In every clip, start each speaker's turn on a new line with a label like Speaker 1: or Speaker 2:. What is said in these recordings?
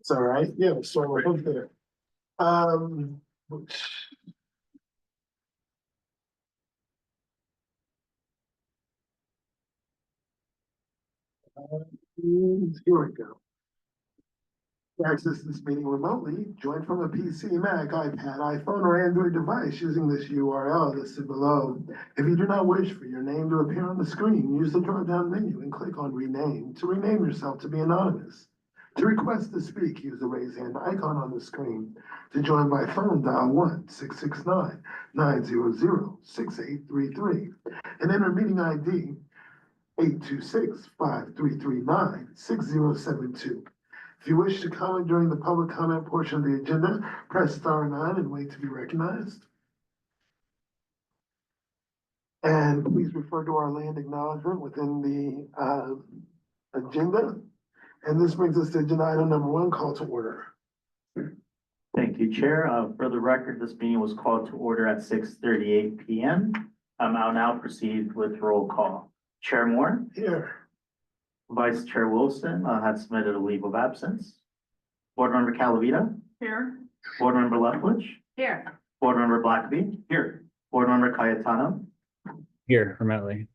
Speaker 1: It's all right. Yeah, so we're both there. Here we go. To access this meeting remotely, join from a PC, Mac, iPad, iPhone, or Android device using this URL listed below. If you do not wish for your name to appear on the screen, use the drop-down menu and click on Rename to rename yourself to be anonymous. To request to speak, use the raise hand icon on the screen. To join by phone, dial 1-669-900-6833 and enter meeting ID 826-5339-6072. If you wish to comment during the public comment portion of the agenda, press *9 and wait to be recognized. And please refer to our land acknowledgement within the agenda. And this brings us to agenda item number 1, call to order.
Speaker 2: Thank you, Chair. For the record, this meeting was called to order at 6:38 p.m. I'll now proceed with roll call. Chair Moore?
Speaker 1: Here.
Speaker 2: Vice Chair Wilson had submitted a leave of absence. Board Member Calavita?
Speaker 3: Here.
Speaker 2: Board Member Leftwich?
Speaker 3: Here.
Speaker 2: Board Member Blackaby? Here. Board Member Cayetano?
Speaker 4: Here remotely.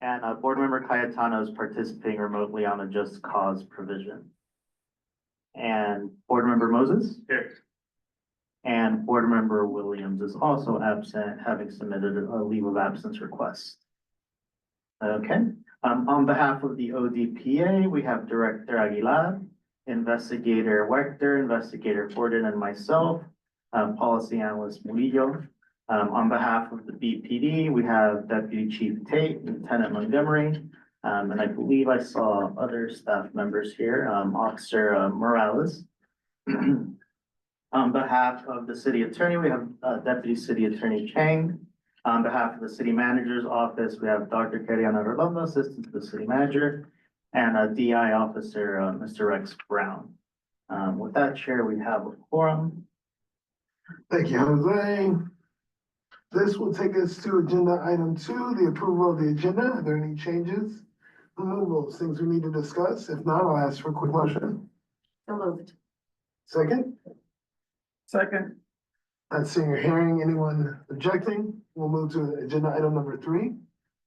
Speaker 2: And Board Member Cayetano is participating remotely on a just cause provision. And Board Member Moses?
Speaker 1: Here.
Speaker 2: And Board Member Williams is also absent, having submitted a leave of absence request. Okay, on behalf of the ODPA, we have Director Aguilar, Investigator Wechter, Investigator Gordon, and myself, Policy Analyst Murillo. On behalf of the BPD, we have Deputy Chief Tate, Lieutenant Montgomery, and I believe I saw other staff members here, Officer Morales. On behalf of the City Attorney, we have Deputy City Attorney Chang. On behalf of the City Manager's Office, we have Dr. Kariana Redondo, Assistant to the City Manager, and a DI Officer, Mr. Rex Brown. With that, Chair, we have a quorum.
Speaker 1: Thank you, Jose. This will take us to agenda item 2, the approval of the agenda. Are there any changes, removals, things we need to discuss? If not, I'll ask for a quick motion.
Speaker 3: So moved.
Speaker 1: Second?
Speaker 3: Second.
Speaker 1: Not seeing or hearing anyone objecting, we'll move to agenda item number 3,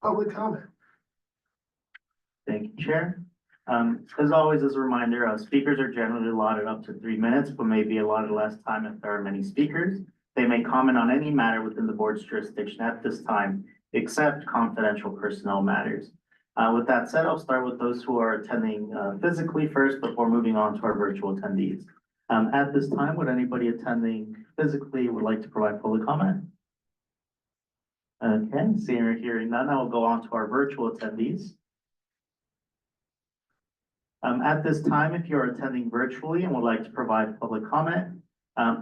Speaker 1: public comment.
Speaker 2: Thank you, Chair. As always, as a reminder, speakers are generally allotted up to 3 minutes, but may be allotted less time if there are many speakers. They may comment on any matter within the board's jurisdiction at this time, except confidential personnel matters. With that said, I'll start with those who are attending physically first before moving on to our virtual attendees. At this time, would anybody attending physically would like to provide public comment? Okay, seeing or hearing none, I will go on to our virtual attendees. At this time, if you're attending virtually and would like to provide public comment,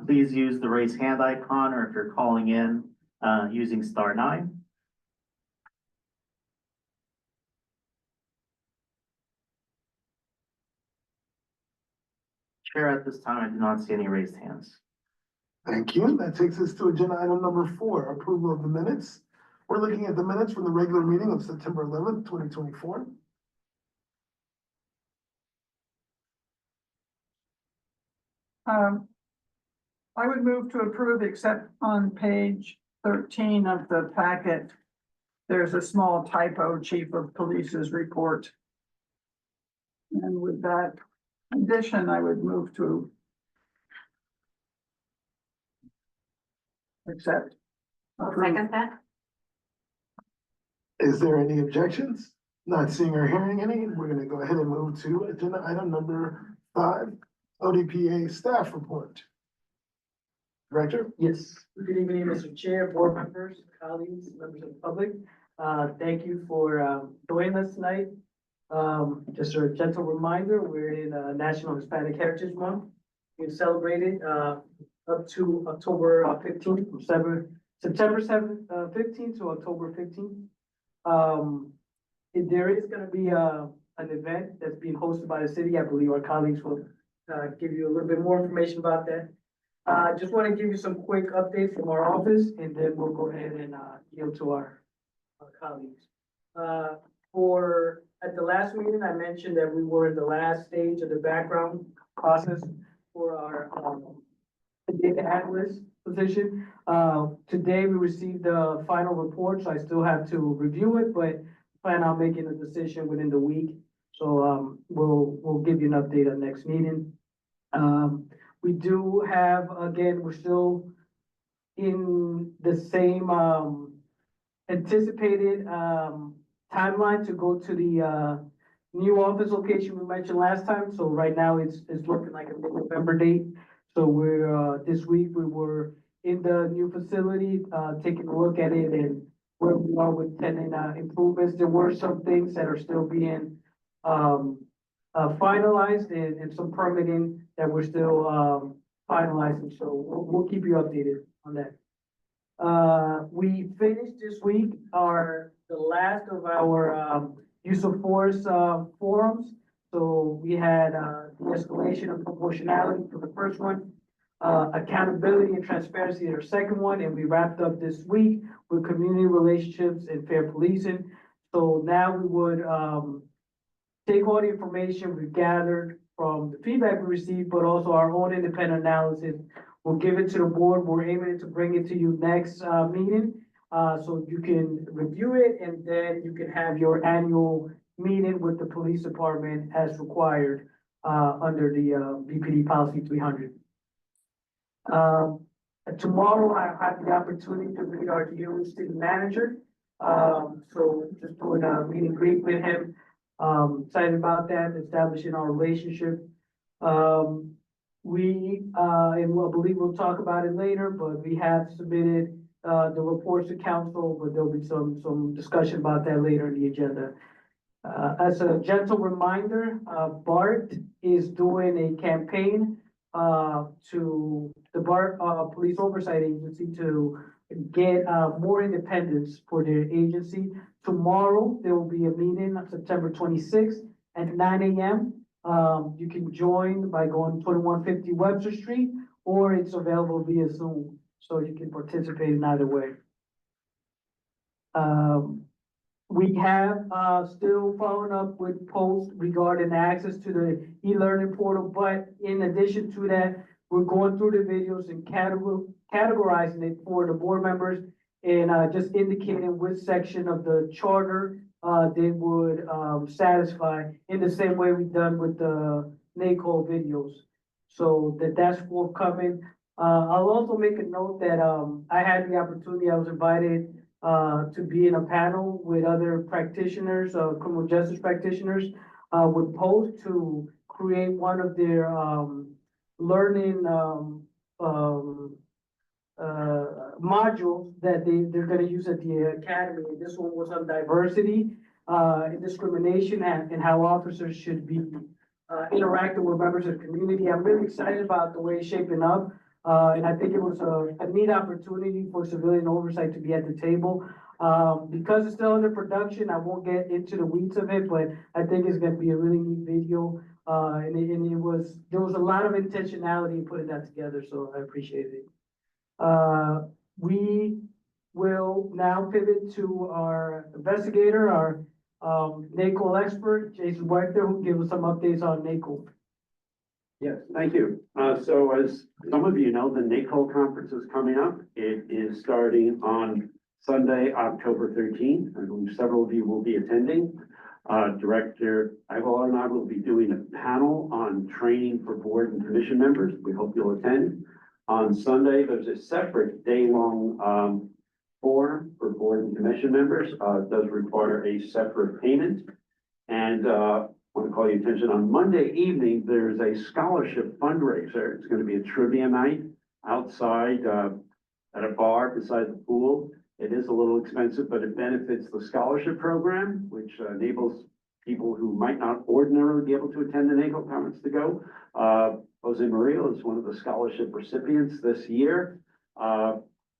Speaker 2: please use the raise hand icon, or if you're calling in using *9. Chair, at this time, I do not see any raised hands.
Speaker 1: Thank you. That takes us to agenda item number 4, approval of the minutes. We're looking at the minutes from the regular meeting of September 11th, 2024.
Speaker 3: I would move to approve, except on page 13 of the packet, there's a small typo, Chief of Police's report. And with that addition, I would move to accept.
Speaker 5: Second that.
Speaker 1: Is there any objections? Not seeing or hearing any, we're gonna go ahead and move to agenda item number 5, ODPA staff report. Director?
Speaker 6: Yes, good evening, Mr. Chair, board members, colleagues, members of the public. Thank you for joining us tonight. Just a gentle reminder, we're in National Hispanic Heritage Month. We've celebrated up to October 15th, from September 15th to October 15th. There is going to be an event that's being hosted by the city. I believe our colleagues will give you a little bit more information about that. Just want to give you some quick updates from our office, and then we'll go ahead and yield to our colleagues. At the last meeting, I mentioned that we were in the last stage of the background process for our, data analyst position. Today we received the final report, so I still have to review it, but plan on making a decision within the week. So, we'll give you an update on next meeting. We do have, again, we're still in the same, anticipated, timeline to go to the, new office location we mentioned last time. So right now it's looking like a mid-November date. So we're, this week we were in the new facility, taking a look at it and where we are with tenant, improvements. There were some things that are still being, finalized and some permitting that we're still, finalizing. So we'll keep you updated on that. We finished this week the last of our, use of force, forums. So we had, de-escalation and proportionality for the first one, accountability and transparency our second one, and we wrapped up this week with community relationships and fair policing. So now we would, take all the information we've gathered from the feedback we received, but also our own independent analysis. We'll give it to the board. We're aiming to bring it to you next, meeting. So you can review it and then you can have your annual meeting with the police department as required, under the, BPD policy 300. Tomorrow I have the opportunity to meet our new city manager. So just doing a meet and greet with him. Excited about that, establishing our relationship. We, and I believe we'll talk about it later, but we have submitted the reports to council, but there'll be some discussion about that later in the agenda. As a gentle reminder, BART is doing a campaign to the BART Police Oversight Agency to get more independence for their agency. Tomorrow, there will be a meeting on September 26th at 9 a.m. You can join by going 2150 Webster Street, or it's available via Zoom. So you can participate in either way. We have, still following up with posts regarding access to the e-learning portal, but in addition to that, we're going through the videos and categorizing it for the board members and, just indicating which section of the charter, they would, satisfy in the same way we've done with the NACO videos. So that's forthcoming. I'll also make a note that, I had the opportunity, I was invited, to be in a panel with other practitioners, criminal justice practitioners, with post to create one of their, learning, modules that they're gonna use at the academy. And this one was on diversity, and discrimination and how officers should be, interacting with members of the community. I'm really excited about the way it's shaping up. And I think it was a neat opportunity for civilian oversight to be at the table. Because it's still under production, I won't get into the weeds of it, but I think it's gonna be a really neat video. And there was a lot of intentionality in putting that together, so I appreciate it. We will now pivot to our investigator, our NACO expert, Jason Wechter, who will give us some updates on NACO.
Speaker 5: Yes, thank you. So as some of you know, the NACO conference is coming up. It is starting on Sunday, October 13th. I believe several of you will be attending. Director Aguilar and I will be doing a panel on training for board and commission members. We hope you'll attend. On Sunday, there's a separate day-long forum for board and commission members. It does require a separate payment. And I want to call your attention on Monday evening, there's a scholarship fundraiser. It's going to be a trivia night outside at a bar beside the pool. It is a little expensive, but it benefits the scholarship program, which enables people who might not ordinarily be able to attend the NACO conference to go. Jose Murillo is one of the scholarship recipients this year.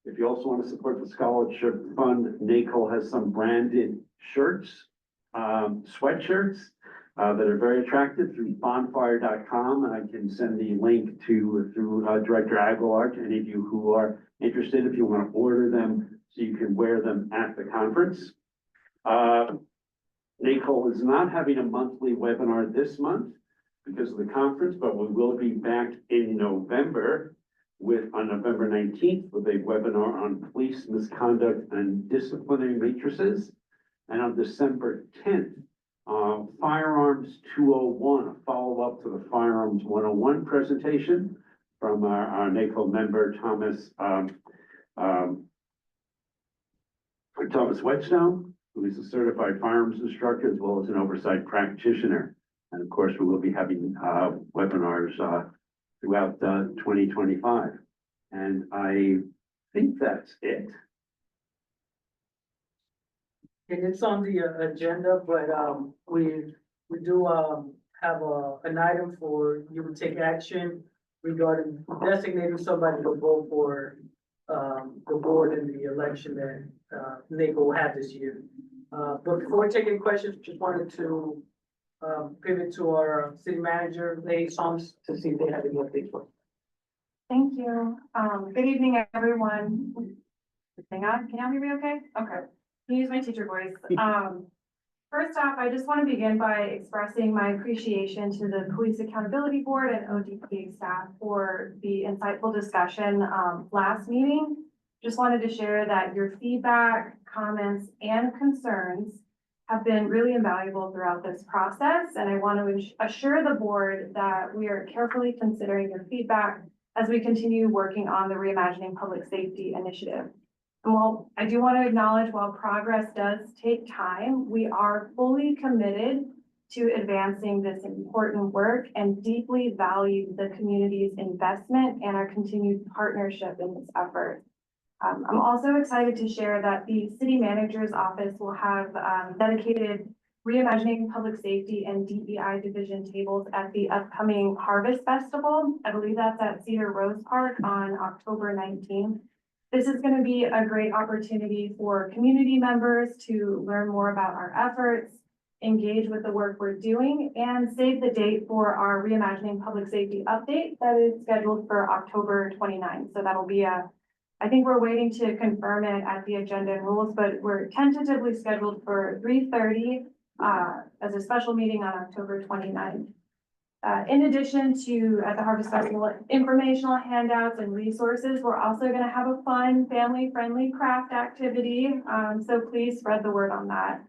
Speaker 5: If you also want to support the scholarship fund, NACO has some branded shirts, sweatshirts that are very attractive through bonfire.com. And I can send the link through Director Aguilar to any of you who are interested if you want to order them so you can wear them at the conference. NACO is not having a monthly webinar this month. because of the conference, but we will be back in November on November 19th with a webinar on police misconduct and disciplinary matrices. And on December 10th, Firearms 201, a follow-up to the Firearms 101 presentation from our NACO member, Thomas Whetstone, who is a certified firearms instructor as well as an oversight practitioner. And of course, we will be having webinars throughout 2025. And I think that's it.
Speaker 6: And it's on the agenda, but we do have an item for you to take action regarding designating somebody to vote for the board in the election that NACO will have this year. But before taking questions, just wanted to pivot to our city manager liaisons to see if they have any updates for us.
Speaker 7: Thank you. Good evening, everyone. Hang on, can you hear me okay? Okay. Can you use my teacher voice? First off, I just want to begin by expressing my appreciation to the Police Accountability Board and ODPA staff for the insightful discussion last meeting. Just wanted to share that your feedback, comments, and concerns have been really invaluable throughout this process. And I want to assure the board that we are carefully considering your feedback as we continue working on the Reimagining Public Safety Initiative. And while I do want to acknowledge while progress does take time, we are fully committed to advancing this important work and deeply value the community's investment and our continued partnership in this effort. I'm also excited to share that the city manager's office will have dedicated Reimagining Public Safety and DEI division tables at the upcoming Harvest Festival. I believe that's at Cedar Rose Park on October 19th. This is going to be a great opportunity for community members to learn more about our efforts, engage with the work we're doing, and save the date for our Reimagining Public Safety update that is scheduled for October 29th. So that'll be I think we're waiting to confirm it at the agenda and rules, but we're tentatively scheduled for 3:30 as a special meeting on October 29th. In addition to at the Harvest Festival, informational handouts and resources, we're also going to have a fun, family-friendly craft activity. So please spread the word on that.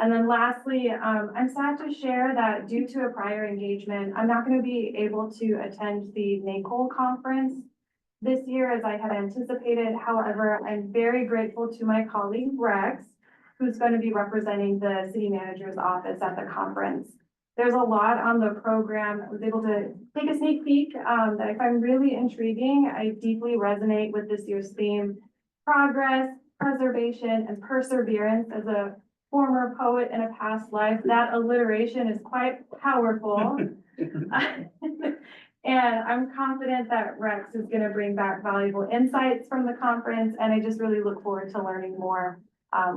Speaker 7: And then lastly, I'm sad to share that due to a prior engagement, I'm not going to be able to attend the NACO conference this year as I had anticipated. However, I'm very grateful to my colleague Rex, who's going to be representing the city manager's office at the conference. There's a lot on the program. I was able to take a sneak peek that I find really intriguing. I deeply resonate with this year's theme, progress, preservation, and perseverance. As a former poet in a past life, that alliteration is quite powerful. And I'm confident that Rex is going to bring back valuable insights from the conference. And I just really look forward to learning more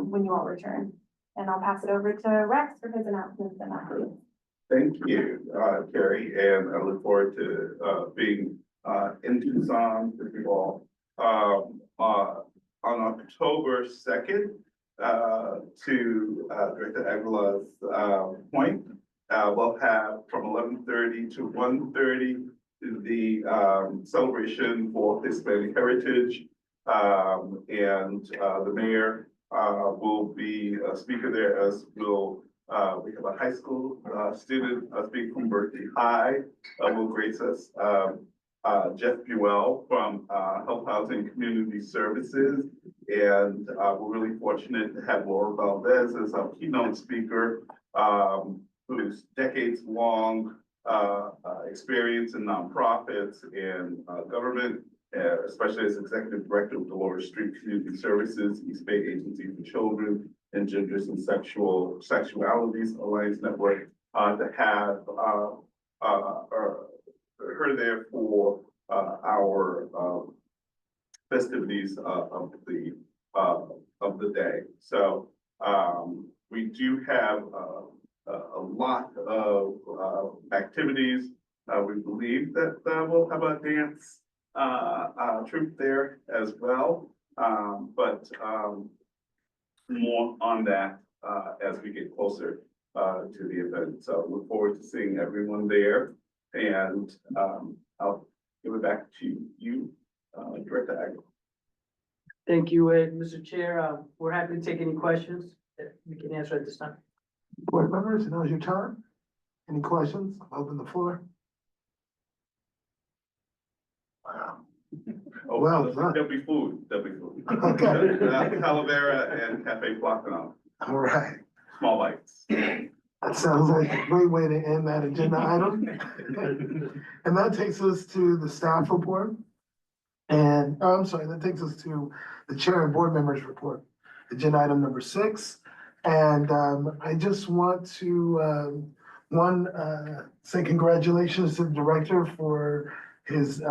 Speaker 7: when you all return. And I'll pass it over to Rex for his announcements and updates.
Speaker 8: Thank you, Carrie, and I look forward to being in Tucson with you all. On October 2nd, to Director Aguilar's point, we'll have from 11:30 to 1:30 the celebration for Hispanic Heritage, and the mayor will be a speaker there, as will we have a high school student speaking from Berkeley High will grace us. Jeff Buell from Health, Housing, and Community Services. And we're really fortunate to have Laura Valdez as our keynote speaker, whose decades-long experience in nonprofits and government, especially as Executive Director of Dolores Street Community Services, East Bay Agency for Children and Genders and Sexualities Alliance Network, to have her there for our festivities of the day. So we do have a lot of activities. We believe that we'll have a dance troupe there as well, but more on that as we get closer to the event. So look forward to seeing everyone there. And I'll give it back to you, Director Agnew.
Speaker 6: Thank you, Mr. Chair. We're happy to take any questions that we can answer at this time.
Speaker 1: Board members, now's your time. Any questions? Open the floor. Wow.
Speaker 8: Oh,
Speaker 1: Well
Speaker 8: well,
Speaker 1: done.
Speaker 8: there'll be food, there'll be food.
Speaker 1: Okay.
Speaker 8: Calavera and Cafe Plakano,
Speaker 1: All right.
Speaker 8: small bites.
Speaker 1: That sounds like a great way to end that agenda item. And that takes us to the staff report. And, oh, I'm sorry, that takes us to the chair and board members report, agenda item number 6. And I just want to, say congratulations to the director for his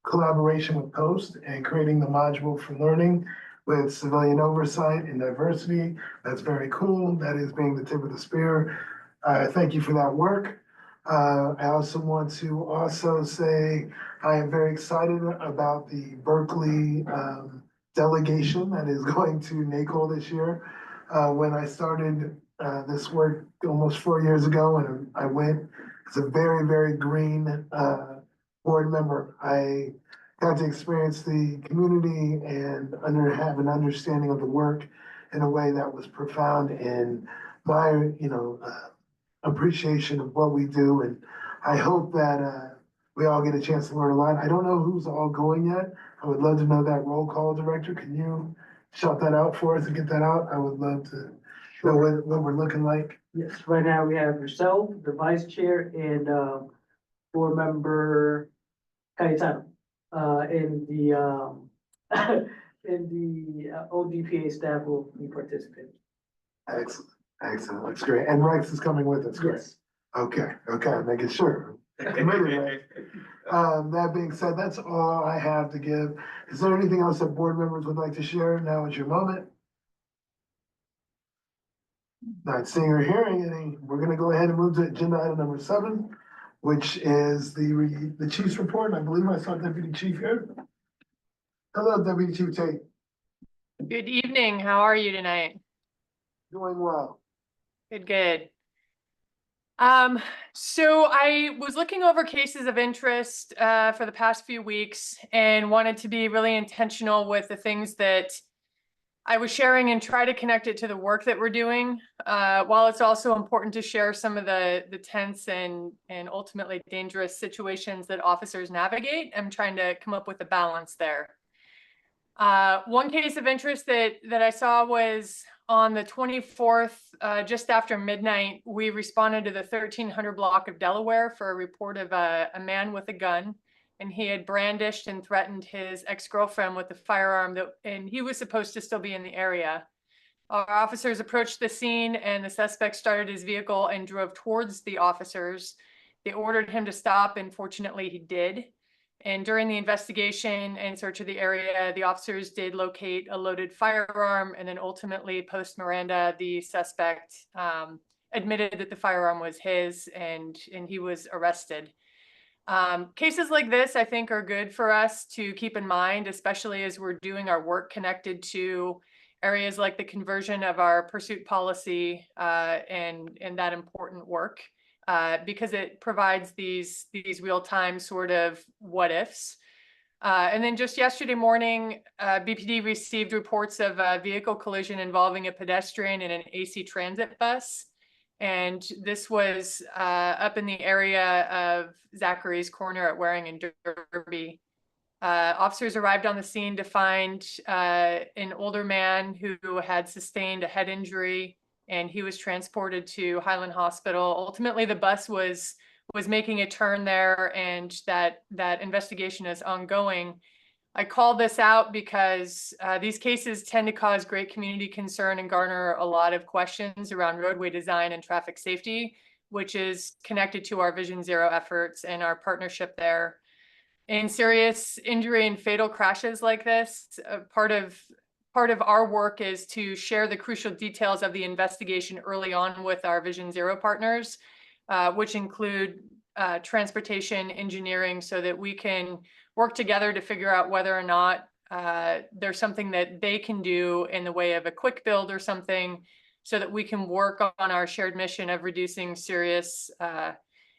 Speaker 1: collaboration with Post and creating the module for learning with civilian oversight and diversity. That's very cool. That is being the tip of the spear. Thank you for that work. I also want to say I am very excited about the Berkeley delegation that is going to NACOL this year. When I started this work almost 4 years ago, and I went as a very, very green board member, I got to experience the community and have an understanding of the work in a way that was profound in my, appreciation of what we do. And I hope that we all get a chance to learn a lot. I don't know who's all going yet. I would love to know that roll call, director. Can you shout that out for us and get that out? I would love to know what we're looking like.
Speaker 6: Yes, right now we have yourself, the vice chair, and board member Cayetano. And the ODPA staff will be participating.
Speaker 1: Excellent, excellent. That's great. And Rex is coming with us, correct?
Speaker 6: Yes.
Speaker 1: Okay, making sure. Committed, Rex. That being said, that's all I have to give. Is there anything else that board members would like to share? Now is your moment. Not seeing or hearing any, we're gonna go ahead and move to agenda item number 7, which is the chief's report. And I believe I saw Deputy Chief here. Hello, Deputy Chief Tate.
Speaker 9: Good evening. How are you tonight?
Speaker 1: Doing well.
Speaker 9: Good. So I was looking over cases of interest for the past few weeks and wanted to be really intentional with the things that I was sharing and try to connect it to the work that we're doing. While it's also important to share some of the tense and ultimately dangerous situations that officers navigate, I'm trying to come up with a balance there. One case of interest that I saw was on the 24th, just after midnight. We responded to the 1300 block of Delaware for a report of a man with a gun, and he had brandished and threatened his ex-girlfriend with a firearm, and he was supposed to still be in the area. Our officers approached the scene, and the suspect started his vehicle and drove towards the officers. They ordered him to stop, and fortunately he did. And during the investigation and search of the area, the officers did locate a loaded firearm, and then ultimately, post Miranda, the suspect admitted that the firearm was his, and he was arrested. Cases like this, I think, are good for us to keep in mind, especially as we're doing our work connected to areas like the conversion of our pursuit policy and that important work. Because it provides these real-time sort of what ifs. And then just yesterday morning, BPD received reports of a vehicle collision involving a pedestrian and an AC transit bus. And this was up in the area of Zachary's Corner at Waring and Derby. Officers arrived on the scene to find an older man who had sustained a head injury, and he was transported to Highland Hospital. Ultimately, the bus was making a turn there, and that investigation is ongoing. I call this out because these cases tend to cause great community concern and garner a lot of questions around roadway design and traffic safety, which is connected to our Vision Zero efforts and our partnership there. In serious injury and fatal crashes like this, part of our work is to share the crucial details of the investigation early on with our Vision Zero partners, which include transportation engineering, so that we can work together to figure out whether or not there's something that they can do in the way of a quick build or something, so that we can work on our shared mission of reducing serious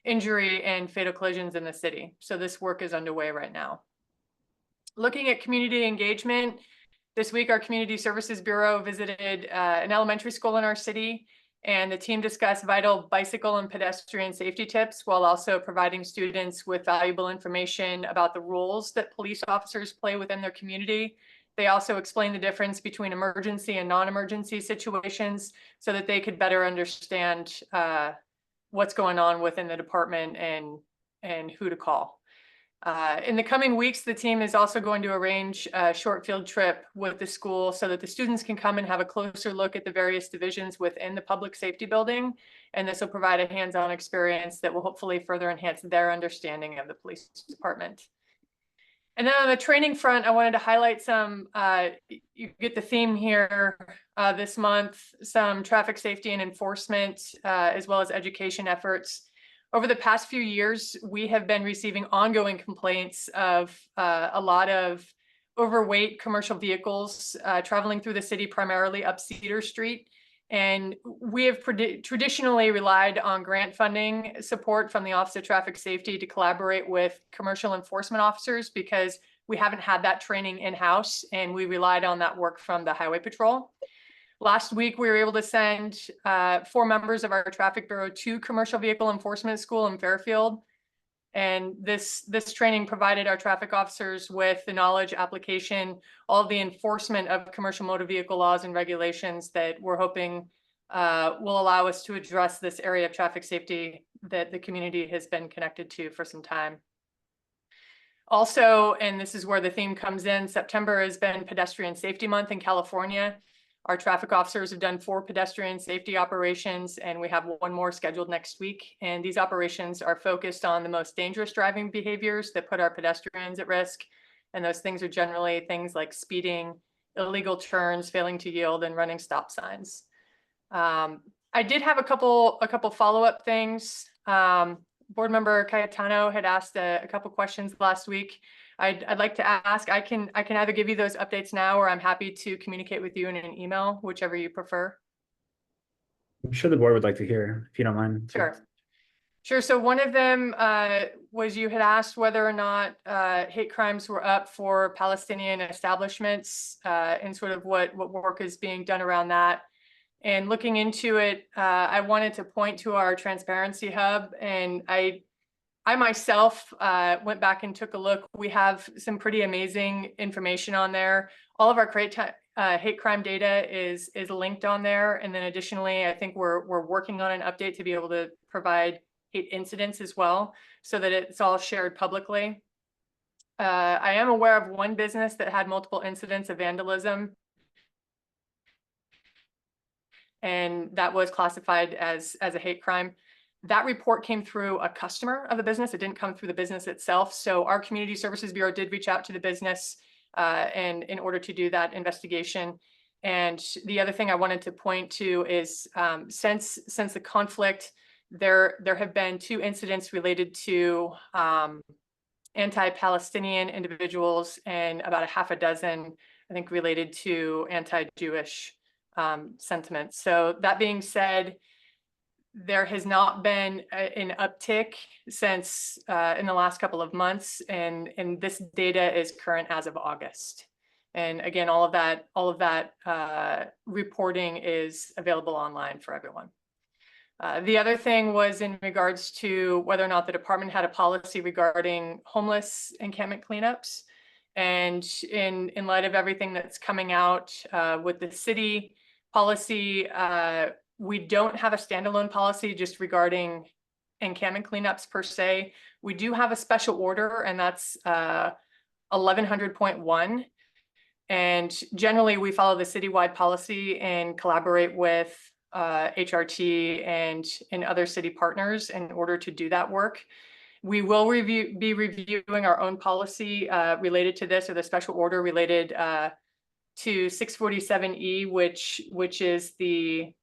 Speaker 9: injury and fatal collisions in the city. So this work is underway right now. Looking at community engagement, this week our Community Services Bureau visited an elementary school in our city, and the team discussed vital bicycle and pedestrian safety tips while also providing students with valuable information about the roles that police officers play within their community. They also explained the difference between emergency and non-emergency situations so that they could better understand what's going on within the department and who to call. In the coming weeks, the team is also going to arrange a short field trip with the school so that the students can come and have a closer look at the various divisions within the public safety building. And this will provide a hands-on experience that will hopefully further enhance their understanding of the police department. And then on the training front, I wanted to highlight some, you get the theme here this month, some traffic safety and enforcement, as well as education efforts. Over the past few years, we have been receiving ongoing complaints of a lot of overweight commercial vehicles traveling through the city, primarily up Cedar Street. And we have traditionally relied on grant funding support from the Office of Traffic Safety to collaborate with commercial enforcement officers because we haven't had that training in-house, and we relied on that work from the Highway Patrol. Last week, we were able to send 4 members of our traffic bureau to Commercial Vehicle Enforcement School in Fairfield. And this training provided our traffic officers with the knowledge, application, all of the enforcement of commercial motor vehicle laws and regulations that we're hoping will allow us to address this area of traffic safety that the community has been connected to for some time. Also, and this is where the theme comes in, September has been Pedestrian Safety Month in California. Our traffic officers have done 4 pedestrian safety operations, and we have 1 more scheduled next week. And these operations are focused on the most dangerous driving behaviors that put our pedestrians at risk. And those things are generally things like speeding, illegal turns, failing to yield, and running stop signs. I did have a couple follow-up things. Board member Cayetano had asked a couple questions last week. I'd like to ask, I can either give you those updates now, or I'm happy to communicate with you in an email, whichever you prefer.
Speaker 4: I'm sure the board would like to hear, if you don't mind.
Speaker 9: Sure. So one of them was you had asked whether or not hate crimes were up for Palestinian establishments and sort of what work is being done around that. And looking into it, I wanted to point to our transparency hub, and I myself went back and took a look. We have some pretty amazing information on there. All of our hate crime data is linked on there. And then additionally, I think we're working on an update to be able to provide hate incidents as well, so that it's all shared publicly. I am aware of one business that had multiple incidents of vandalism, and that was classified as a hate crime. That report came through a customer of the business. It didn't come through the business itself. So our Community Services Bureau did reach out to the business and in order to do that investigation. And the other thing I wanted to point to is since the conflict, there have been 2 incidents related to anti-Palestinian individuals, and about a half a dozen, I think, related to anti-Jewish sentiments. So that being said, there has not been an uptick since in the last couple of months, and this data is current as of August. And again, all of that reporting is available online for everyone. The other thing was in regards to whether or not the department had a policy regarding homeless encampment cleanups. And in light of everything that's coming out with the city policy, we don't have a standalone policy just regarding encampment cleanups per se. We do have a special order, and that's 1100.1. And generally, we follow the citywide policy and collaborate with HRT and other city partners in order to do that work. We will be reviewing our own policy related to this, or the special order related to 647E, which is the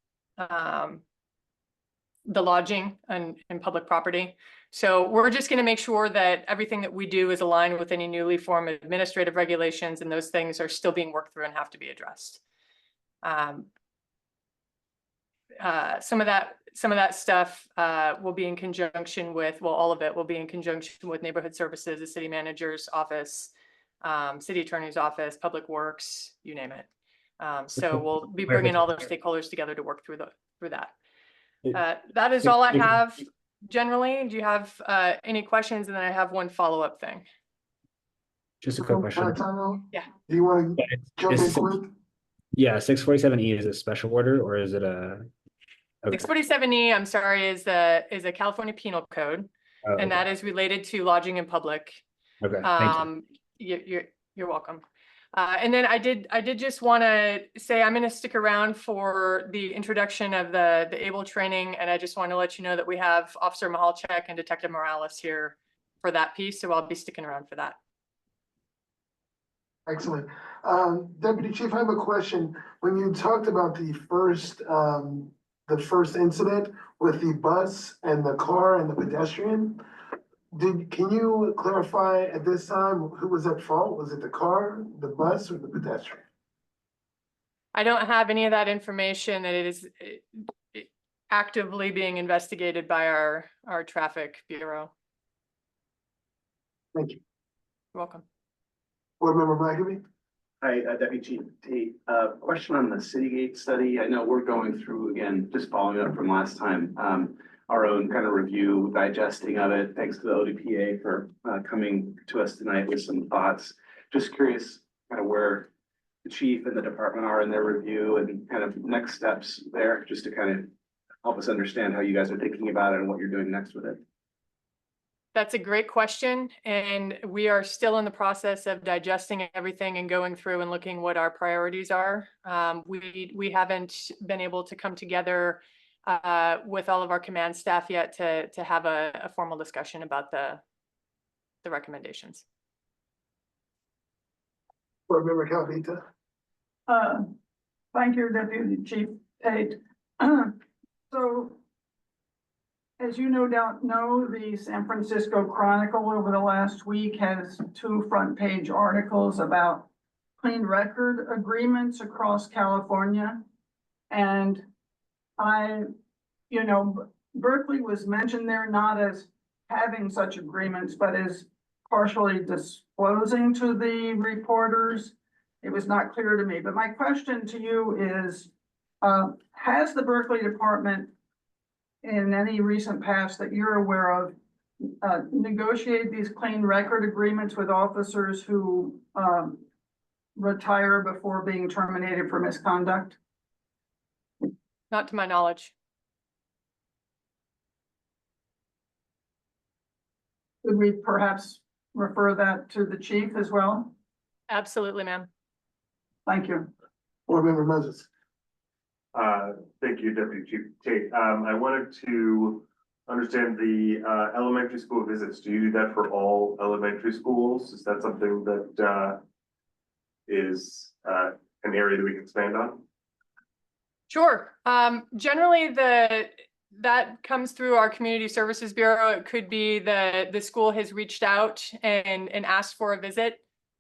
Speaker 9: lodging and public property. So we're just going to make sure that everything that we do is aligned with any newly formed administrative regulations, and those things are still being worked through and have to be addressed. some of that stuff will be in conjunction with, well, all of it will be in conjunction with neighborhood services, the city manager's office, city attorney's office, public works, you name it. So we'll be bringing all those stakeholders together to work through that. That is all I have generally. Do you have any questions? And then I have one follow-up thing.
Speaker 4: Just a quick question.
Speaker 9: Yeah.
Speaker 1: Do you want to jump in
Speaker 4: Is-
Speaker 1: quick?
Speaker 4: Yeah, 647E is a special order or is it a? Okay.
Speaker 9: 647E, I'm sorry, is a California penal code,
Speaker 4: Oh,
Speaker 9: and
Speaker 4: okay.
Speaker 9: that is related to lodging in public.
Speaker 4: Okay, thank you.
Speaker 9: You're welcome. And then I did just want to say I'm going to stick around for the introduction of the ABLE training, and I just want to let you know that we have Officer Mahalchek and Detective Morales here for that piece, so I'll be sticking around for that.
Speaker 1: Excellent. Deputy Chief, I have a question. When you talked about the first incident with the bus and the car and the pedestrian, can you clarify at this time who was at fault? Was it the car, the bus, or the pedestrian?
Speaker 9: I don't have any of that information. That it is actively being investigated by our traffic bureau.
Speaker 1: Thank you.
Speaker 9: You're welcome.
Speaker 1: Board Member Blackerby?
Speaker 10: Hi, Deputy Chief Tate. Question on the Citygate study. I know we're going through, again, just following up from last time, our own kind of review, digesting of it. Thanks to the ODPA for coming to us tonight with some thoughts. Just curious kind of where the chief and the department are in their review and kind of next steps there, just to kind of help us understand how you guys are thinking about it and what you're doing next with it.
Speaker 9: That's a great question, and we are still in the process of digesting everything and going through and looking what our priorities are. We haven't been able to come together with all of our command staff yet to have a formal discussion about the recommendations.
Speaker 1: Board Member Calvita?
Speaker 3: Thank you, Deputy Chief Tate. So, as you no doubt know, the San Francisco Chronicle over the last week has 2 front page articles about clean record agreements across California. And Berkeley was mentioned there not as having such agreements, but as partially disclosing to the reporters. It was not clear to me, but my question to you is, has the Berkeley Department in any recent past that you're aware of, negotiate these clean record agreements with officers who retire before being terminated for misconduct?
Speaker 9: Not to my knowledge.
Speaker 3: Could we perhaps refer that to the chief as well?
Speaker 9: Absolutely, ma'am.
Speaker 3: Thank you.
Speaker 1: Board Member Moses?
Speaker 11: Thank you, Deputy Chief Tate. I wanted to understand the elementary school visits. Do you do that for all elementary schools? Is that something that is an area that we can expand on?
Speaker 9: Sure. Generally, that comes through our community services bureau. It could be the school has reached out and asked for a visit,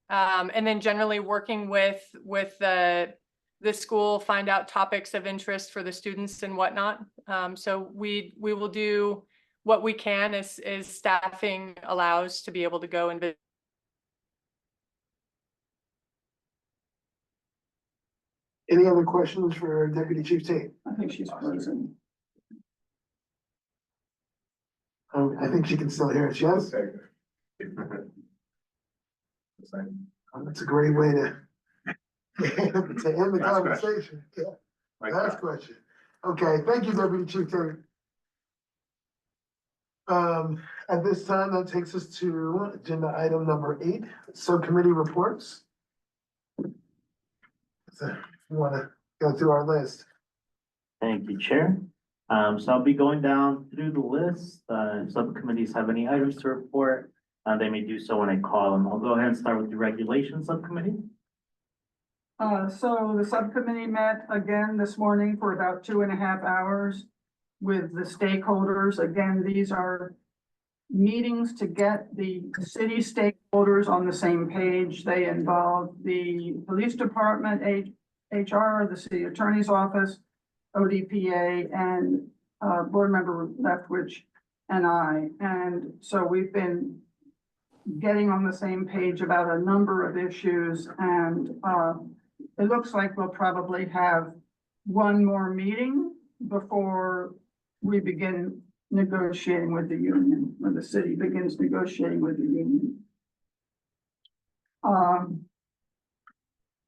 Speaker 9: and then generally working with the school, find out topics of interest for the students and whatnot. So we will do what we can as staffing allows to be able to go and visit.
Speaker 1: Any other questions for Deputy Chief Tate?
Speaker 3: I think she's frozen.
Speaker 1: I think she can still hear us, yes? That's a great way to end the conversation. Yeah. Last question. Okay, thank you, Deputy Chief Tate. At this time, that takes us to agenda item number 8, subcommittee reports. So, if you want to go through our list.
Speaker 2: Thank you, Chair. So I'll be going down through the list. Subcommittees have any items to report, they may do so when I call them. I'll go ahead and start with the regulation subcommittee.
Speaker 3: So the subcommittee met again this morning for about 2.5 hours with the stakeholders. Again, these are meetings to get the city stakeholders on the same page. They involve the police department, HR, the city attorney's office, ODPA and, board member Leftwich and I. And so we've been getting on the same page about a number of issues, and, it looks like we'll probably have one more meeting before we begin negotiating with the union, when the city begins negotiating with the union.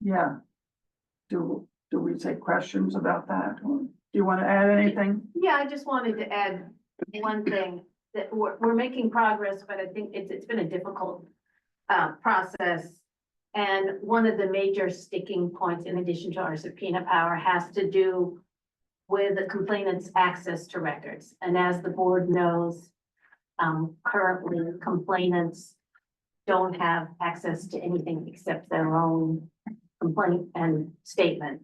Speaker 3: Yeah. Do we take questions about that? Or do you want to add anything?
Speaker 12: Yeah, I just wanted to add one thing, that we're making progress, but I think it's been a difficult process. And one of the major sticking points, in addition to our subpoena power, has to do with the complainant's access to records. And as the board knows, currently complainants don't have access to anything except their own complaint and statement,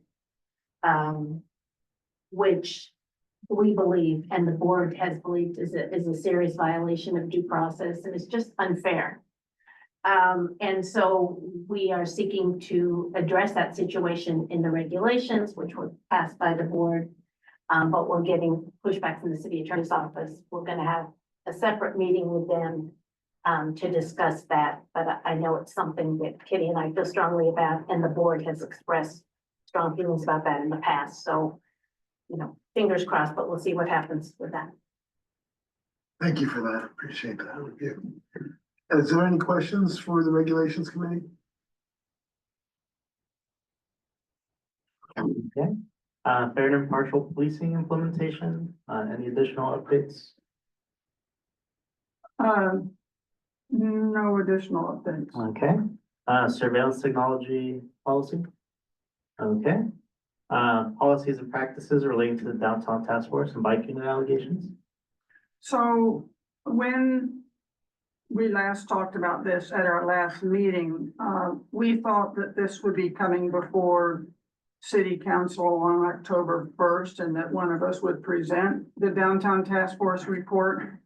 Speaker 12: which we believe, and the board has believed, is a serious violation of due process, and it's just unfair. And so we are seeking to address that situation in the regulations, which were passed by the board. But we're getting pushback from the city attorney's office. We're gonna have a separate meeting with them to discuss that, but I know it's something that Kitty and I feel strongly about, and the board has expressed strong feelings about that in the past. So, you know, fingers crossed, but we'll see what happens with that.
Speaker 1: Thank you for that. Appreciate that review. Is there any questions for the Regulations Committee?
Speaker 2: Okay. Fair and impartial policing implementation, any additional updates?
Speaker 3: No additional updates.
Speaker 2: Okay, surveillance technology policy. Okay, policies and practices relating to the downtown task force and bike unit allegations.
Speaker 3: So when we last talked about this at our last meeting, we thought that this would be coming before city council on October 1st, and that one of us would present the downtown task force report.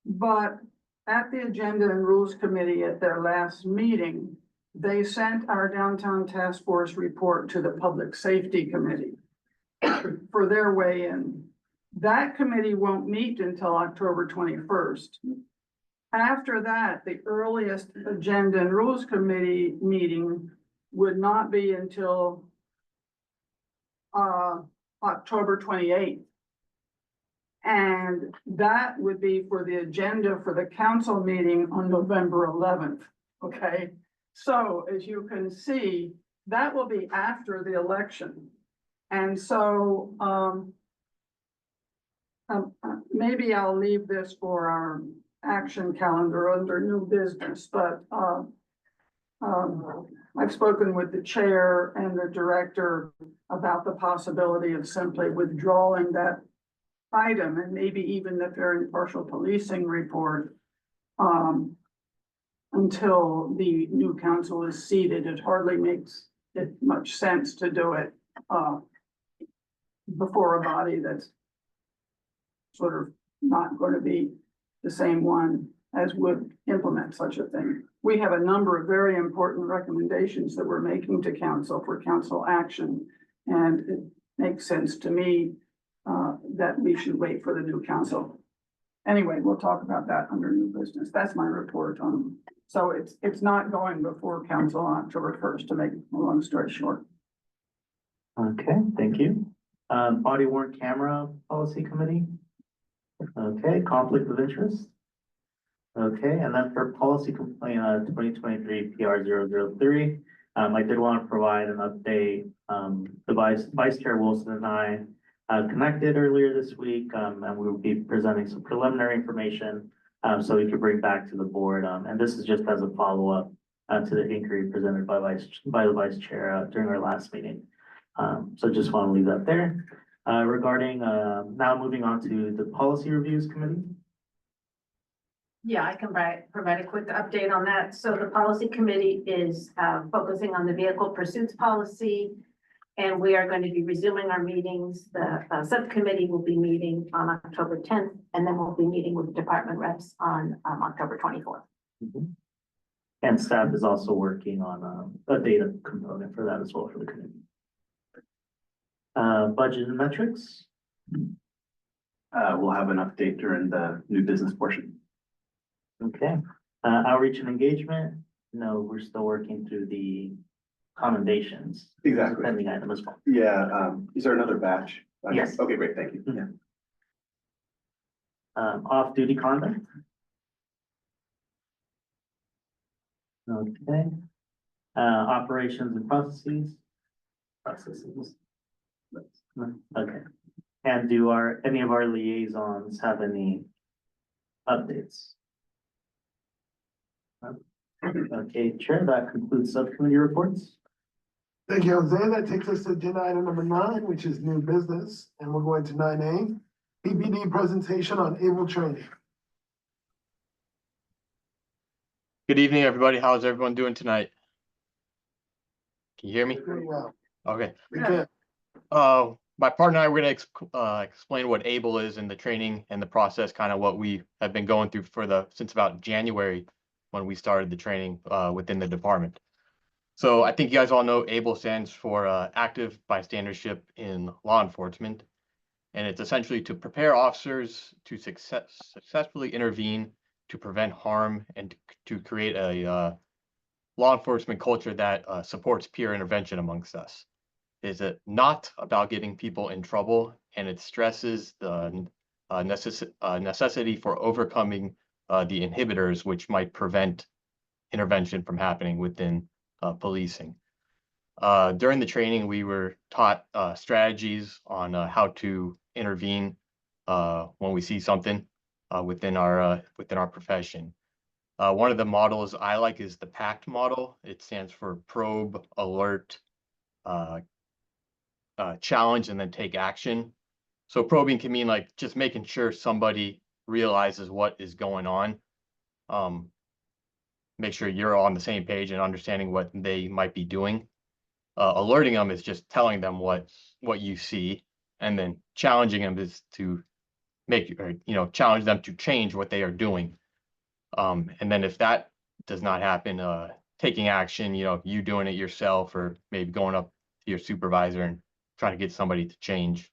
Speaker 3: But at the Agenda and Rules Committee at their last meeting, they sent our downtown task force report to the Public Safety Committee for their weigh-in. That committee won't meet until October 21st. After that, the earliest Agenda and Rules Committee meeting would not be until October 28th. And that would be for the agenda for the council meeting on November 11th, okay? So as you can see, that will be after the election. And so maybe I'll leave this for our action calendar under new business, but I've spoken with the chair and the director about the possibility of simply withdrawing that item, and maybe even the fair and impartial policing report until the new council is seated. It hardly makes it much sense to do it before a body that's sort of not going to be the same one as would implement such a thing. We have a number of very important recommendations that we're making to council for council action, and it makes sense to me that we should wait for the new council. Anyway, we'll talk about that under new business. That's my report on. So it's not going before council on October 1st, to make a long story short.
Speaker 2: Okay, thank you. Body worn camera policy committee. Okay, conflict of interest. Okay, and then for policy complaint 2023 PR 003, I did want to provide an update. The Vice Chair Wilson and I connected earlier this week, and we will be presenting some preliminary information so we could bring back to the board. And this is just as a follow-up to the inquiry presented by the Vice Chair during our last meeting. So just want to leave that there. Regarding now moving on to the policy reviews committee.
Speaker 12: Yeah, I can provide a quick update on that. So the policy committee is focusing on the vehicle pursuits policy, and we are going to be resuming our meetings. The subcommittee will be meeting on October 10th, and then we'll be meeting with the department reps on October 24th.
Speaker 2: Mm-hmm. And staff is also working on a data component for that as well for the committee. Budget and metrics.
Speaker 10: We'll have an update during the new business portion.
Speaker 2: Okay, outreach and engagement. No, we're still working through the commendations.
Speaker 10: Exactly.
Speaker 2: Pending item as well.
Speaker 10: Yeah, is there another batch?
Speaker 2: Yes.
Speaker 10: Okay, great, thank you.
Speaker 2: Yeah. Off-duty conduct. Okay. Operations and processes. Processes. Okay. And do any of our liaisons have any updates? Okay, Chair, that concludes subcommittee reports.
Speaker 1: Thank you, Jose. That takes us to agenda item number 9, which is new business, and we're going to 9A, PBD presentation on able training.
Speaker 13: Good evening, everybody. How's everyone doing tonight? Can you hear me?
Speaker 1: Very well.
Speaker 13: Okay.
Speaker 1: We can.
Speaker 13: My partner and I, we're gonna explain what ABLE is and the training and the process, kind of what we have been going through since about January when we started the training within the department. So I think you guys all know ABLE stands for Active Bystandership in Law Enforcement. And it's essentially to prepare officers to successfully intervene, to prevent harm, and to create a law enforcement culture that supports peer intervention amongst us. Is it not about getting people in trouble, and it stresses the necessity for overcoming the inhibitors which might prevent intervention from happening within policing. During the training, we were taught strategies on how to intervene when we see something within our profession. One of the models I like is the PACT model. It stands for probe, alert, challenge, and then take action. So probing can mean like just making sure somebody realizes what is going on. Make sure you're on the same page and understanding what they might be doing. Alerting them is just telling them what you see, and then challenging them is to challenge them to change what they are doing. And then if that does not happen, taking action, you doing it yourself, or maybe going up to your supervisor and trying to get somebody to change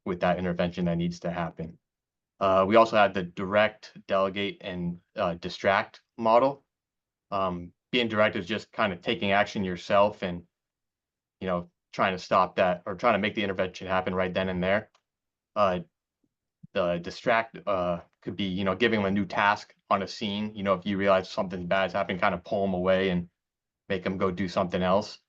Speaker 13: with that intervention that needs to happen. We also have the direct, delegate, and distract model. Being direct is just kind of taking action yourself and trying to stop that or trying to make the intervention happen right then and there. The distract could be giving them a new task on a scene. If you realize something bad is happening, kind of pull them away and make them go do something else.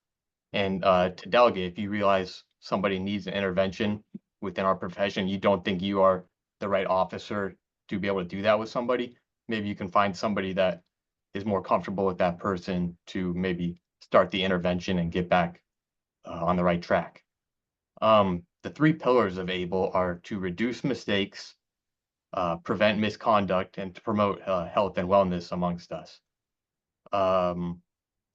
Speaker 13: And to delegate, if you realize somebody needs an intervention within our profession, you don't think you are the right officer to be able to do that with somebody, maybe you can find somebody that is more comfortable with that person to maybe start the intervention and get back on the right track. The 3 pillars of ABLE are to reduce mistakes, prevent misconduct, and to promote health and wellness amongst us.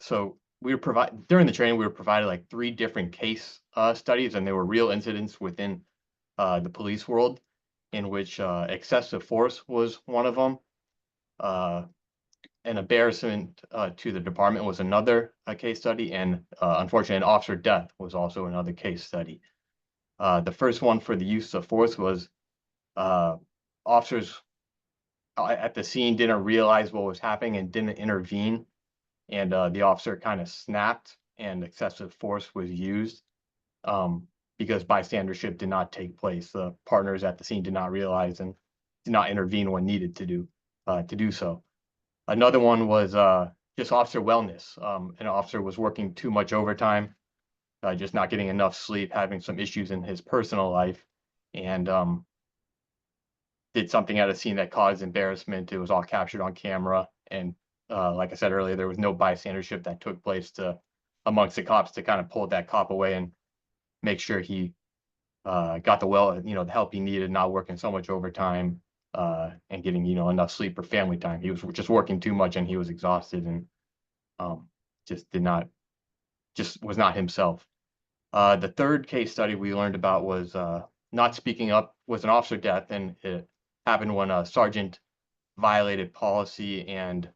Speaker 13: So during the training, we were provided like 3 different case studies, and they were real incidents within the police world, in which excessive force was one of them. An embarrassment to the department was another case study, and unfortunately, an officer death was also another case study. The first one for the use of force was officers at the scene didn't realize what was happening and didn't intervene, and the officer kind of snapped and excessive force was used because bystandership did not take place. The partners at the scene did not realize and did not intervene when needed to do so. Another one was just officer wellness. An officer was working too much overtime, just not getting enough sleep, having some issues in his personal life, and did something at a scene that caused embarrassment. It was all captured on camera, and like I said earlier, there was no bystandership that took place amongst the cops to kind of pull that cop away and make sure he got the help he needed, not working so much overtime and getting enough sleep or family time. He was just working too much and he was exhausted and just was not himself. The third case study we learned about was not speaking up was an officer death, and it happened when a sergeant violated policy, and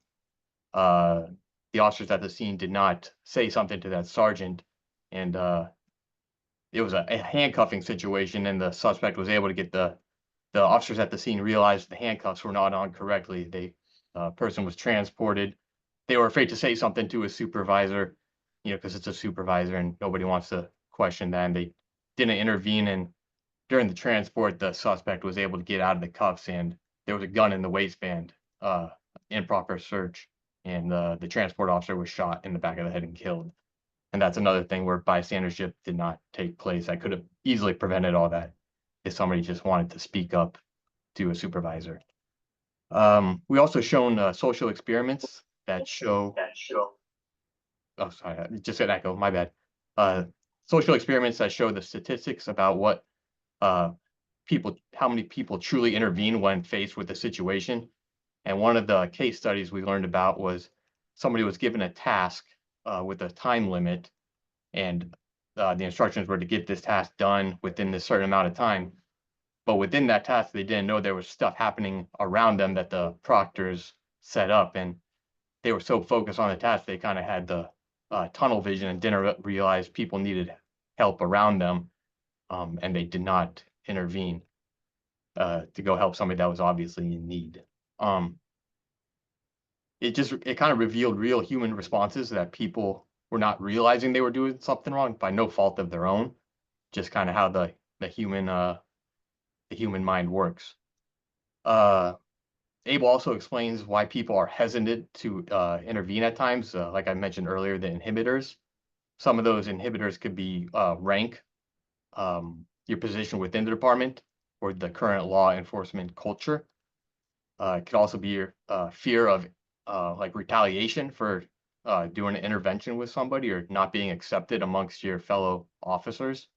Speaker 13: the officers at the scene did not say something to that sergeant, and it was a handcuffing situation, and the suspect was able to get the officers at the scene realized the handcuffs were not on correctly. Person was transported. They were afraid to say something to his supervisor, because it's a supervisor and nobody wants to question that. And they didn't intervene. And during the transport, the suspect was able to get out of the cuffs, and there was a gun in the waistband, improper search. And the transport officer was shot in the back of the head and killed. And that's another thing where bystandership did not take place. I could have easily prevented all that if somebody just wanted to speak up to a supervisor. We also shown social experiments that show. Oh, sorry, I just said echo. My bad. Social experiments that show the statistics about what how many people truly intervene when faced with a situation. And one of the case studies we learned about was somebody was given a task with a time limit, and the instructions were to get this task done within this certain amount of time. But within that task, they didn't know there was stuff happening around them that the proctors set up, and they were so focused on the task, they kind of had the tunnel vision and didn't realize people needed help around them, and they did not intervene to go help somebody that was obviously in need. It kind of revealed real human responses that people were not realizing they were doing something wrong by no fault of their own, just kind of how the human mind works. Abel also explains why people are hesitant to intervene at times. Like I mentioned earlier, the inhibitors. Some of those inhibitors could be rank, your position within the department, or the current law enforcement culture. It could also be your fear of like retaliation for doing an intervention with somebody or not being accepted amongst your fellow officers.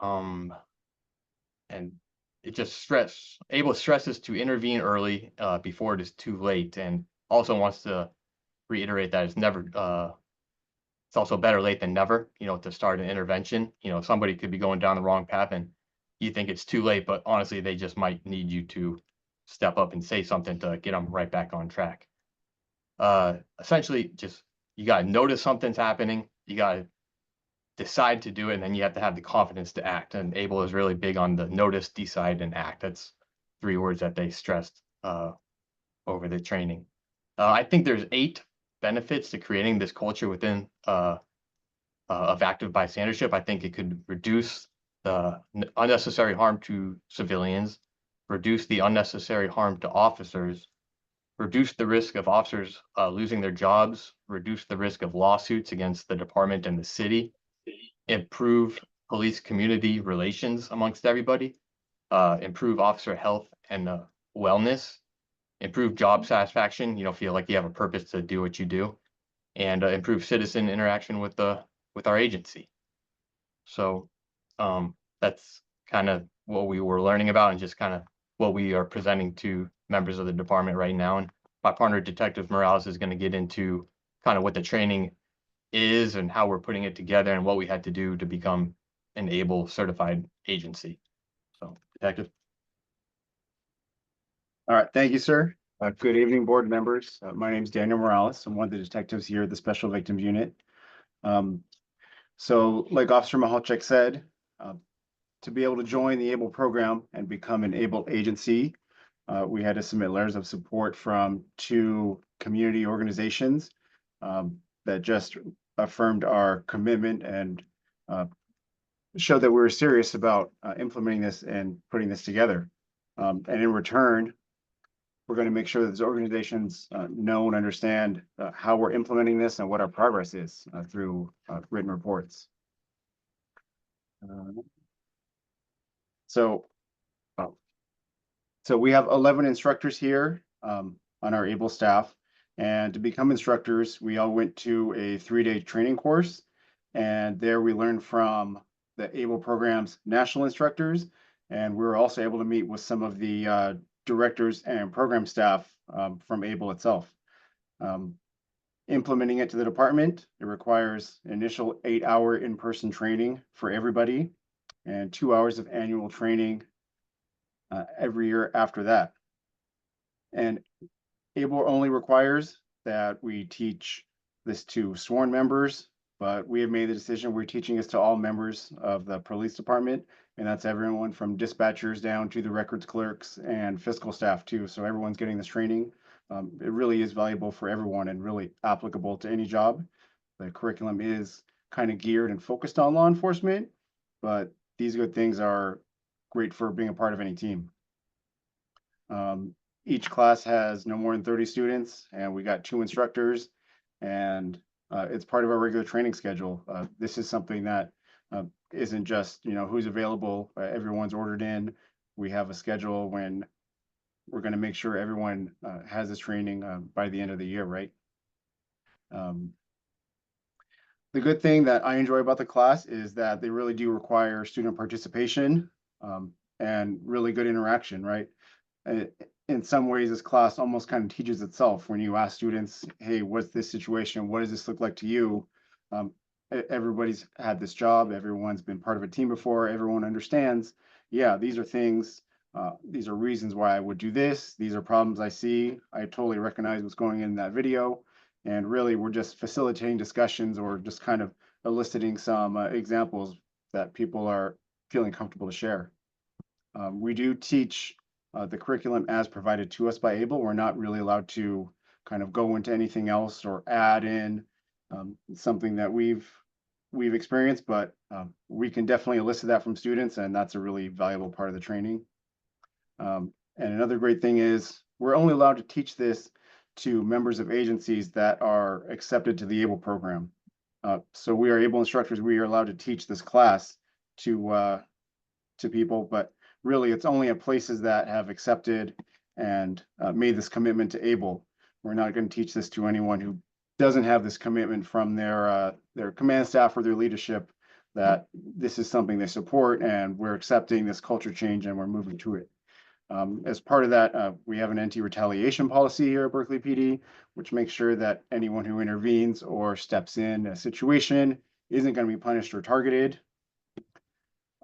Speaker 13: And it just Abel stresses to intervene early before it is too late, and also wants to reiterate that it's also better late than never, to start an intervention. Somebody could be going down the wrong path and you think it's too late, but honestly, they just might need you to step up and say something to get them right back on track. Essentially, just you got to notice something's happening. You got to decide to do it, and then you have to have the confidence to act. And Abel is really big on the notice, decide, and act. That's 3 words that they stressed over the training. I think there's 8 benefits to creating this culture within of active bystandership. I think it could reduce the unnecessary harm to civilians, reduce the unnecessary harm to officers, reduce the risk of officers losing their jobs, reduce the risk of lawsuits against the department and the city, improve police community relations amongst everybody, improve officer health and wellness, improve job satisfaction, feel like you have a purpose to do what you do, and improve citizen interaction with our agency. So that's kind of what we were learning about, and just kind of what we are presenting to members of the department right now. And my partner, Detective Morales, is going to get into kind of what the training is and how we're putting it together and what we had to do to become an ABLE certified agency. So, Detective.
Speaker 14: All right, thank you, sir. Good evening, board members. My name is Daniel Morales. I'm one of the detectives here at the Special Victims Unit. So like Officer Mahalchek said, to be able to join the ABLE program and become an ABLE agency, we had to submit letters of support from 2 community organizations that just affirmed our commitment and showed that we were serious about implementing this and putting this together. And in return, we're going to make sure that those organizations know and understand how we're implementing this and what our progress is through written reports. So we have 11 instructors here on our ABLE staff. And to become instructors, we all went to a 3-day training course. And there we learned from the ABLE program's national instructors. And we were also able to meet with some of the directors and program staff from ABLE itself. Implementing it to the department, it requires initial 8-hour in-person training for everybody and 2 hours of annual training every year after that. And ABLE only requires that we teach this to sworn members, but we have made the decision, we're teaching this to all members of the police department. And that's everyone from dispatchers down to the records clerks and fiscal staff too. So everyone's getting this training. It really is valuable for everyone and really applicable to any job. The curriculum is kind of geared and focused on law enforcement, but these good things are great for being a part of any team. Each class has no more than 30 students, and we got 2 instructors, and it's part of our regular training schedule. This is something that isn't just, who's available. Everyone's ordered in. We have a schedule when we're going to make sure everyone has this training by the end of the year, right? The good thing that I enjoy about the class is that they really do require student participation and really good interaction, right? In some ways, this class almost kind of teaches itself when you ask students, hey, what's this situation? What does this look like to you? Everybody's had this job. Everyone's been part of a team before. Everyone understands, yeah, these are things, these are reasons why I would do this. These are problems I see. I totally recognize what's going in that video. And really, we're just facilitating discussions or just kind of eliciting some examples that people are feeling comfortable to share. We do teach the curriculum as provided to us by ABLE. We're not really allowed to kind of go into anything else or add in something that we've experienced, but we can definitely elicit that from students, and that's a really valuable part of the training. And another great thing is we're only allowed to teach this to members of agencies that are accepted to the ABLE program. So we are ABLE instructors. We are allowed to teach this class to people, but really it's only at places that have accepted and made this commitment to ABLE. We're not going to teach this to anyone who doesn't have this commitment from their command staff or their leadership that this is something they support and we're accepting this culture change and we're moving to it. As part of that, we have an anti-retaliation policy here at Berkeley PD, which makes sure that anyone who intervenes or steps in a situation isn't going to be punished or targeted.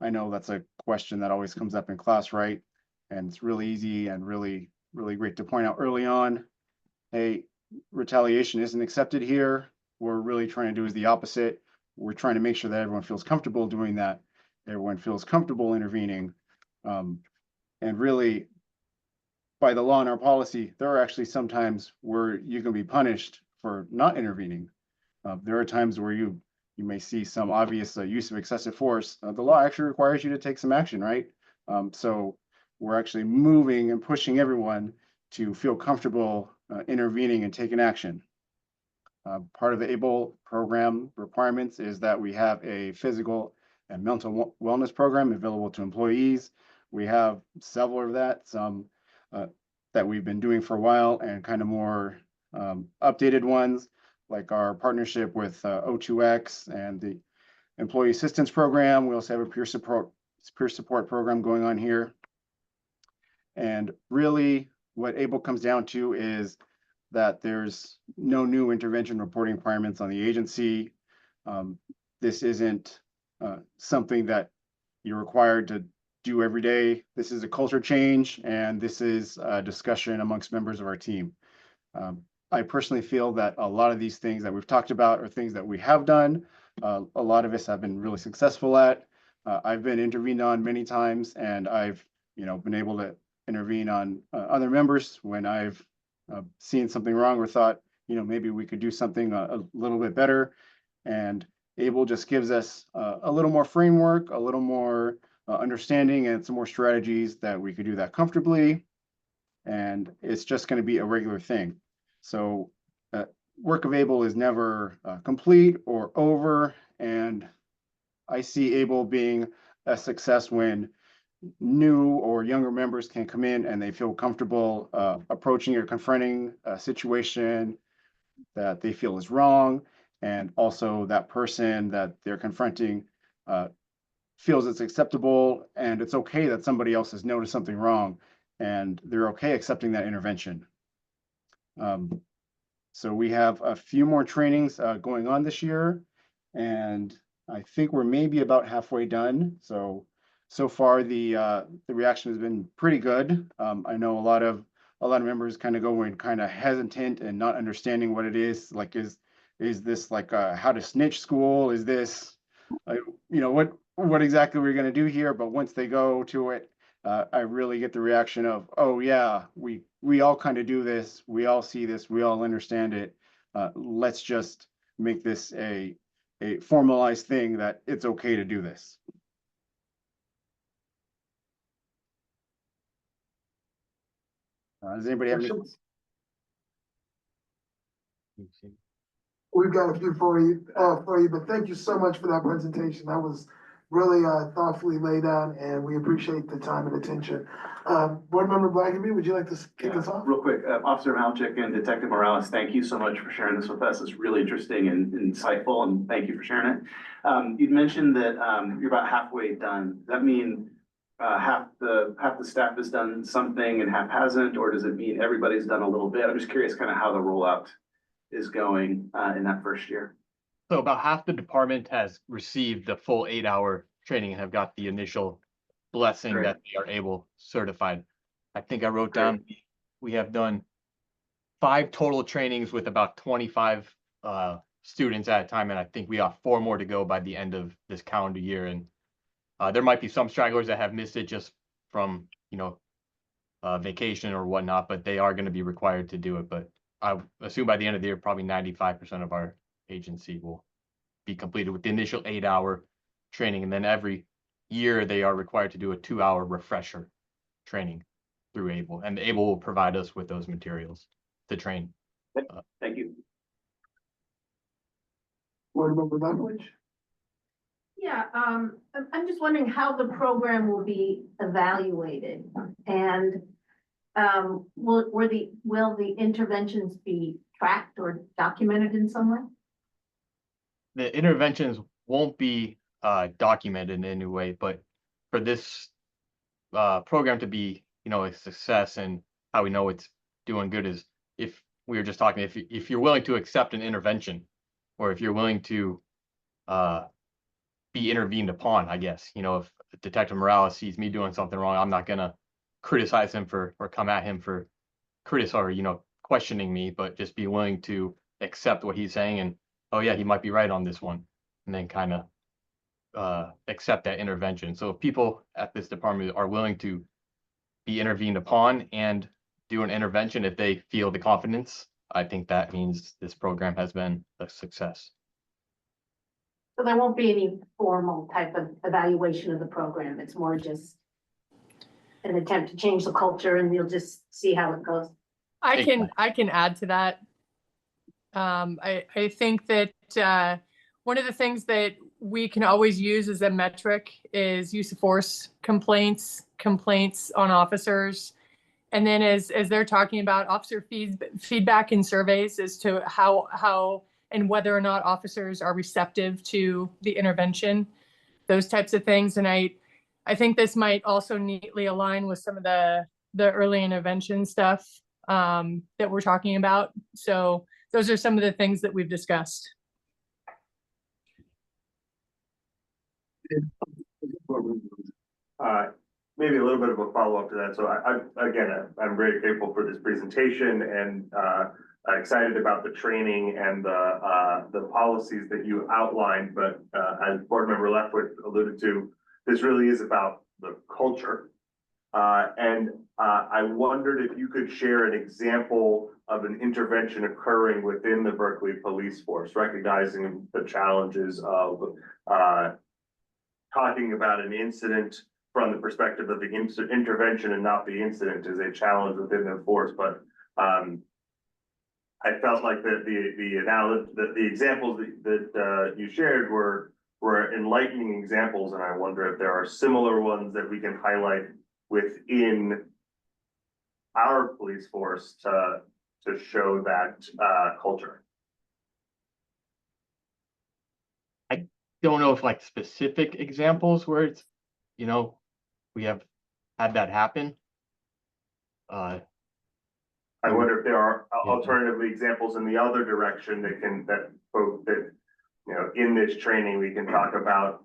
Speaker 14: I know that's a question that always comes up in class, right? And it's really easy and really, really great to point out early on, hey, retaliation isn't accepted here. What we're really trying to do is the opposite. We're trying to make sure that everyone feels comfortable doing that. Everyone feels comfortable intervening. And really, by the law and our policy, there are actually some times where you can be punished for not intervening. There are times where you may see some obvious use of excessive force. The law actually requires you to take some action, right? So we're actually moving and pushing everyone to feel comfortable intervening and taking action. Part of the ABLE program requirements is that we have a physical and mental wellness program available to employees. We have several of that, some that we've been doing for a while and kind of more updated ones, like our partnership with O2X and the Employee Assistance Program. We also have a peer support program going on here. And really what ABLE comes down to is that there's no new intervention reporting requirements on the agency. This isn't something that you're required to do every day. This is a culture change, and this is a discussion amongst members of our team. I personally feel that a lot of these things that we've talked about are things that we have done. A lot of us have been really successful at. I've been intervened on many times, and I've been able to intervene on other members when I've seen something wrong or thought maybe we could do something a little bit better. And ABLE just gives us a little more framework, a little more understanding, and some more strategies that we could do that comfortably. And it's just going to be a regular thing. So work of ABLE is never complete or over. And I see ABLE being a success when new or younger members can come in and they feel comfortable approaching or confronting a situation that they feel is wrong. And also that person that they're confronting feels it's acceptable and it's okay that somebody else has noticed something wrong and they're okay accepting that intervention. So we have a few more trainings going on this year, and I think we're maybe about halfway done. So far the reaction has been pretty good. I know a lot of members kind of go in kind of hesitant and not understanding what it is. Like, is Is this like a how to snitch school? Is this, what exactly we're gonna do here? But once they go to it, I really get the reaction of, oh yeah, we all kind of do this. We all see this. We all understand it. Let's just make this a formalized thing that it's okay to do this. Does anybody have any?
Speaker 1: Questions? We've got a few for you, but thank you so much for that presentation. That was really thoughtfully laid out, and we appreciate the time and attention. Board Member Blackerby, would you like to kick us off?
Speaker 10: Real quick, Officer Malchik and Detective Morales, thank you so much for sharing this with us. It's really interesting and insightful, and thank you for sharing it. You'd mentioned that you're about halfway done. Does that mean half the staff has done something and half hasn't, or does it mean everybody's done a little bit? I'm just curious kind of how the rollout is going in that first year.
Speaker 13: So about half the department has received the full 8-hour training and have got the initial blessing
Speaker 10: Great.
Speaker 13: that they are able certified. I think I wrote down, we have done 5 total trainings with about 25 students at a time, and I think we have 4 more to go by the end of this calendar year. And there might be some stragglers that have missed it just from, vacation or whatnot, but they are going to be required to do it. But I assume by the end of the year, probably 95% of our agency will be completed with the initial 8-hour training. And then every year they are required to do a 2-hour refresher training through ABLE, and ABLE will provide us with those materials to train.
Speaker 10: Thank you.
Speaker 1: Board Member Leibowitz?
Speaker 12: Yeah, I'm just wondering how the program will be evaluated, and will the interventions be tracked or documented in some way?
Speaker 13: The interventions won't be documented in any way, but for this program to be, a success, and how we know it's doing good is if we were just talking, if you're willing to accept an intervention, or if you're willing to be intervened upon, I guess. If Detective Morales sees me doing something wrong, I'm not gonna criticize him or come at him for questioning me, but just be willing to accept what he's saying and, oh yeah, he might be right on this one, and then kind of accept that intervention. So if people at this department are willing to be intervened upon and do an intervention, if they feel the confidence, I think that means this program has been a success.
Speaker 12: So there won't be any formal type of evaluation of the program. It's more just an attempt to change the culture, and you'll just see how it goes.
Speaker 9: I can add to that. I think that one of the things that we can always use as a metric is use of force complaints on officers. And then as they're talking about officer feedback and surveys as to how and whether or not officers are receptive to the intervention, those types of things. And I think this might also neatly align with some of the early intervention stuff that we're talking about. So those are some of the things that we've discussed.
Speaker 11: Maybe a little bit of a follow-up to that. So I'm very grateful for this presentation, and excited about the training and the policies that you outlined. But as Board Member Leftwich alluded to, this really is about the culture. And I wondered if you could share an example of an intervention occurring within the Berkeley police force, recognizing the challenges of talking about an incident from the perspective of the intervention and not the incident is a challenge within the force. But I felt like the examples that you shared were enlightening examples, and I wonder if there are similar ones that we can highlight within our police force to show that culture.
Speaker 13: I don't know if like specific examples where it's, we have had that happen.
Speaker 11: I wonder if there are alternatively examples in the other direction that in this training, we can talk about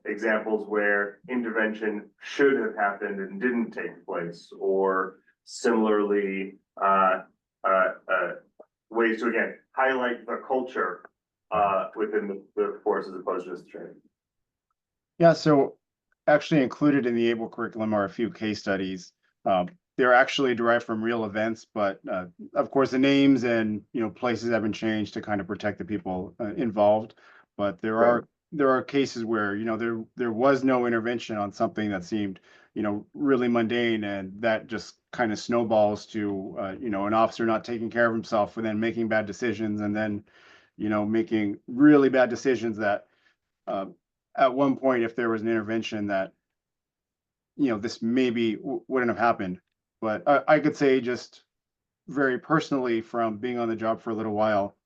Speaker 11: examples where intervention should have happened and didn't take place, or similarly, ways ways to, again, highlight the culture within the force as opposed to just training.
Speaker 14: Yeah, so actually included in the ABLE curriculum are a few case studies. They're actually derived from real events, but of course the names and places have been changed to kind of protect the people involved. But there are cases where there was no intervention on something that seemed really mundane, and that just kind of snowballs to an officer not taking care of himself and then making bad decisions, and then making really bad decisions that at one point, if there was an intervention, that this maybe wouldn't have happened. But I could say, just very personally, from being on the job for a little while,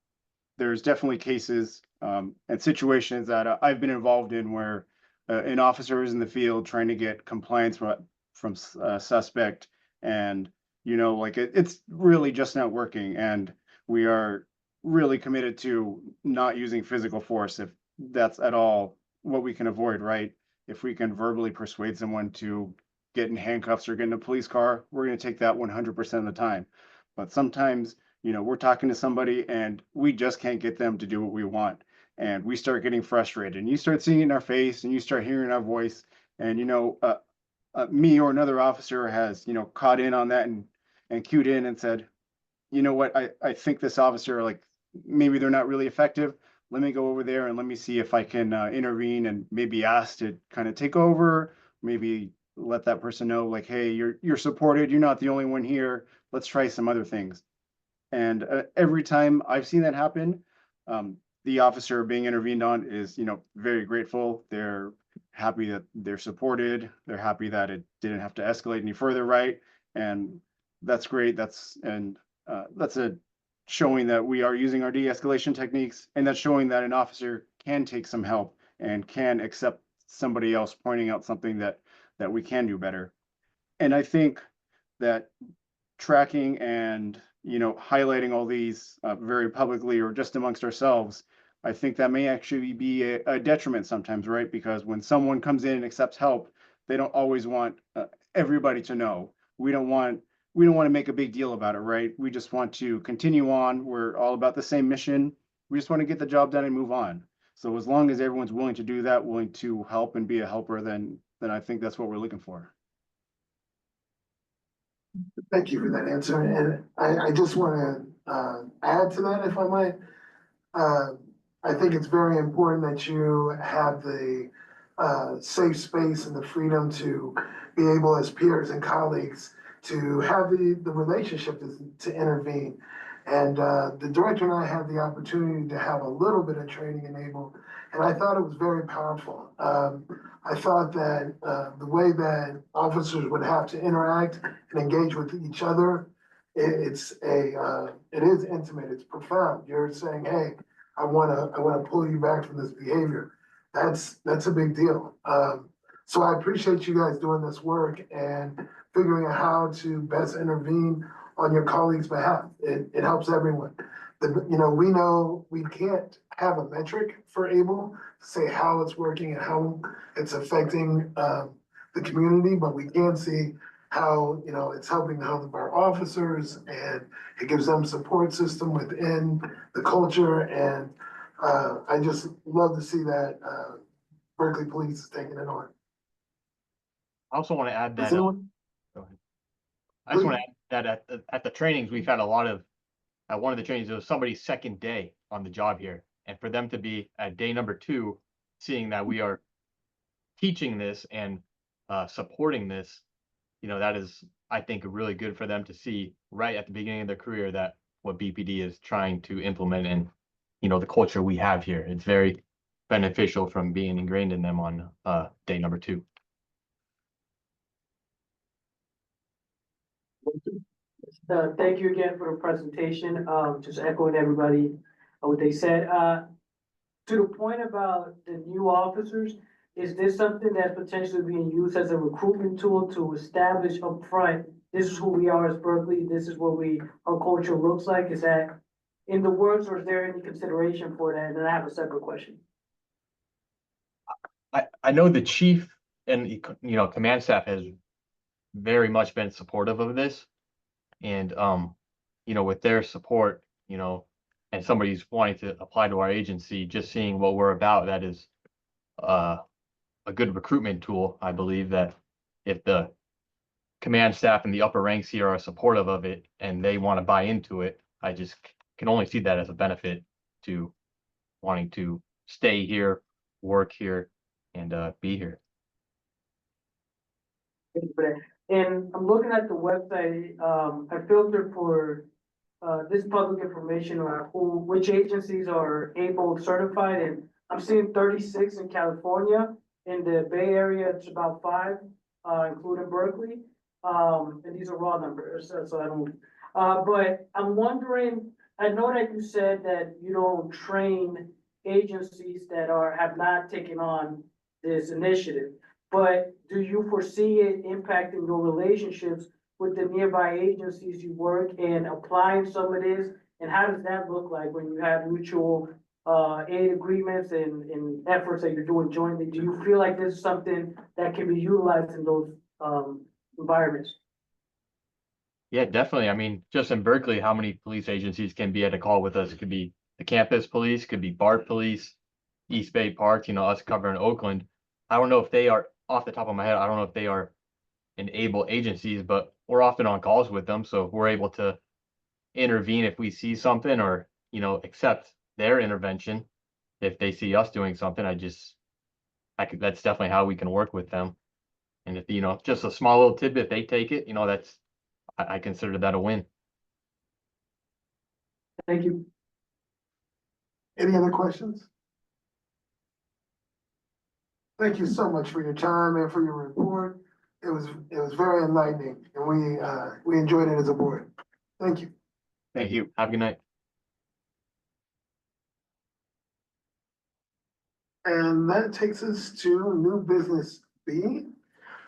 Speaker 14: there's definitely cases and situations that I've been involved in where an officer is in the field trying to get compliance from a suspect, and like it's really just not working, and we are really committed to not using physical force if that's at all what we can avoid, right? If we can verbally persuade someone to get in handcuffs or get in a police car, we're going to take that 100% of the time. But sometimes, we're talking to somebody and we just can't get them to do what we want. And we start getting frustrated, and you start seeing it in our face, and you start hearing our voice. And, me or another officer has, caught in on that and cued in and said, you know what, I think this officer, like, maybe they're not really effective. Let me go over there and let me see if I can intervene and maybe ask to kind of take over, maybe let that person know, like, hey, you're supported. You're not the only one here. Let's try some other things. And every time I've seen that happen, the officer being intervened on is, very grateful. They're happy that they're supported. They're happy that it didn't have to escalate any further, right? And that's great. That's a showing that we are using our de-escalation techniques, and that's showing that an officer can take some help and can accept somebody else pointing out something that we can do better. And I think that tracking and highlighting all these very publicly or just amongst ourselves, I think that may actually be a detriment sometimes, right? Because when someone comes in and accepts help, they don't always want everybody to know. We don't want to make a big deal about it, right? We just want to continue on. We're all about the same mission. We just want to get the job done and move on. So as long as everyone's willing to do that, willing to help and be a helper, then I think that's what we're looking for.
Speaker 1: Thank you for that answer. And I just want to add to that, if I might. I think it's very important that you have the safe space and the freedom to be able, as peers and colleagues, to have the relationship to intervene. And the director and I had the opportunity to have a little bit of training in ABLE, and I thought it was very powerful. I thought that the way that officers would have to interact and engage with each other, it is intimate, it's profound. You're saying, hey, I wanna pull you back from this behavior. That's a big deal. So I appreciate you guys doing this work and figuring out how to best intervene on your colleagues' behalf. It helps everyone. We know we can't have a metric for ABLE to say how it's working and how it's affecting the community, but we can see how it's helping the health of our officers, and it gives them support system within the culture. And I just love to see that Berkeley Police is taking it on.
Speaker 13: I also want to add that.
Speaker 1: Does anyone-
Speaker 13: Go ahead. I just want to add that at the trainings, we've had a lot of, at one of the trainings, it was somebody's second day on the job here. And for them to be at day number 2, seeing that we are teaching this and supporting this, that is, I think, really good for them to see right at the beginning of their career that what BPD is trying to implement, and, the culture we have here. It's very beneficial from being ingrained in them on day number 2.
Speaker 6: Thank you again for the presentation. Just echoing everybody, what they said. To the point about the new officers, is this something that's potentially being used as a recruitment tool to establish upfront, this is who we are as Berkeley, this is what our culture looks like? Is that in the works, or is there any consideration for that? And then I have a separate question.
Speaker 13: I know the chief and, command staff has very much been supportive of this. And, with their support, and somebody's wanting to apply to our agency, just seeing what we're about, that is a good recruitment tool. I believe that if the command staff and the upper ranks here are supportive of it and they want to buy into it, I just can only see that as a benefit to wanting to stay here, work here, and be here.
Speaker 6: And I'm looking at the website, I filtered for this public information or which agencies are able certified, and I'm seeing 36 in California. In the Bay Area, it's about 5, including Berkeley. And these are raw numbers, so I don't, but I'm wondering, I know that you said that you don't train agencies that have not taken on this initiative, but do you foresee it impacting your relationships with the nearby agencies you work in, applying some of this? And how does that look like when you have mutual aid agreements and efforts that you're doing jointly? Do you feel like this is something that can be utilized in those environments?
Speaker 13: Yeah, definitely. I mean, just in Berkeley, how many police agencies can be at a call with us? It could be the campus police, could be BART police, East Bay Parks, us covering Oakland. I don't know if they are, off the top of my head, I don't know if they are enabled agencies, but we're often on calls with them, so we're able to intervene if we see something, or accept their intervention if they see us doing something. That's definitely how we can work with them. And if just a small little tidbit, if they take it, I consider that a win.
Speaker 6: Thank you.
Speaker 1: Any other questions? Thank you so much for your time and for your report. It was very enlightening, and we enjoyed it as a board. Thank you.
Speaker 13: Thank you. Have a good night.
Speaker 1: And that takes us to new business B,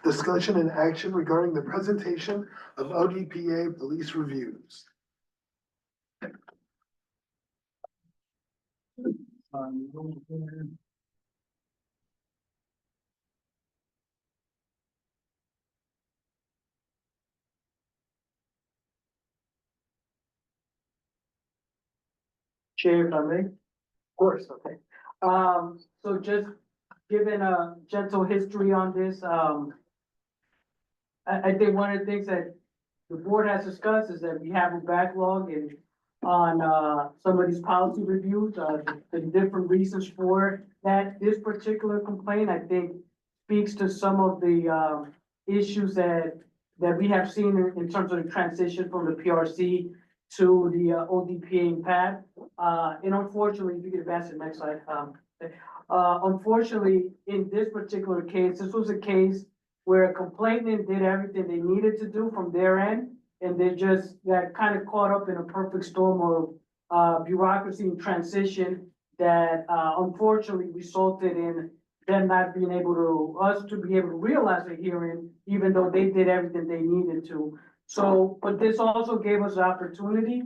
Speaker 1: discussion and action regarding the presentation of ODPA police reviews.
Speaker 6: Chair, if I may? Of course, okay. So just given a gentle history on this, I think one of the things that the board has discussed is that we have a backlog on some of these policy reviews, the different reasons for that. This particular complaint, I think, speaks to some of the issues that we have seen in terms of the transition from the PRC to the ODPA and PAB. And unfortunately, if you could advance to the next slide. Unfortunately, in this particular case, this was a case where a complainant did everything they needed to do from their end, and they just got kind of caught up in a perfect storm of bureaucracy and transition that unfortunately resulted in them not being able to be able to realize a hearing, even though they did everything they needed to. So, but this also gave us the opportunity,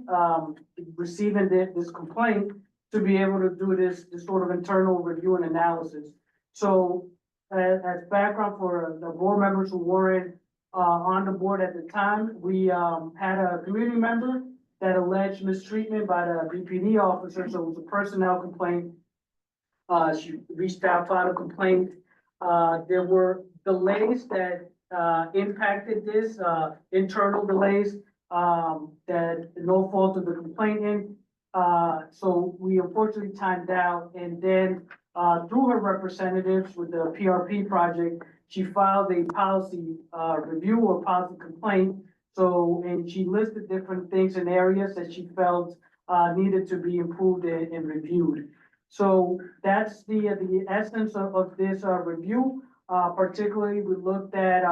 Speaker 6: receiving this complaint, to be able to do this sort of internal review and analysis. So, as background for the board members who weren't on the board at the time, we had a community member that alleged mistreatment by the BPD officer, so it was a personnel complaint. She reached out, filed a complaint. There were delays that impacted this, internal delays, that no fault of the complainant. So we unfortunately timed out, and then through her representatives with the PRP project, she filed a policy review or policy complaint. So, and she listed different things and areas that she felt needed to be improved and reviewed. So that's the essence of this review. Particularly, we looked at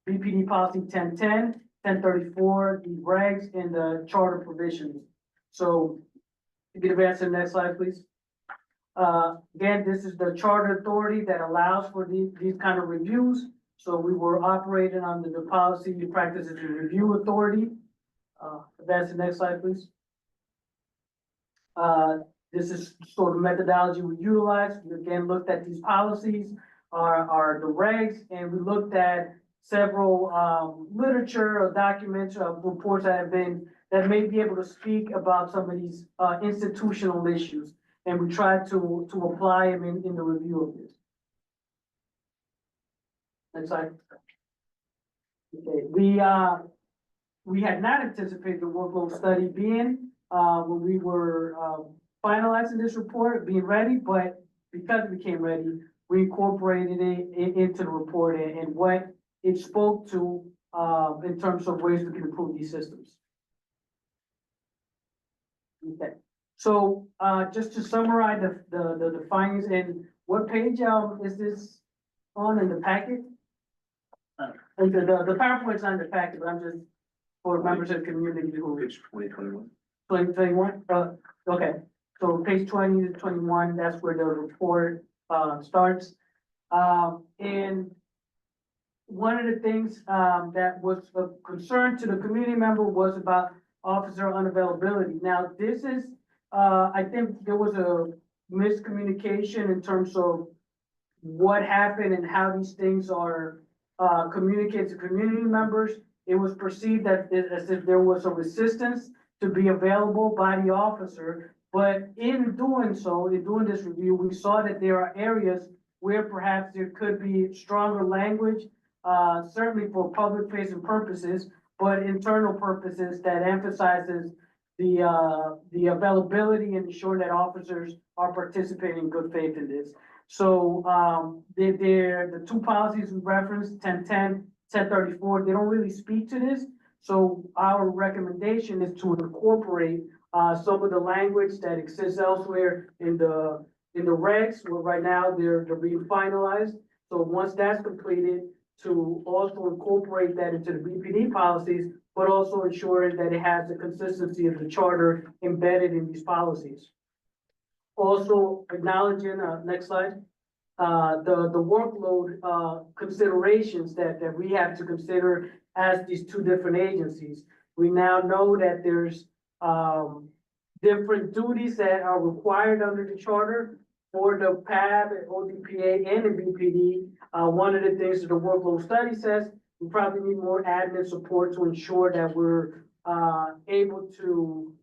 Speaker 6: BPD policy 1010, 1034, the regs, and the charter provisions. So you can advance to the next slide, please. Again, this is the charter authority that allows for these kind of reviews. So we were operating under the policy practices and review authority. Advance to the next slide, please. This is sort of methodology we utilized. We again looked at these policies, are the regs, and we looked at several literature or documents, reports that that may be able to speak about some of these, institutional issues. And we try to apply them in the review of this. Next slide. Okay, we had not anticipated the workload study being, when we were, finalizing this report, being ready, but because it became ready, we incorporated it into the report and what it spoke to, in terms of ways we can improve these systems. Okay, so, just to summarize the findings, and what page, is this on in the packet? And the PowerPoint's on the packet, but I'm just, for members of the community who.
Speaker 10: Page 2021.
Speaker 6: 2021, okay, so page 20 to 21, that's where the report, starts. And one of the things, that was a concern to the community member was about officer unavailability. Now, this is, I think there was a miscommunication in terms of what happened and how these things are, communicated to community members. It was perceived that as if there was a resistance to be available by the officer. But in doing so, in doing this review, we saw that there are areas where perhaps there could be stronger language, certainly for public facing purposes, but internal purposes that emphasizes the availability and ensure that officers are participating in good faith in this. So, the two policies we referenced, 1010, 1034, they don't really speak to this. So our recommendation is to incorporate, some of the language that exists elsewhere in the regs, where right now they're being finalized. So once that's completed, to also incorporate that into the BPD policies, but also ensuring that it has the consistency of the charter embedded in these policies. Also acknowledging, next slide, the workload, considerations that we have to consider as these two different agencies. We now know that there's, different duties that are required under the charter for the PAB, ODPA, and the BPD. One of the things that the workload study says, we probably need more admin support to ensure that we're, able to,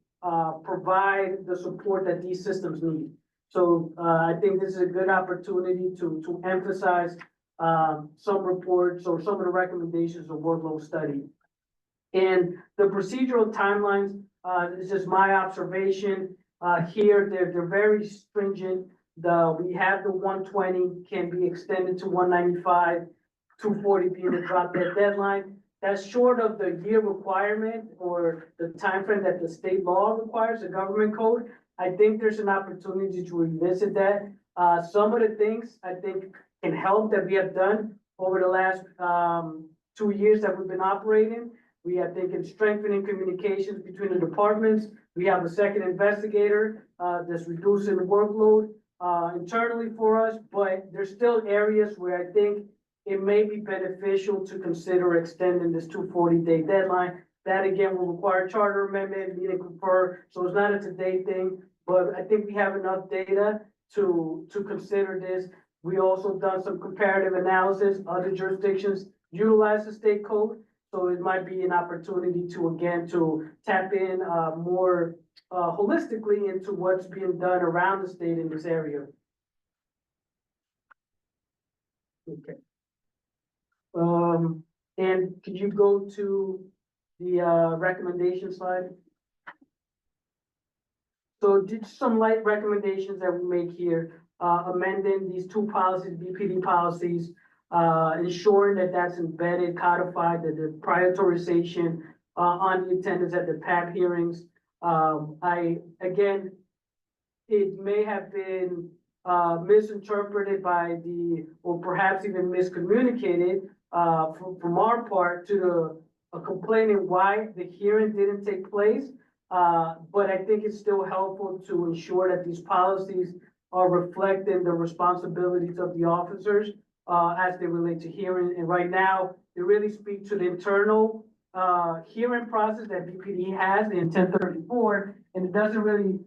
Speaker 6: provide the support that these systems need. So, I think this is a good opportunity to emphasize, some reports or some of the recommendations of workload study. And the procedural timelines, this is my observation, here, they're very stringent. We have the 120 can be extended to 195, 240 being the drop dead deadline. That's short of the year requirement or the timeframe that the state law requires, the government code. I think there's an opportunity to revisit that. Some of the things I think can help that we have done over the last, 2 years that we've been operating. We, I think, in strengthening communications between the departments. We have a second investigator, that's reducing the workload, internally for us, but there's still areas where I think it may be beneficial to consider extending this 240-day deadline. That again will require charter amendment, meet and confer, so it's not a today thing, but I think we have enough data to consider this. We also done some comparative analysis. Other jurisdictions utilize the state code, so it might be an opportunity to tap in, more, holistically into what's being done around the state in this area. Okay. And could you go to the, recommendation slide? So just some light recommendations that we make here, amending these two policies, BPD policies, ensuring that that's embedded, codified, that the prioritization, on the attendance at the PAB hearings. It may have been, misinterpreted or perhaps even miscommunicated, from our part to complaining why the hearing didn't take place. But I think it's still helpful to ensure that these policies are reflecting the responsibilities of the officers, as they relate to hearing. And right now, they really speak to the internal, hearing process that BPD has in 1034, and it doesn't really,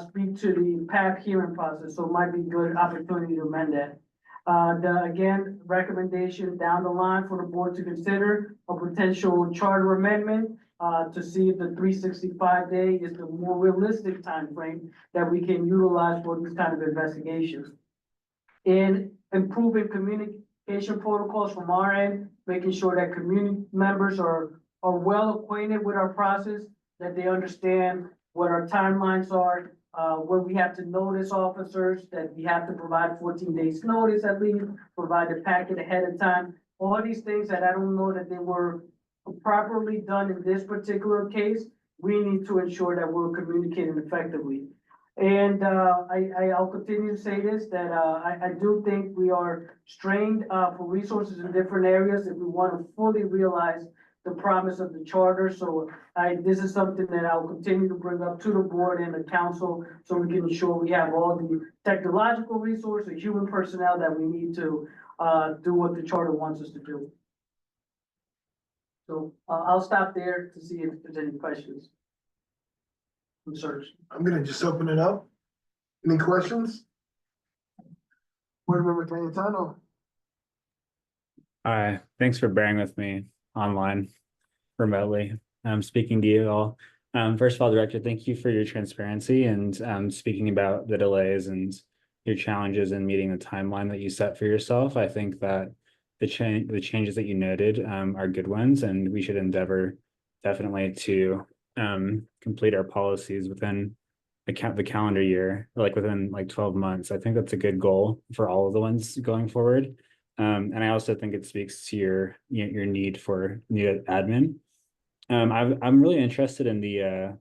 Speaker 6: speak to the PAB hearing process. So it might be a good opportunity to amend that. Again, recommendation down the line for the board to consider a potential charter amendment to see if the 365-day is the more realistic time frame that we can utilize for these kind of investigations. In improving communication protocols from our end, making sure that community members are well acquainted with our process, that they understand what our timelines are, when we have to notice officers, that we have to provide 14 days notice at least, provide the packet ahead of time. All these things that I don't know that they were properly done in this particular case, we need to ensure that we're communicating effectively. And I'll continue to say this, that I do think we are strained for resources in different areas if we want to fully realize the promise of the charter. So this is something that I'll continue to bring up to the board and the council, so we can ensure we have all the technological resources, human personnel that we need to do what the charter wants us to do. So I'll stop there to see if there's any questions. Concerns.
Speaker 1: I'm gonna just open it up. Any questions? Board Member Cayetano?
Speaker 4: Hi, thanks for bearing with me online remotely. I'm speaking to you all. First of all, Director, thank you for your transparency and speaking about the delays and your challenges in meeting the timeline that you set for yourself. I think that the changes that you noted are good ones, and we should endeavor definitely to complete our policies within the calendar year, like within like 12 months. I think that's a good goal for all of the ones going forward. And I also think it speaks to your need for new admin. I'm really interested in the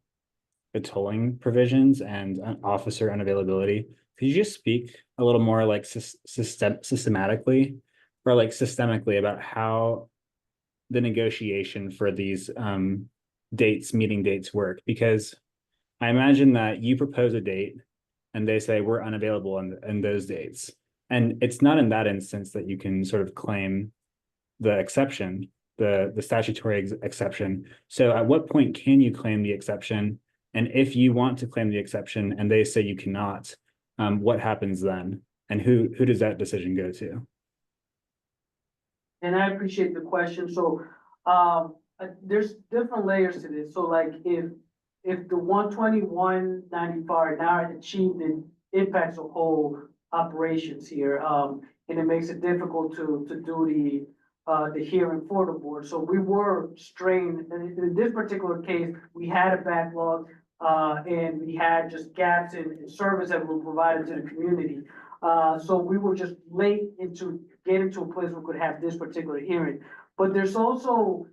Speaker 4: tolling provisions and officer unavailability. Could you just speak a little more like systematically or like systemically about how the negotiation for these meeting dates work? Because I imagine that you propose a date and they say we're unavailable in those dates. And it's not in that instance that you can sort of claim the exception, the statutory exception. So at what point can you claim the exception? And if you want to claim the exception and they say you cannot, what happens then? And who does that decision go to?
Speaker 6: And I appreciate the question. So there's different layers to this. So like if the 121.95 now achieved, it impacts the whole operations here. And it makes it difficult to do the hearing for the board. So we were strained. And in this particular case, we had a backlog and we had just gaps in service that were provided to the community. So we were just late into getting to a place where we could have this particular hearing. But there's also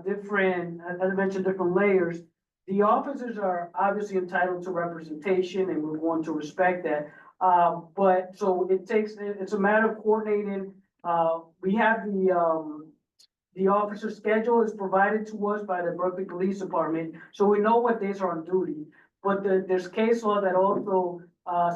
Speaker 6: different, as I mentioned, different layers. The officers are obviously entitled to representation and we want to respect that. But so it's a matter of coordinating. We have the officer schedule is provided to us by the Berkeley Police Department, so we know what days are on duty. But there's case law that also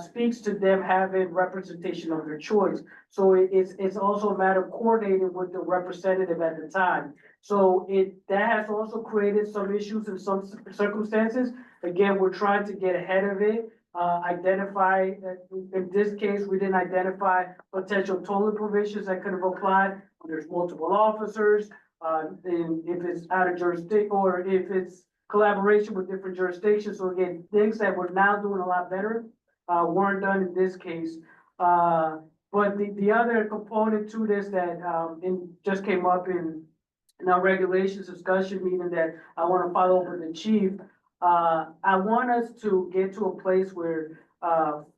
Speaker 6: speaks to them having representation of their choice. So it's also a matter of coordinating with the representative at the time. So that has also created some issues in some circumstances. Again, we're trying to get ahead of it. Identify, in this case, we didn't identify potential tolling provisions that could have applied. There's multiple officers, and if it's out of jurisdiction or if it's collaboration with different jurisdictions. So again, things that we're now doing a lot better weren't done in this case. But the other component to this that just came up in our regulations discussion meeting that I want to follow up with the chief. I want us to get to a place where,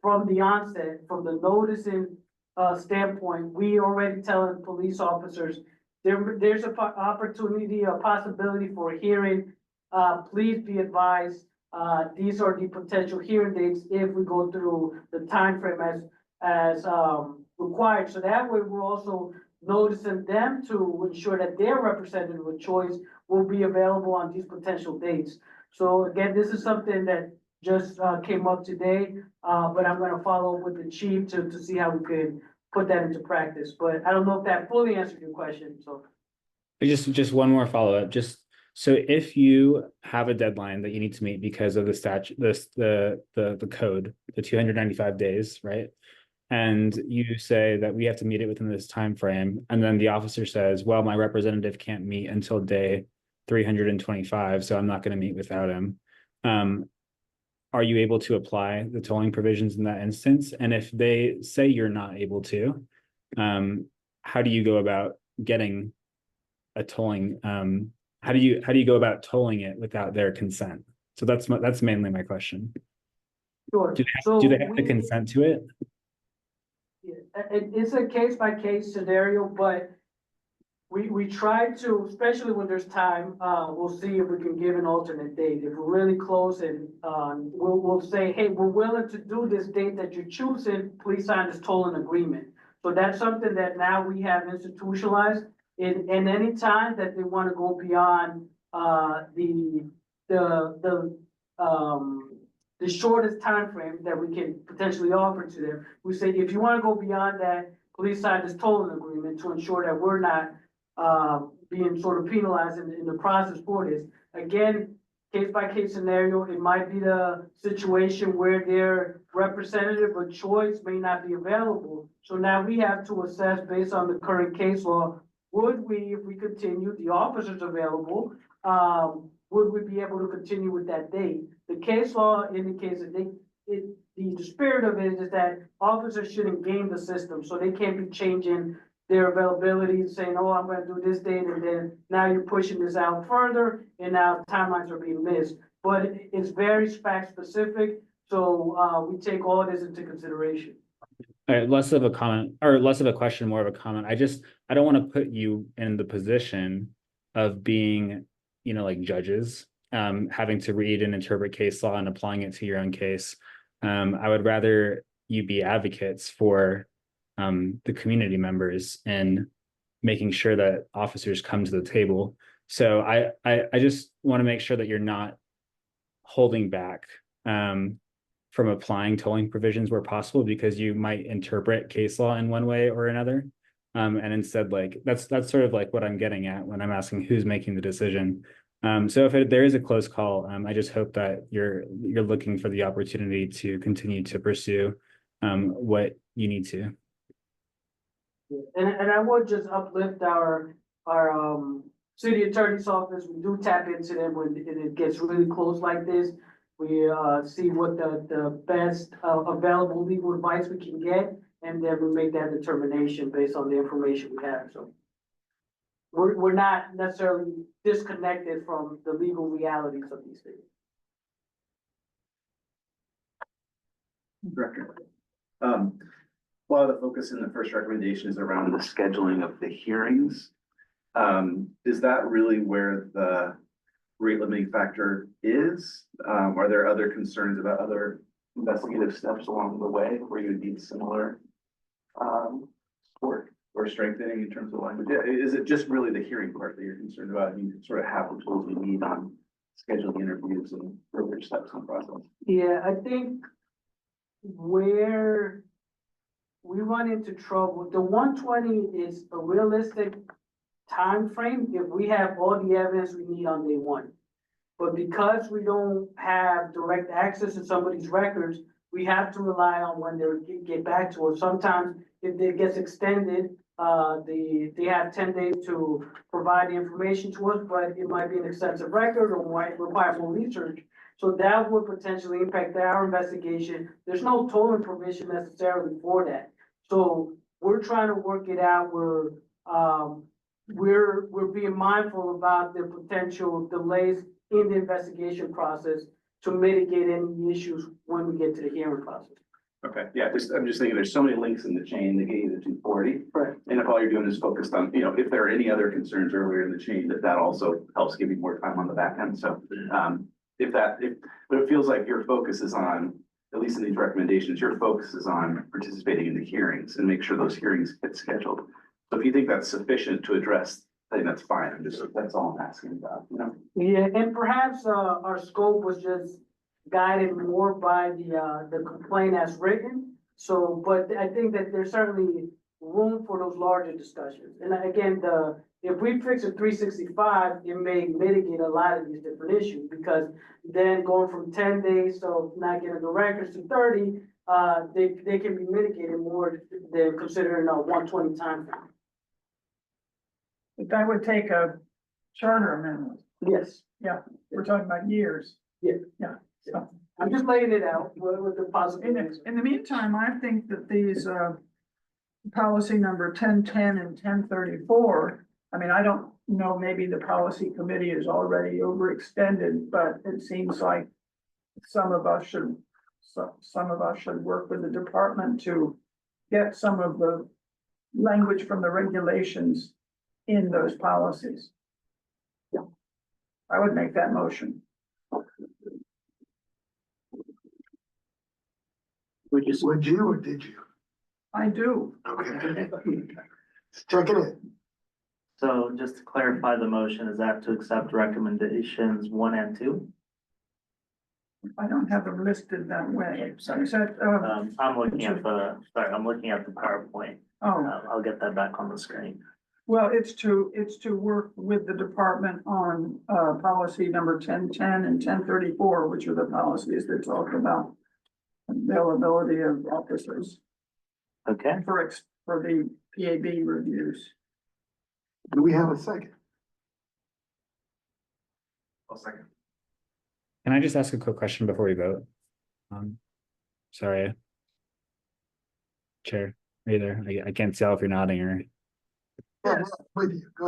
Speaker 6: from the onset, from the noticing standpoint, we already telling police officers there's an opportunity, a possibility for a hearing. Please be advised. These are the potential hearing dates if we go through the timeframe as required. So that way, we're also noticing them to ensure that their representative of choice will be available on these potential dates. So again, this is something that just came up today, but I'm going to follow up with the chief to see how we could put that into practice. But I don't know if that fully answered your question. So
Speaker 4: Just one more follow-up. So if you have a deadline that you need to meet because of the statute, the code, the 295 days, right? And you say that we have to meet it within this time frame, and then the officer says, well, my representative can't meet until day 325, so I'm not going to meet without him. Are you able to apply the tolling provisions in that instance? And if they say you're not able to, how do you go about getting a tolling? How do you go about tolling it without their consent? So that's mainly my question.
Speaker 6: Sure.
Speaker 4: Do they have to consent to it?
Speaker 6: It's a case by case scenario, but we try to, especially when there's time, we'll see if we can give an alternate date. If we're really close and, we'll say, hey, we're willing to do this date that you're choosing, please sign this tolling agreement. So that's something that now we have institutionalized in any time that they want to go beyond, the shortest time frame that we can potentially offer to them. We say, if you want to go beyond that, please sign this tolling agreement to ensure that we're not being sort of penalized in the process for this. Again, case by case scenario, it might be the situation where their representative of choice may not be available. So now we have to assess based on the current case law, would we, if we continue, the officers available, would we be able to continue with that date? The case law indicates that the spirit of it is that officers shouldn't game the system, so they can't be changing their availability, saying, oh, I'm gonna do this date, and then now you're pushing this out further, and now timelines are being missed. But it's very fact specific, so we take all this into consideration.
Speaker 4: All right, less of a comment or less of a question, more of a comment. I don't want to put you in the position of being, like judges, having to read and interpret case law and applying it to your own case. I would rather you be advocates for the community members and making sure that officers come to the table. So I just want to make sure that you're not holding back from applying tolling provisions where possible, because you might interpret case law in one way or another. And instead, that's sort of like what I'm getting at when I'm asking who's making the decision. So if there is a close call, I just hope that you're looking for the opportunity to continue to pursue what you need to.
Speaker 6: And I would just uplift our city attorney's office. We do tap into them when it gets really close like this. We see what the best available legal advice we can get, and then we make that determination based on the information we have. So we're not necessarily disconnected from the legal realities of these things.
Speaker 10: Director. A lot of the focus in the first recommendation is around the scheduling of the hearings. Is that really where the rate limiting factor is? Are there other concerns about other investigative steps along the way where you would need similar support or strengthening in terms of language? Is it just really the hearing part that you're concerned about? You sort of have the tools you need on scheduling interviews and further steps in the process?
Speaker 6: Yeah, I think where we run into trouble, the 120 is a realistic time frame if we have all the evidence we need on day one. But because we don't have direct access to somebody's records, we have to rely on when they get back to us. Sometimes if it gets extended, they have 10 days to provide the information to us, but it might be an extensive record or might require more research. So that would potentially impact our investigation. There's no tolling provision necessarily for that. So we're trying to work it out. We're being mindful about the potential delays in the investigation process to mitigate any issues when we get to the hearing process.
Speaker 10: Okay, yeah, I'm just thinking there's so many links in the chain that get you to 240.
Speaker 6: Right.
Speaker 10: And if all you're doing is focused on, if there are any other concerns earlier in the chain, that also helps give you more time on the back end. So but it feels like your focus is on, at least in these recommendations, your focus is on participating in the hearings and make sure those hearings get scheduled. So if you think that's sufficient to address, I think that's fine. That's all I'm asking about,
Speaker 6: Yeah, and perhaps our scope was just guided more by the complaint as written. So, but I think that there's certainly room for those larger discussions. And again, if we fix a 365, it may mitigate a lot of these different issues, because then going from 10 days of not getting the records to 30, they can be mitigated more than considering a 120 time frame.
Speaker 3: That would take a charter amendment.
Speaker 6: Yes,
Speaker 3: We're talking about years.
Speaker 6: Yeah.
Speaker 3: Yeah. So,
Speaker 6: I'm just laying it out with the
Speaker 3: in
Speaker 6: possibilities.
Speaker 3: the meantime, I think that these, policy number 1010 and 1034. I mean, I don't know, maybe the policy committee is already overextended, but it seems like some of us should work with the department to get some of the language from the regulations in those policies. Yeah. I would make that motion.
Speaker 2: Would you,
Speaker 1: Would you or did you?
Speaker 3: I do.
Speaker 1: Okay. Just checking it.
Speaker 2: so just to clarify the motion, is that to accept recommendations 1 and 2?
Speaker 3: I don't have them listed that way. So is that,
Speaker 2: I'm looking at I'm looking at the PowerPoint. I'll get that back on the screen.
Speaker 3: well, it's to work with the department on, policy number 1010 and 1034, which are the policies that talk about availability of officers
Speaker 2: Okay,
Speaker 3: for the PAB reviews.
Speaker 1: Do we have a second?
Speaker 11: I'll second.
Speaker 4: Can I just ask a quick question before we vote? Sorry. Chair, are you there? I can't tell if you're nodding or.
Speaker 1: Yeah, with you. Go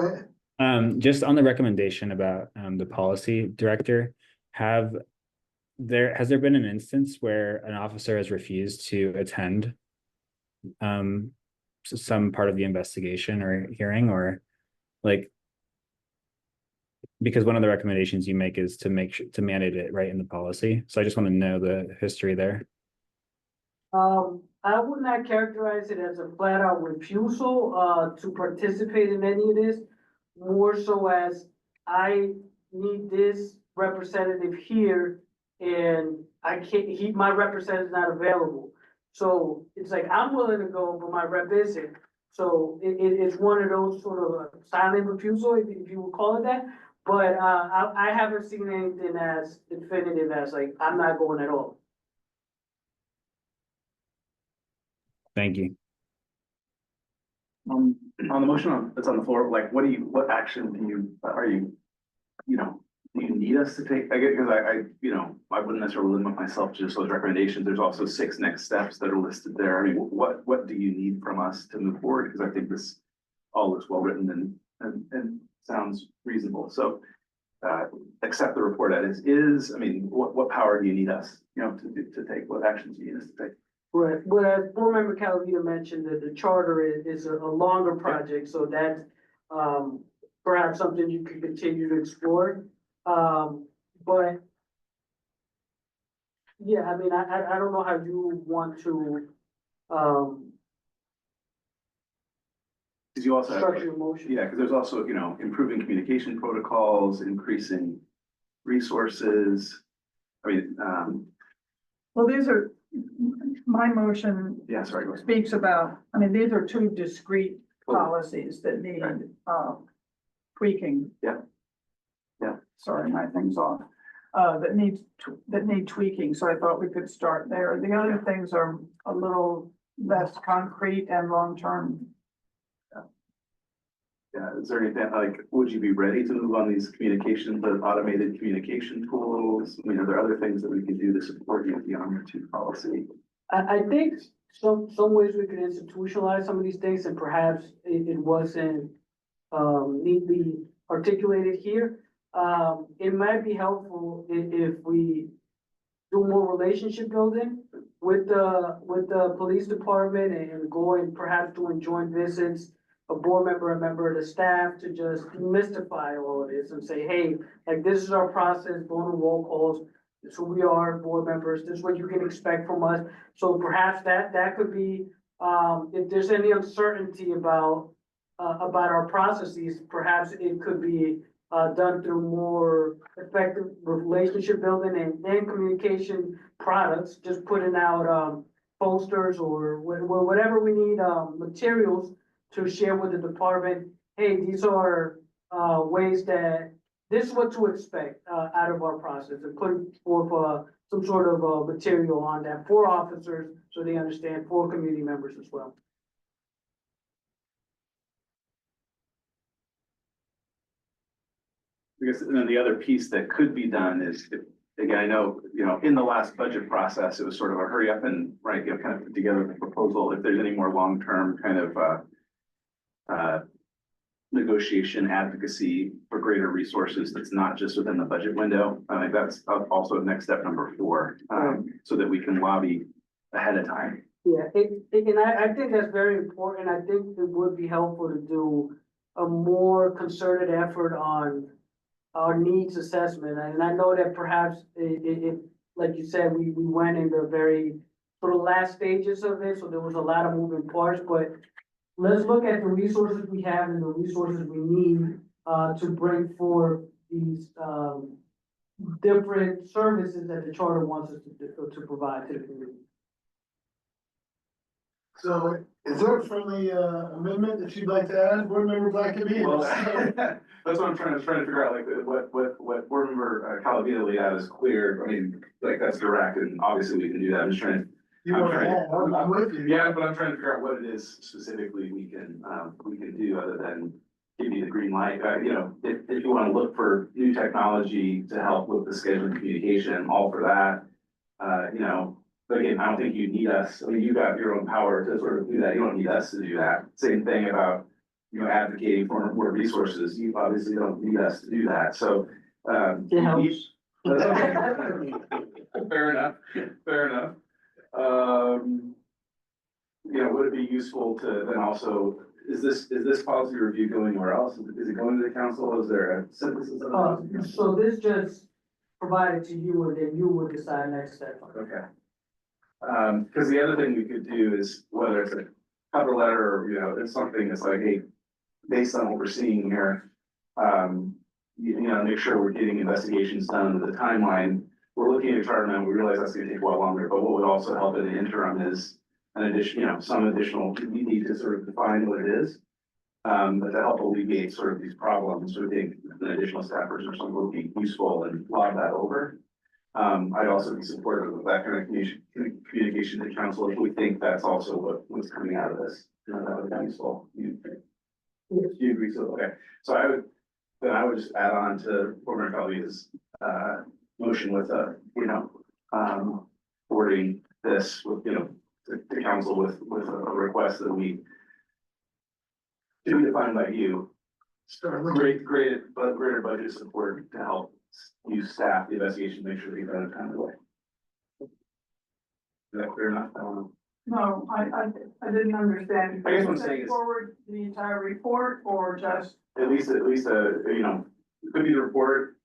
Speaker 1: ahead.
Speaker 4: Just on the recommendation about the policy director, has there been an instance where an officer has refused to attend some part of the investigation or hearing, or like, because one of the recommendations you make is to make sure to mandate it right in the policy. So I just want to know the history there.
Speaker 6: I would not characterize it as a flat out refusal, to participate in any of this. More so as I need this representative here and I can't, my representative's not available. So it's like, I'm willing to go, but my rep isn't. So it's one of those sort of silent refusal, if you would call it that. But, I haven't seen anything as definitive as like, I'm not going at all.
Speaker 4: Thank you.
Speaker 10: On the motion that's on the floor, like, what action are you, do you need us to take? Because I wouldn't necessarily limit myself to just those recommendations. There's also 6 next steps that are listed there. I mean, what do you need from us to move forward? Because I think this all looks well written and sounds reasonable. So, accept the report as is. I mean, what power do you need us, to take? What actions do you need us to take?
Speaker 6: Right, well, as board member Calavita mentioned, that the charter is a longer project, so that's, perhaps something you could continue to explore. But yeah, I mean, I don't know how you want to,
Speaker 10: Because you also have,
Speaker 6: structure your motion.
Speaker 10: yeah, because there's also, improving communication protocols, increasing resources. I mean,
Speaker 3: Well, these are, my motion
Speaker 10: yeah, sorry, go ahead.
Speaker 3: speaks about, I mean, these are 2 discrete policies that need, tweaking.
Speaker 10: Yeah. Yeah.
Speaker 3: Sorry, my thing's off, that need tweaking, so I thought we could start there. The other things are a little less concrete and long-term.
Speaker 10: Yeah, is there anything, like, would you be ready to move on these the automated communication tools? I mean, are there other things that we can do to support you beyond your 2 policy?
Speaker 6: I think some ways we could institutionalize some of these things and perhaps it wasn't, neatly articulated here. It might be helpful if we do more relationship building with the police department and go and perhaps doing joint visits, a board member, a member of the staff, to just demystify all of this and say, hey, like, this is our process, going to roll calls. This is who we are, board members, this is what you can expect from us. So perhaps that could be, if there's any uncertainty about our processes, perhaps it could be done through more effective relationship building and communication products, just putting out posters or whatever we need, materials to share with the department. Hey, these are ways that this is what to expect out of our process, and put forth some sort of material on that for officers so they understand, for community members as well.
Speaker 10: I guess, and then the other piece that could be done is, again, I know, in the last budget process, it was sort of a hurry up and, right, kind of put together the proposal. If there's any more long-term kind of negotiation advocacy for greater resources that's not just within the budget window, I think that's also next step number 4, so that we can lobby ahead of time.
Speaker 6: Yeah, and I think that's very important. I think it would be helpful to do a more concerted effort on our needs assessment. And I know that perhaps it, like you said, we went in the very sort of last stages of it, so there was a lot of moving parts, but let's look at the resources we have and the resources we need to bring forth these different services that the charter wants us to provide to the community.
Speaker 1: So is there a friendly amendment that you'd like to add, Board Member Blackaby?
Speaker 10: Well, that's what I'm trying to figure out, like, what board member Calavita laid out is clear. I mean, like, that's direct, and obviously we can do that. I'm just trying to.
Speaker 1: You want to add, I'm with you.
Speaker 10: Yeah, but I'm trying to figure out what it is specifically we can do other than give you the green light. If you want to look for new technology to help with the scheduling communication, all for that. But again, I don't think you need us. I mean, you got your own power to sort of do that. You don't need us to do that. Same thing about, advocating for more resources. You obviously don't need us to do that. So,
Speaker 6: It helps.
Speaker 10: Fair enough, fair enough. Would it be useful to then also, is this policy review going anywhere else? Is it going to the council? Is there a synthesis of it?
Speaker 6: So this just provided to you and then you would decide next step.
Speaker 10: Okay. Because the other thing we could do is, whether it's a cover letter or, it's something that's like, hey, based on what we're seeing here, make sure we're getting investigations done with the timeline. We're looking at a charter amendment. We realize that's gonna take a while longer, but what would also help in the interim is an addition, some additional, we need to sort of define what it is. But to help alleviate sort of these problems, we think an additional staff person or something would be useful and log that over. I'd also be supportive of that kind of communication to council if we think that's also what's coming out of this. That would be useful. You agree? So, okay. So I would just add on to former colleagues' motion with forwarding this with, to council with a request that we to be defined by you. Greater budget support to help use staff, the investigation, make sure they get done in a timely way. Is that clear enough? I don't know.
Speaker 3: No, I didn't understand.
Speaker 10: I guess what I'm saying is.
Speaker 3: Forward the entire report or just?
Speaker 10: At least, it could be the report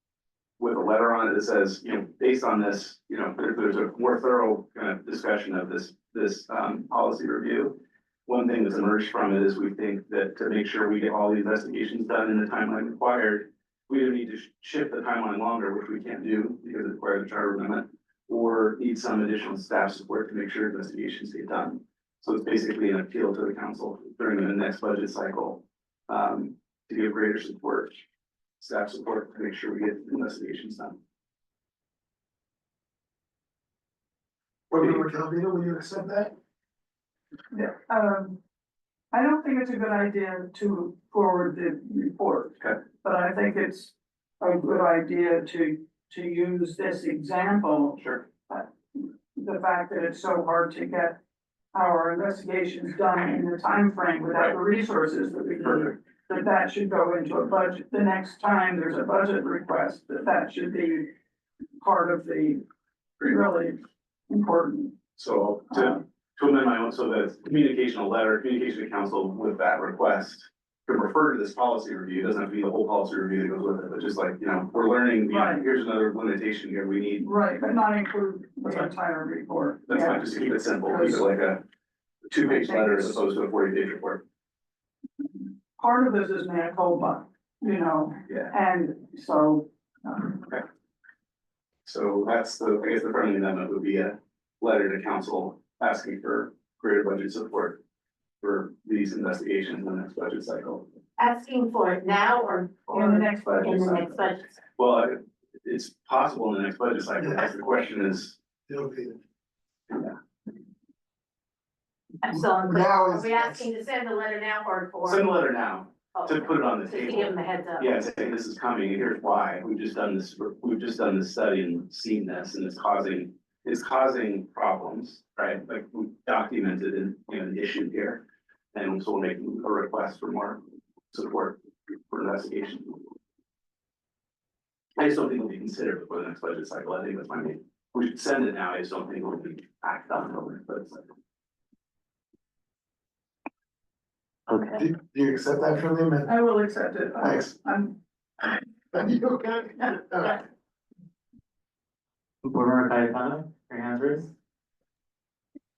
Speaker 10: with a letter on it that says, based on this, there's a more thorough kind of discussion of this policy review. One thing that's emerged from it is we think that to make sure we get all the investigations done in the timeline required, we either need to shift the timeline longer, which we can't do because it requires a charter amendment, or need some additional staff support to make sure investigations get done. So it's basically an appeal to the council during the next budget cycle to give greater support, staff support to make sure we get investigations done.
Speaker 1: Board Member Calavita, will you accept that?
Speaker 3: Yeah, I don't think it's a good idea to forward the report.
Speaker 10: Okay.
Speaker 3: But I think it's a good idea to use this example.
Speaker 10: Sure.
Speaker 3: The fact that it's so hard to get our investigations done in the time frame without the resources that we need, that should go into a budget. The next time there's a budget request, that should be part of the really important.
Speaker 10: So to amend my own, so the communication to council with that request to refer to this policy review, doesn't have to be the whole policy review that goes with it, but just like, we're learning,
Speaker 3: Right.
Speaker 10: Here's another limitation here we need.
Speaker 3: Right, but not include the
Speaker 10: That's fine.
Speaker 3: entire report.
Speaker 10: That's fine, just to keep it simple, keep it like a 2-page letter as opposed to a 40-page report.
Speaker 3: Part of this is Manitoba,
Speaker 10: Yeah.
Speaker 3: and so.
Speaker 10: Okay. So that's I guess the friendly amendment would be a letter to council asking for greater budget support for these investigations in the next budget cycle.
Speaker 12: Asking for it now or
Speaker 3: In the next budget.
Speaker 12: in the next budget?
Speaker 10: Well, it's possible in the next budget cycle, because the question is,
Speaker 1: It'll be.
Speaker 12: I'm still unclear.
Speaker 1: Now
Speaker 12: Are
Speaker 1: is.
Speaker 12: we asking to send the letter now or for?
Speaker 10: send a letter now. to put it on the
Speaker 12: To give
Speaker 10: table.
Speaker 12: them the heads up.
Speaker 10: Yeah, saying this is coming, and here's why, we've just done this study and seen this, and it's causing problems, right? Like we documented an issue here. And so we're making a request for more support for investigation. I just don't think it'll be considered before the next budget cycle. I think that's my main, we should send it now. I just don't think it'll be acted on over the budget cycle.
Speaker 2: Okay.
Speaker 1: Do you accept that from them?
Speaker 3: I will accept it.
Speaker 1: Thanks.
Speaker 3: I'm,
Speaker 1: Are you okay? All right.
Speaker 2: Board Member Cayetano, your hands raised.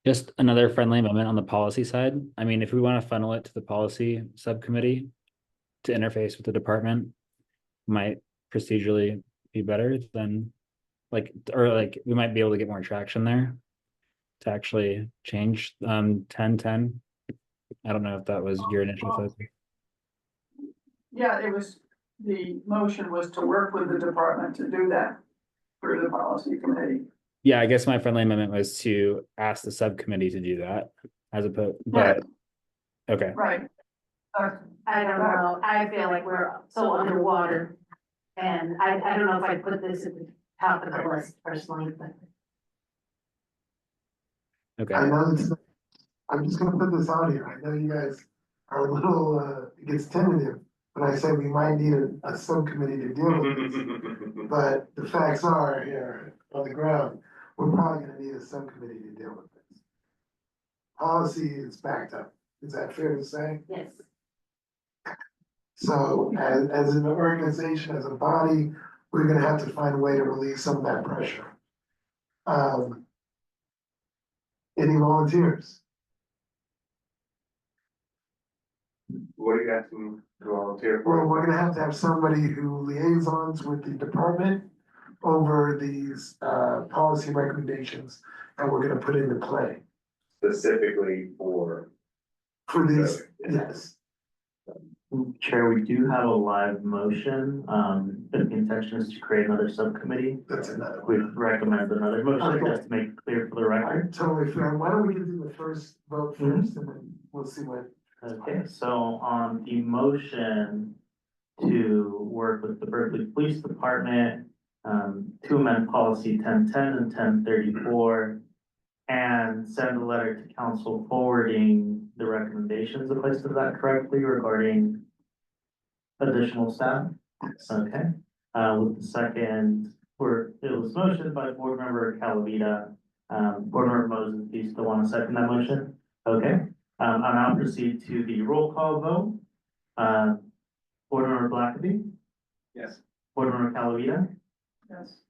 Speaker 4: Just another friendly amendment on the policy side. I mean, if we want to funnel it to the policy subcommittee to interface with the department, might procedurally be better than we might be able to get more traction there to actually change 10-10. I don't know if that was your initial focus.
Speaker 3: yeah, the motion was to work with the department to do that through the policy committee.
Speaker 4: Yeah, I guess my friendly amendment was to ask the subcommittee to do that as opposed, but okay.
Speaker 3: Right.
Speaker 12: I don't know, I feel like we're so underwater. And I don't know if I put this at the top of the list personally, but.
Speaker 4: Okay.
Speaker 1: I know it's, I'm just gonna put this out here. I know you guys are a little, it gets tentative, but I said we might need a subcommittee to deal with this. But the facts are here on the ground, we're probably gonna need a subcommittee to deal with this. Policy is backed up. Is that fair to say?
Speaker 12: Yes.
Speaker 1: So as an organization, as a body, we're gonna have to find a way to relieve some of that pressure. Any volunteers?
Speaker 11: What are you asking to volunteer
Speaker 1: Well,
Speaker 11: for?
Speaker 1: we're gonna have to have somebody who liaisons with the department over these policy recommendations that we're gonna put into play.
Speaker 11: Specifically for.
Speaker 1: For these, yes,
Speaker 2: Chair, we do have a live motion. If the intention is to create another subcommittee,
Speaker 1: that's another
Speaker 2: we
Speaker 1: one.
Speaker 2: recommend another motion
Speaker 1: Okay.
Speaker 2: just to make it clear for the record.
Speaker 1: I'm totally fair. Why don't we do the first vote first and then we'll see what.
Speaker 2: Okay, so on the motion to work with the Berkeley Police Department, to amend policy 1010 and 1034 and send a letter to council forwarding the recommendations, if I said that correctly, regarding additional staff. Okay, with the second, it was motioned by Board Member Calavita. Board Member Moses, do you still want to second that motion? Okay, I'll now proceed to the roll call vote. Board Member Blackaby,
Speaker 10: Yes.
Speaker 2: Board Member Calavita,
Speaker 3: Yes.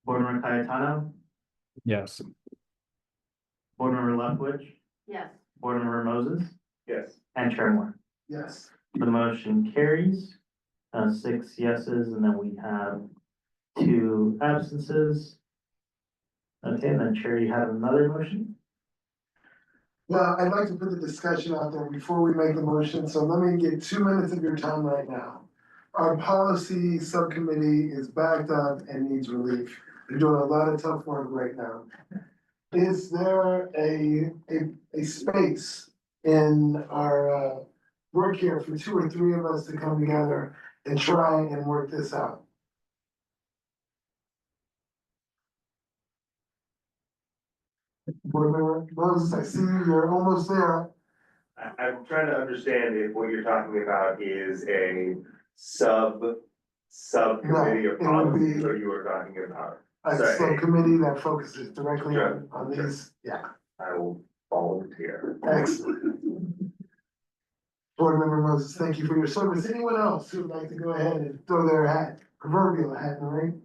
Speaker 2: Board Member Cayetano,
Speaker 4: Yes.
Speaker 2: Board Member Leftwich,
Speaker 12: Yes.
Speaker 2: Board Member Moses,
Speaker 11: Yes.
Speaker 2: and Chair Moore.
Speaker 1: Yes,
Speaker 2: The motion carries, 6 yeses, and then we have 2 absences. Okay, and then Chair, you have another motion?
Speaker 1: well, I'd like to put the discussion out there before we make the motion, so let me get 2 minutes of your time right now. Our policy subcommittee is backed up and needs relief. They're doing a lot of tough work right now. Is there a space in our work here for 2 or 3 of us to come together and try and work this out? Board Member Moses, I see you, you're almost there.
Speaker 11: I'm trying to understand if what you're talking about is a subcommittee
Speaker 1: No,
Speaker 11: of
Speaker 1: it would
Speaker 11: policies,
Speaker 1: be-
Speaker 11: or you were talking about,
Speaker 1: A
Speaker 11: Sorry.
Speaker 1: subcommittee that focuses directly
Speaker 11: Sure,
Speaker 1: on these, yeah,
Speaker 11: I will volunteer.
Speaker 1: excellent. Board Member Moses, thank you for your service. Anyone else who would like to go ahead and throw their hat, proverbial hat in the ring?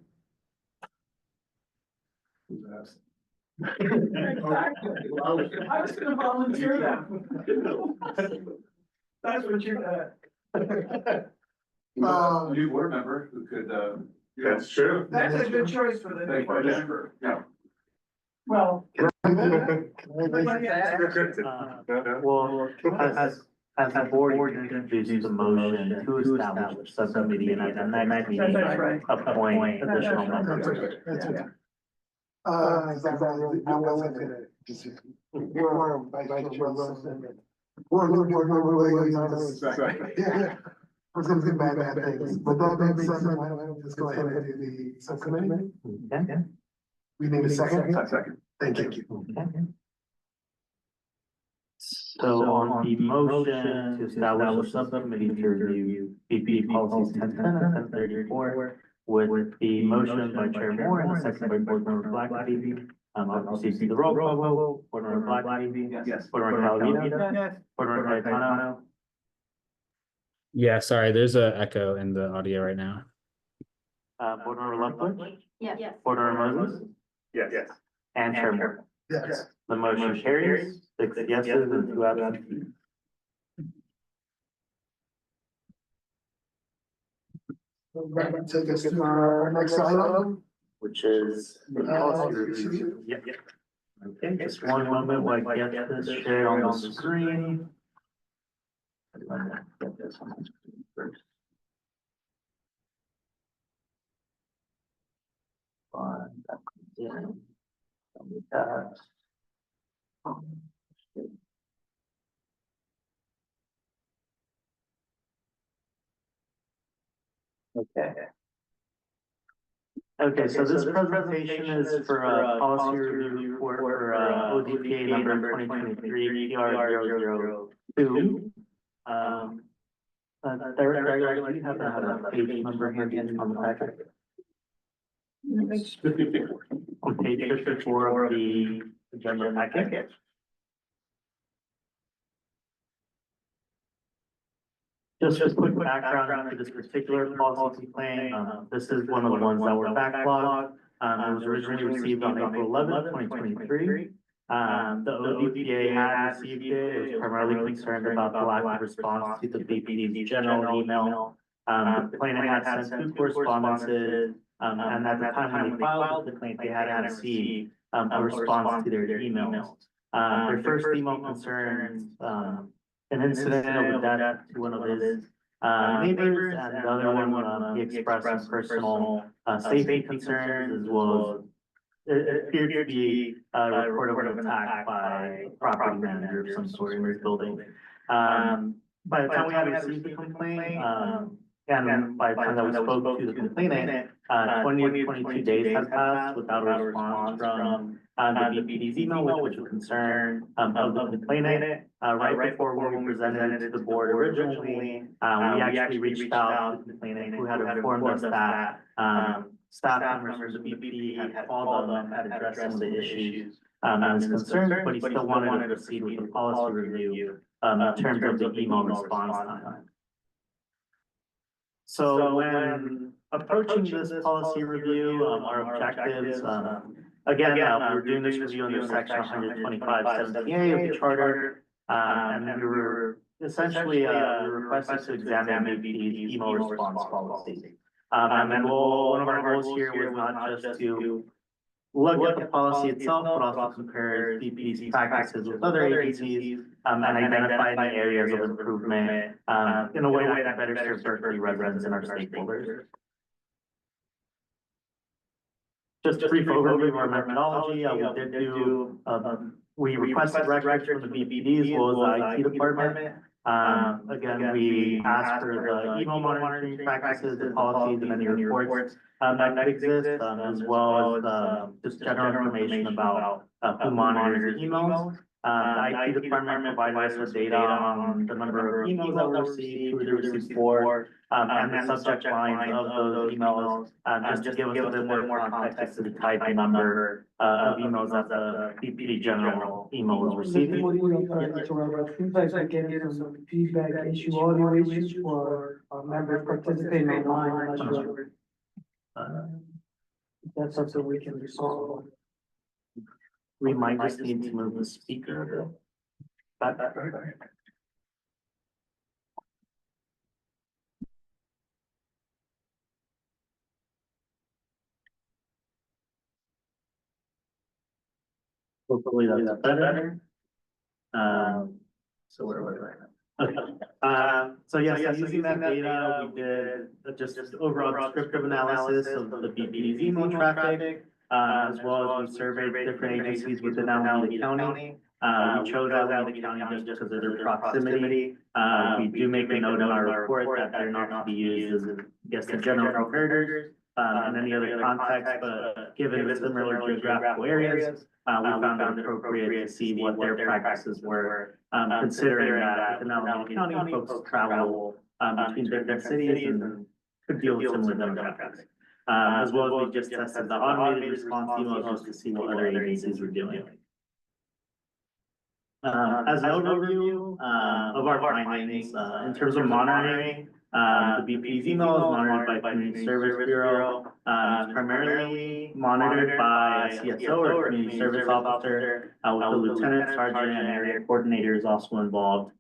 Speaker 3: I was gonna volunteer them. That's what you got.
Speaker 8: New board member who could,
Speaker 11: That's true.
Speaker 3: That's a good choice for the new board member.
Speaker 8: Yeah.
Speaker 3: Well,
Speaker 2: Well, as the board introduces a motion to establish a subcommittee, and at the next meeting,
Speaker 3: That's right.
Speaker 2: appoint additional
Speaker 3: That's
Speaker 2: members.
Speaker 3: right.
Speaker 1: That's okay. I wasn't gonna just. Or Vice Chair Wilson. Or new board member Williams.
Speaker 14: Right.
Speaker 1: Yeah. I was gonna say bad things, but that being said, why don't we just go ahead and do the subcommittee?
Speaker 2: Okay.
Speaker 1: We need a second?
Speaker 5: Second.
Speaker 1: Thank you.
Speaker 2: Okay. So on the motion to establish a subcommittee to review BP policies 1010 and 1034, with the motion by Chair Moore and the second by Board Member Blackley. I'll proceed to the roll call vote. Board Member Blackley.
Speaker 5: Yes.
Speaker 2: Board Member Calavita.
Speaker 3: Yes.
Speaker 2: Board Member Cayetano.
Speaker 4: Yeah, sorry, there's a echo in the audio right now.
Speaker 2: Board Member Lefkovich.
Speaker 12: Yes.
Speaker 2: Board Member Moses.
Speaker 11: Yes.
Speaker 2: And Chair Moore.
Speaker 1: Yes.
Speaker 2: The motion carries, 6 yeses and 2 absent.
Speaker 1: Take us to our next item.
Speaker 2: Which is the policy
Speaker 1: policy
Speaker 2: review. Yep. Okay, just one moment while I get this shared on the screen. Get this on the screen first. Fine, that comes in. With that. Okay. Okay, so this presentation is for a policy review report for ODPA number 2023 PR002. Derek, do you happen to have a page number handy on the packet? On page 54 of the agenda packet. Just a quick background to this particular policy plan. This is one of the ones that were backlogged. It was originally received on April 11th, 2023. The ODPA had received it. It was primarily concerned about the lack of response to the BPD's general email. The complainant had sent 2 correspondences, and at the time when they filed the complaint, they hadn't received a response to their emails. Their first email concerns an incident of death to one of his neighbors, and the other one, he expressed some personal safety concerns, as well as it appeared to be a report of an attack by a property manager of some sort in his building. By the time we had received the complaint, and by the time that we spoke to the complainant, 20 to 22 days had passed without a response from the BPD's email, which was a concern of the complainant. Right before when we presented it to the board originally, we actually reached out to the complainant, who had informed us that staff members of the BPD had called them and had addressed some of the issues and his concerns, but he still wanted to proceed with the policy review in terms of the email response time. So when approaching this policy review, our objectives, again, we're doing this review under section 125(17)A of the charter, and we were essentially requested to examine BPD's email response policy. And one of our goals here was not just to look at the policy itself, but also compare BPD's practices with other agencies, and identify the areas of improvement in a way that better serves Berkeley residents and our stakeholders. Just a brief overview of our methodology. We requested records from the BPD as well as the IT department. Again, we asked for the email monitoring practices, the policies, and any reports that exist, as well as just general information about who monitors the emails. The IT department provided us with data on the number of emails that were received, who they were received for, and the subject lines of those emails, just to give us a bit more context to the type and number of emails that the BPD general email was receiving.
Speaker 6: Seems like I get some feedback issue, audio issues for members participating online. I'm not sure if that's something we can resolve.
Speaker 2: We might just need to move the speaker a bit. Back. Hopefully that's better. So where was I? Okay. So yes, using that data, we did just overall descriptive analysis of the BPD's email traffic, as well as we surveyed different agencies within Alameda County. We chose Alameda County just because of their proximity. We do make a note in our report that they're not to be used as, I guess, the general comparators, in any other context, but given the similar geographical areas, we found it appropriate to see what their practices were, considering that within Alameda County, folks travel, between different cities and could deal with similar demographics. As well as we just tested the automated response emails just to see what other agencies were doing. As an overview, of our findings, in terms of monitoring, the BP's email is monitored by Community Service Bureau. It's primarily monitored by a CSO or Community Service Officer, with the Lieutenant, Sergeant, and area coordinator is also involved,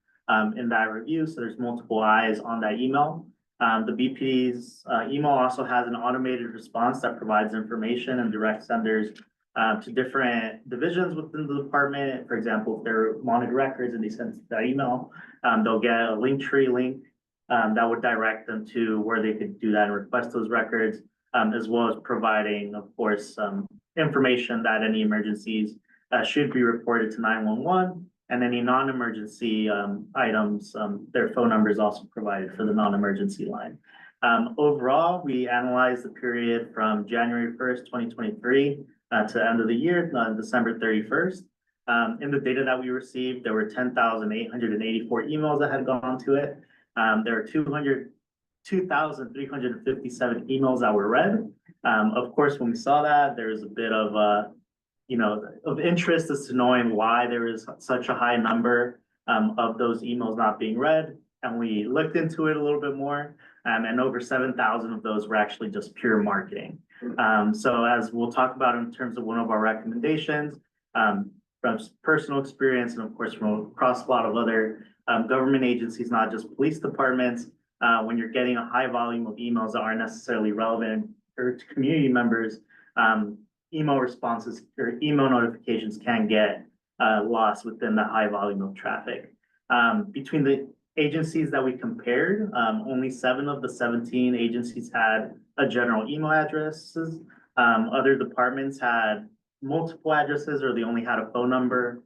Speaker 2: in that review. So there's multiple eyes on that email. The BP's email also has an automated response that provides information and directs senders to different divisions within the department. For example, if they're monitored records and they send that email, they'll get a Linktree link that would direct them to where they could do that and request those records, as well as providing, of course, information that any emergencies should be reported to 911. And any non-emergency items, their phone number is also provided for the non-emergency line. Overall, we analyzed the period from January 1st, 2023 to the end of the year, December 31st. In the data that we received, there were 10,884 emails that had gone to it. There were 2,357 emails that were read. Of course, when we saw that, there was a bit of of interest as to knowing why there is such a high number of those emails not being read. And we looked into it a little bit more, and over 7,000 of those were actually just pure marketing. So as we'll talk about in terms of one of our recommendations, from personal experience and of course from across a lot of other government agencies, not just police departments, when you're getting a high volume of emails that aren't necessarily relevant or to community members, email responses or email notifications can get lost within the high volume of traffic. Between the agencies that we compared, only 7 of the 17 agencies had a general email addresses. Other departments had multiple addresses or they only had a phone number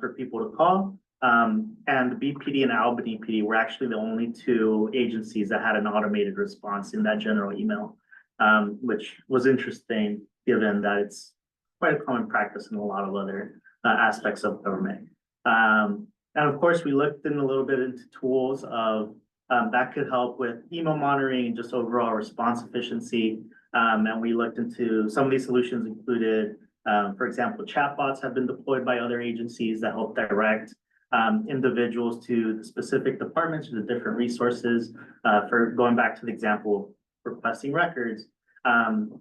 Speaker 2: for people to call. And the BPD and Albany PD were actually the only 2 agencies that had an automated response in that general email, which was interesting given that it's quite a common practice in a lot of other aspects of government. And of course, we looked in a little bit into tools of that could help with email monitoring and just overall response efficiency. And we looked into some of these solutions included, for example, chatbots have been deployed by other agencies that help direct individuals to the specific departments or the different resources. For going back to the example of requesting records,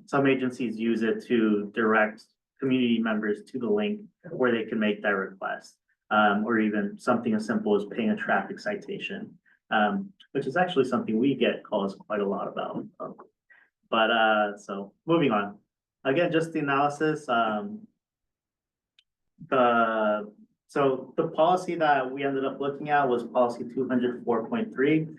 Speaker 2: some agencies use it to direct community members to the link where they can make that request, or even something as simple as paying a traffic citation, which is actually something we get calls quite a lot about. So moving on. Again, just the analysis. So the policy that we ended up looking at was policy 204.3.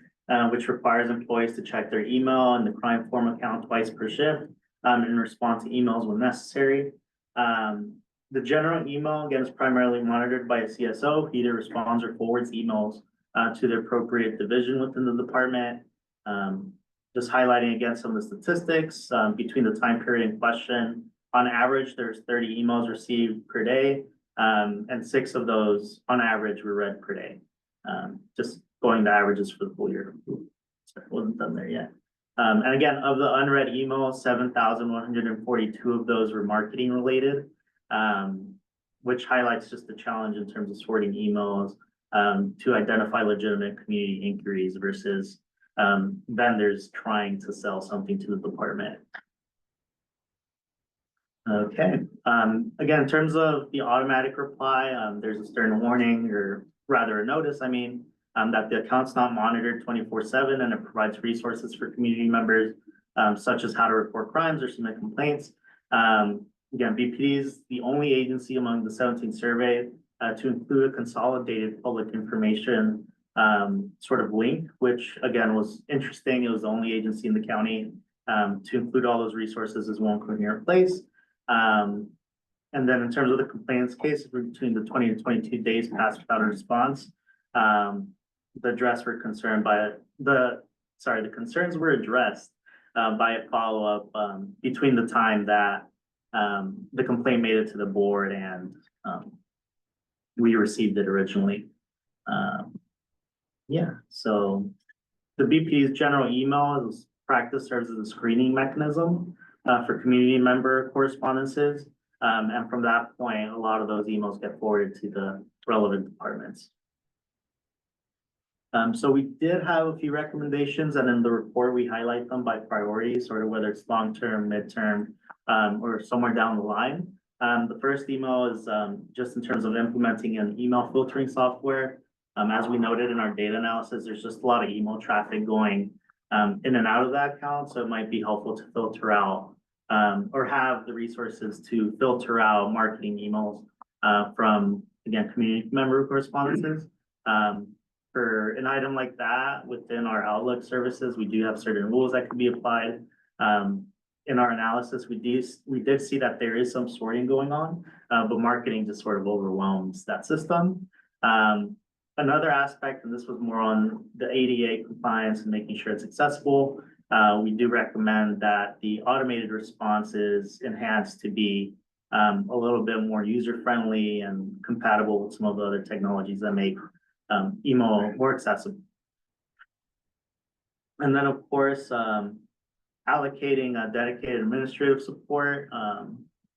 Speaker 2: Which requires employees to check their email and the crime form account twice per shift, and respond to emails when necessary. The general email, again, is primarily monitored by a CSO. He either responds or forwards emails to the appropriate division within the department. Just highlighting again some of the statistics between the time period in question. On average, there's 30 emails received per day, and 6 of those on average were read per day. Just going to averages for the full year. Sorry, wasn't done there yet. And again, of the unread emails, 7,142 of those were marketing related, which highlights just the challenge in terms of sorting emails to identify legitimate community inquiries versus vendors trying to sell something to the department. Okay, again, in terms of the automatic reply, there's a stern warning, or rather a notice, that the account's not monitored 24/7 and it provides resources for community members, such as how to report crimes or submit complaints. Again, BPD is the only agency among the 17 surveyed to include a consolidated public information sort of link, which again was interesting. It was the only agency in the county to include all those resources as one coherent place. And then in terms of the complaints case, between the 20 to 22 days passed without a response, the address were concerned by the concerns were addressed by a follow-up between the time that the complaint made it to the board and we received it originally. Yeah, so the BPD's general email is practice serves as a screening mechanism for community member correspondences. And from that point, a lot of those emails get forwarded to the relevant departments. So we did have a few recommendations, and in the report, we highlight them by priority, sort of whether it's long-term, midterm, or somewhere down the line. The first email is just in terms of implementing an email filtering software. As we noted in our data analysis, there's just a lot of email traffic going in and out of that account, so it might be helpful to filter out or have the resources to filter out marketing emails from, again, community member correspondences. For an item like that within our Outlook services, we do have certain rules that can be applied. In our analysis, we did see that there is some sorting going on, but marketing just sort of overwhelms that system. Another aspect, and this was more on the ADA compliance and making sure it's accessible, we do recommend that the automated response is enhanced to be a little bit more user-friendly and compatible with some of the other technologies that make email more accessible. And then, of course, allocating a dedicated administrative support.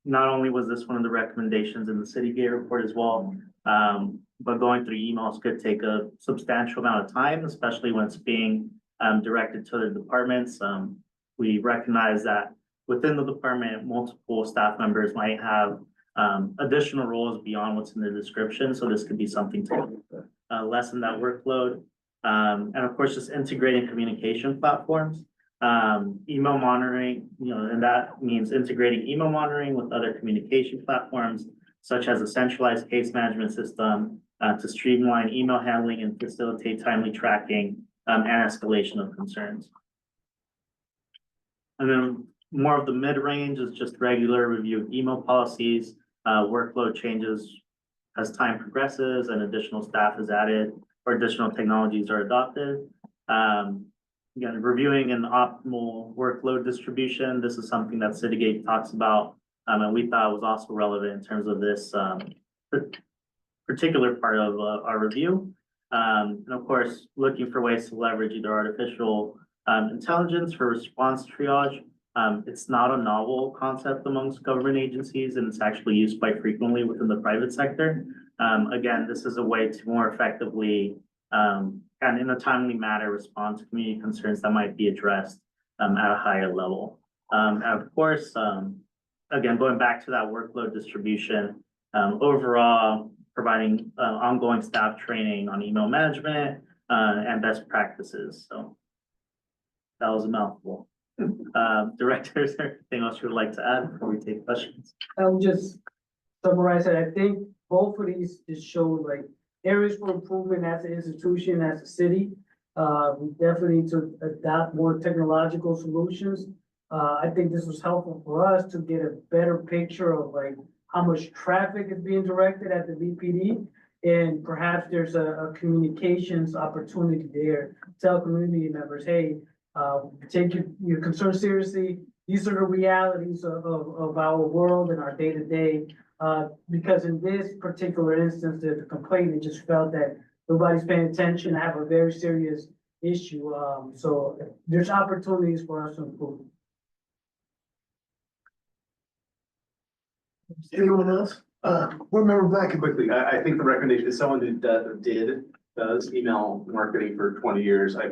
Speaker 2: Not only was this one of the recommendations in the Citygate report as well, but going through emails could take a substantial amount of time, especially when it's being directed to other departments. We recognize that within the department, multiple staff members might have additional roles beyond what's in the description. So this could be something to lessen that workload. And of course, just integrating communication platforms, email monitoring, and that means integrating email monitoring with other communication platforms, such as a centralized case management system to streamline email handling and facilitate timely tracking and escalation of concerns. And then more of the mid-range is just regular review of email policies, workload changes as time progresses and additional staff is added or additional technologies are adopted. Again, reviewing an optimal workload distribution. This is something that Citygate talks about, and we thought was also relevant in terms of this particular part of our review. And of course, looking for ways to leverage either artificial intelligence for response triage. It's not a novel concept amongst government agencies, and it's actually used quite frequently within the private sector. Again, this is a way to more effectively and in a timely manner respond to community concerns that might be addressed at a higher level. And of course, again, going back to that workload distribution, overall providing ongoing staff training on email management and best practices. So that was a mouthful. Director, is there anything else you would like to add before we take questions?
Speaker 6: I'll just summarize it. I think both of these just show like areas for improvement as an institution, as a city. We definitely need to adopt more technological solutions. I think this was helpful for us to get a better picture of like how much traffic is being directed at the VPD. And perhaps there's a communications opportunity there. Tell community members, hey, take your concern seriously. These are the realities of our world and our day-to-day. Because in this particular instance, the complaint, it just felt that nobody's paying attention, have a very serious issue. So there's opportunities for us to improve.
Speaker 1: Anyone else? Board Member Black.
Speaker 10: Quickly, I think the recommendation is someone who does email marketing for 20 years. I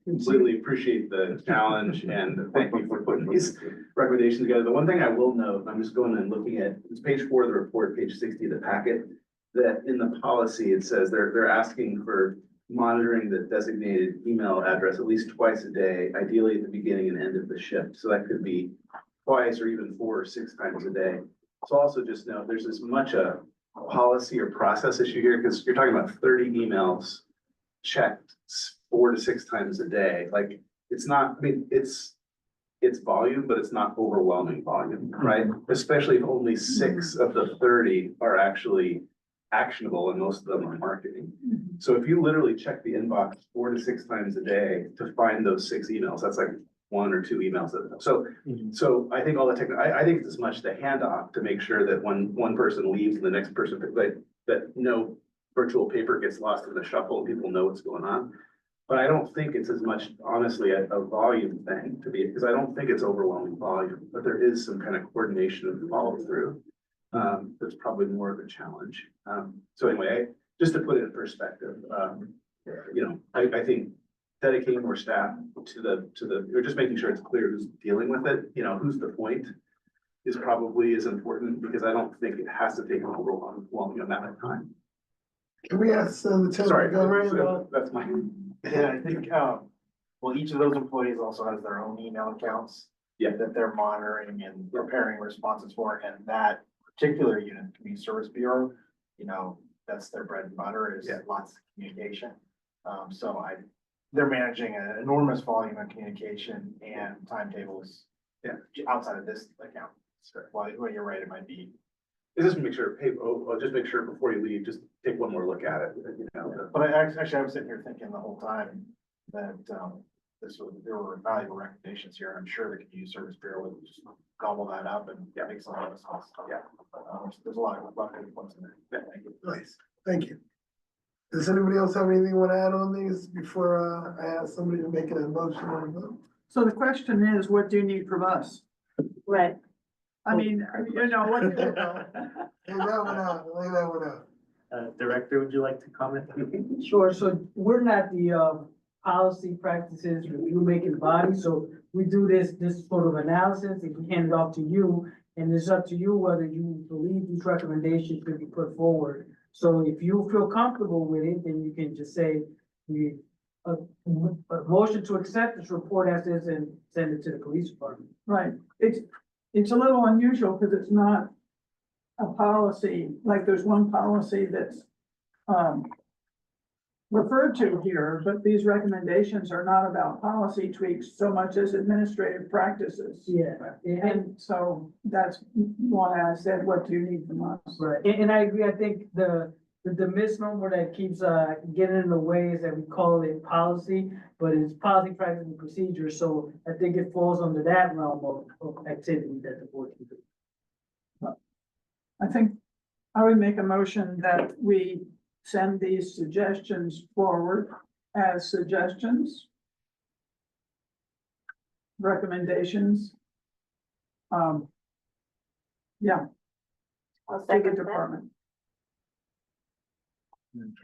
Speaker 10: completely appreciate the challenge and thank you for putting these recommendations together. The one thing I will note, I'm just going and looking at, it's page 4 of the report, page 60 of the packet, that in the policy, it says they're asking for monitoring the designated email address at least twice a day, ideally at the beginning and end of the shift. So that could be twice or even 4 or 6 times a day. So also just note, there's as much a policy or process issue here, because you're talking about 30 emails checked 4 to 6 times a day. Like, it's not, I mean, it's it's volume, but it's not overwhelming volume, right? Especially if only 6 of the 30 are actually actionable and most of them are marketing. So if you literally check the inbox 4 to 6 times a day to find those 6 emails, that's like 1 or 2 emails. So I think all the I think it's as much the handoff to make sure that when one person leaves and the next person, that no virtual paper gets lost in the shuffle and people know what's going on. But I don't think it's as much, honestly, a volume thing to be, because I don't think it's overwhelming volume, but there is some kind of coordination and follow through. That's probably more of a challenge. So anyway, just to put it in perspective, I think dedicating more staff or just making sure it's clear who's dealing with it, who's the point is probably as important, because I don't think it has to take an overwhelming amount of time.
Speaker 1: Can we ask the
Speaker 10: Sorry,
Speaker 1: gentleman?
Speaker 10: that's my.
Speaker 2: Yeah, I think, well, each of those employees also has their own email accounts.
Speaker 10: Yeah.
Speaker 2: That they're monitoring and preparing responses for, and that particular unit, Community Service Bureau, that's their bread and butter is lots of communication. They're managing an enormous volume of communication and timetables.
Speaker 10: Yeah.
Speaker 2: Outside of this account. So, well, you're right, it might be.
Speaker 10: Just make sure, just make sure before you leave, just take one more look at it,
Speaker 2: But I was sitting here thinking the whole time that, there were valuable recommendations here. I'm sure the Community Service Bureau would just gobble that up and make some of this stuff.
Speaker 10: Yeah.
Speaker 2: There's a lot of good points in there.
Speaker 10: Yeah, thank you.
Speaker 1: Nice, thank you. Does anybody else have anything you want to add on these before I ask somebody to make a motion on the vote?
Speaker 3: So the question is, what do you need from us?
Speaker 12: Right.
Speaker 3: I mean, what?
Speaker 1: Lay that one out.
Speaker 2: Director, would you like to comment?
Speaker 6: Sure, so we're not the policy practices review making body, so we do this sort of analysis and we hand it off to you. And it's up to you whether you believe these recommendations should be put forward. So if you feel comfortable with it, then you can just say, a motion to accept this report as is and send it to the police department.
Speaker 3: Right, it's a little unusual because it's not a policy, like there's one policy that's referred to here, but these recommendations are not about policy tweaks so much as administrative practices.
Speaker 6: Yeah.
Speaker 3: And so that's why I said, what do you need from us?
Speaker 6: Right, and I agree, I think the misnomer that keeps getting in the way is that we call it policy, but it's policy, practice, and procedure, so I think it falls under that realm of activity that the board can do.
Speaker 3: I think I would make a motion that we send these suggestions forward as suggestions. Recommendations. Yeah.
Speaker 12: I'll
Speaker 3: To the
Speaker 12: second that.
Speaker 3: department.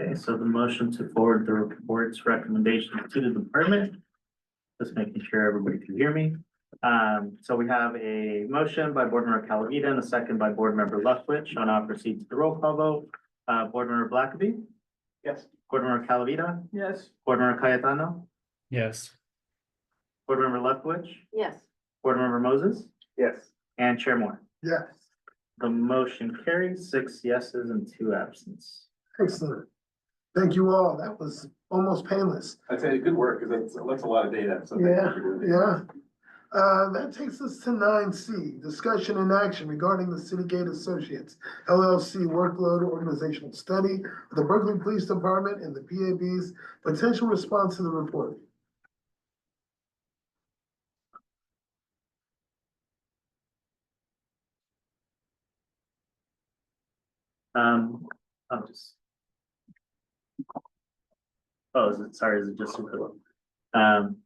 Speaker 2: Okay, so the motion to forward the report's recommendations to the department. Just making sure everybody can hear me. So we have a motion by Board Member Calavita and a second by Board Member Leftwich. I'll now proceed to the roll call vote. Board Member Blackaby,
Speaker 10: Yes.
Speaker 2: Board Member Calavita,
Speaker 3: Yes,
Speaker 2: Board Member Cayetano,
Speaker 4: Yes.
Speaker 2: Board Member Leftwich,
Speaker 12: Yes.
Speaker 2: Board Member Moses,
Speaker 10: Yes.
Speaker 2: and Chair Moore.
Speaker 1: Yes,
Speaker 2: The motion carries 6 yeses and 2 absence.
Speaker 1: excellent. Thank you all. That was almost painless.
Speaker 10: I'd say good work, because that's a lot of data, so. thank you
Speaker 1: Yeah,
Speaker 10: for doing it.
Speaker 1: yeah. That takes us to 9C, discussion and action regarding the Citygate Associates LLC workload organizational study, the Berkeley Police Department and the PAB's potential response to the report.
Speaker 2: I'll just. Oh, is it just?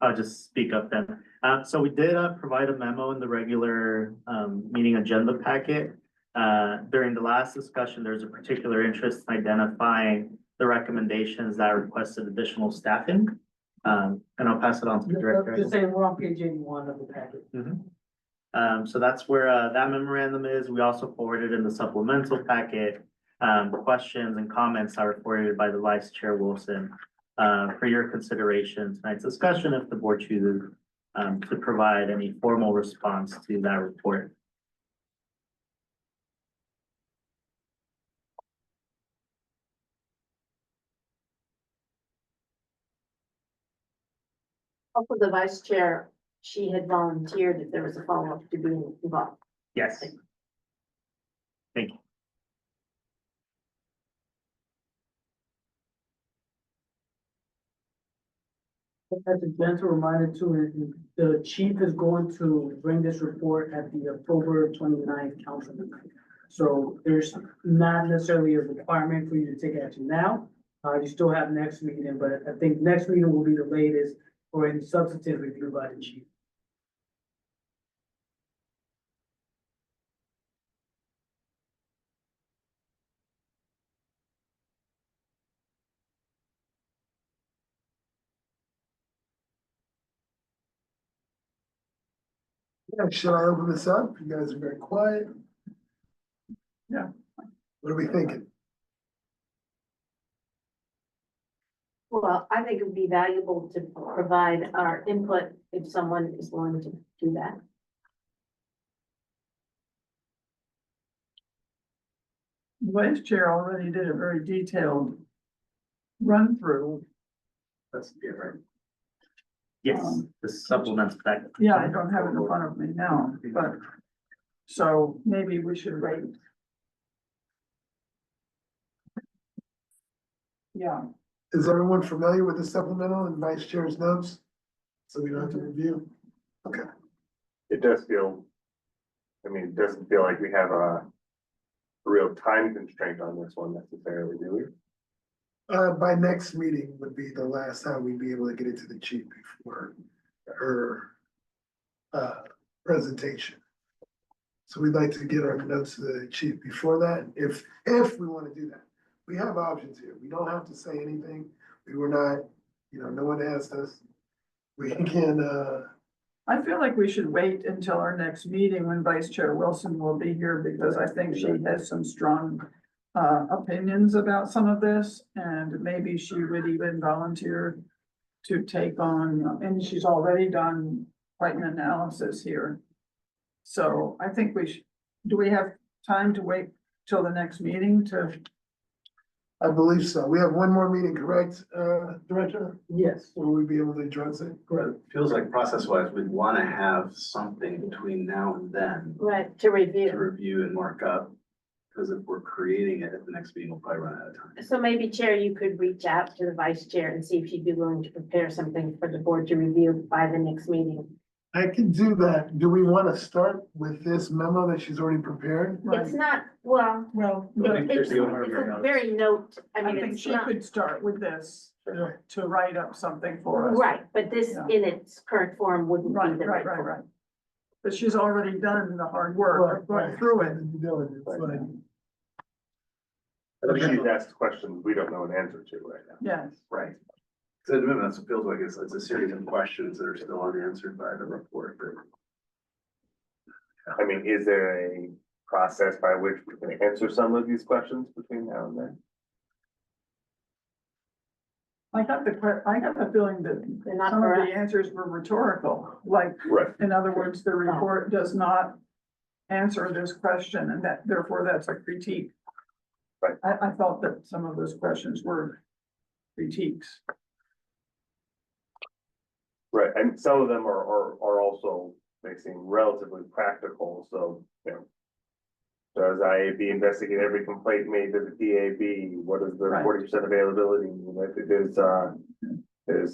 Speaker 2: I'll just speak up then. So we did provide a memo in the regular meeting agenda packet. During the last discussion, there's a particular interest in identifying the recommendations that requested additional staffing. And I'll pass it on to the director.
Speaker 6: Just saying, we're on page 81 of the packet.
Speaker 2: So that's where that memorandum is. We also forwarded in the supplemental packet questions and comments are reported by the Vice Chair Wilson for your consideration tonight's discussion if the board chooses to provide any formal response to that report.
Speaker 12: Also, the vice chair she had volunteered if there was a follow-up to be involved.
Speaker 2: Yes. Thank you.
Speaker 6: As a gentle reminder too, the chief is going to bring this report at the October 29th council meeting. So there's not necessarily a requirement for you to take action now. You still have next meeting, but I think next meeting will be the latest for any substantive review by the chief.
Speaker 1: Yeah, should I open this up? You guys are very quiet.
Speaker 3: Yeah.
Speaker 1: What are we thinking?
Speaker 12: Well, I think it would be valuable to provide our input if someone is willing to do that.
Speaker 3: Vice Chair already did a very detailed run through.
Speaker 2: That's right. Yes,
Speaker 3: Um,
Speaker 2: the supplements back.
Speaker 3: Yeah, I don't have it in front of me now, but, so maybe we should wait. Yeah,
Speaker 1: Is everyone familiar with the supplemental and vice chair's notes? So we don't have to review? Okay,
Speaker 11: It does feel, I mean, it doesn't feel like we have a real time constraint on this one necessarily, do we?
Speaker 1: by next meeting would be the last time we'd be able to get it to the chief before her presentation. So we'd like to get our notes to the chief before that, if we want to do that. We have options here. We don't have to say anything. We were not, no one asked us. We can,
Speaker 3: I feel like we should wait until our next meeting when Vice Chair Wilson will be here, because I think she has some strong opinions about some of this, and maybe she would even volunteer to take on, and she's already done quite an analysis here. So I think do we have time to wait till the next meeting to?
Speaker 1: I believe so. We have one more meeting, correct, Director?
Speaker 6: Yes.
Speaker 1: Will we be able to address it? Correct.
Speaker 10: Feels like process-wise, we'd want to have something between now and then
Speaker 12: Right, to
Speaker 10: to
Speaker 12: review.
Speaker 10: review and mark up. Because if we're creating it at the next meeting, we'll probably run out of time.
Speaker 12: So maybe, Chair, you could reach out to the Vice Chair and see if she'd be willing to prepare something for the board to review by the next meeting.
Speaker 1: I can do that. Do we want to start with this memo that she's already prepared?
Speaker 12: It's not, well,
Speaker 3: Well,
Speaker 12: it's a very note, I
Speaker 3: I
Speaker 12: mean,
Speaker 3: think
Speaker 12: it's
Speaker 3: she
Speaker 12: not,
Speaker 3: could start with this
Speaker 1: Yeah.
Speaker 3: to write up something for us.
Speaker 12: right, but this
Speaker 3: Yeah.
Speaker 12: in its current form wouldn't be
Speaker 3: Right,
Speaker 12: the
Speaker 3: right,
Speaker 12: right
Speaker 3: right,
Speaker 12: form.
Speaker 3: right. But she's already done the hard work, of going through it.
Speaker 1: Due diligence, but-
Speaker 11: I think she's asked questions we don't know an answer to right now.
Speaker 3: Yes,
Speaker 10: Right. So at the moment, it feels like it's a series of questions that are still unanswered by the report, but.
Speaker 11: I mean, is there a process by which we can answer some of these questions between now and then?
Speaker 3: I got the feeling that
Speaker 12: They're not
Speaker 3: some of
Speaker 12: correct.
Speaker 3: the answers were rhetorical, like,
Speaker 11: Right.
Speaker 3: in other words, the report does not answer this question, and that therefore that's a critique.
Speaker 11: Right.
Speaker 3: I thought that some of those questions were critiques.
Speaker 11: Right, and some of them are also, they seem relatively practical, so, does IAB investigate every complaint made to the PAB? What is the
Speaker 3: Right.
Speaker 11: 40% availability mean? If it is,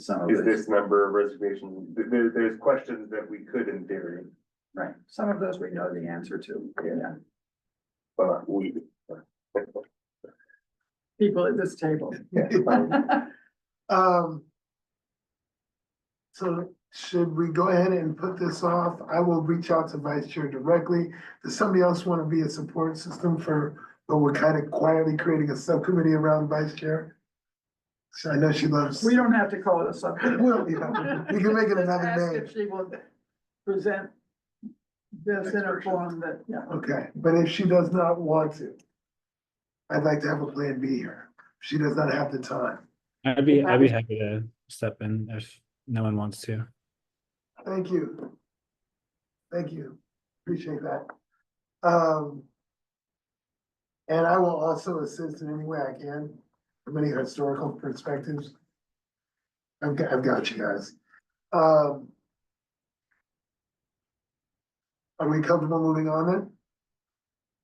Speaker 3: Some of
Speaker 11: is
Speaker 3: it.
Speaker 11: this number of resignations? There's questions that we could in theory,
Speaker 3: Right, some of those we know the answer to, yeah,
Speaker 11: but we.
Speaker 3: people at this table.
Speaker 1: So should we go ahead and put this off? I will reach out to Vice Chair directly. Does somebody else want to be a support system for, but we're kind of quietly creating a subcommittee around Vice Chair? So I know she loves.
Speaker 3: We don't have to call it a subject.
Speaker 1: Well, yeah, we can make it another
Speaker 3: Ask
Speaker 1: name.
Speaker 3: if she will present this in a form that, yeah.
Speaker 1: Okay, but if she does not want to, I'd like to have a plan B here. If she does not have the time.
Speaker 4: I'd be happy to step in if no one wants to.
Speaker 1: Thank you. Thank you. Appreciate that. And I will also assist in any way I can from any historical perspectives. I've got you guys. Are we comfortable moving on then?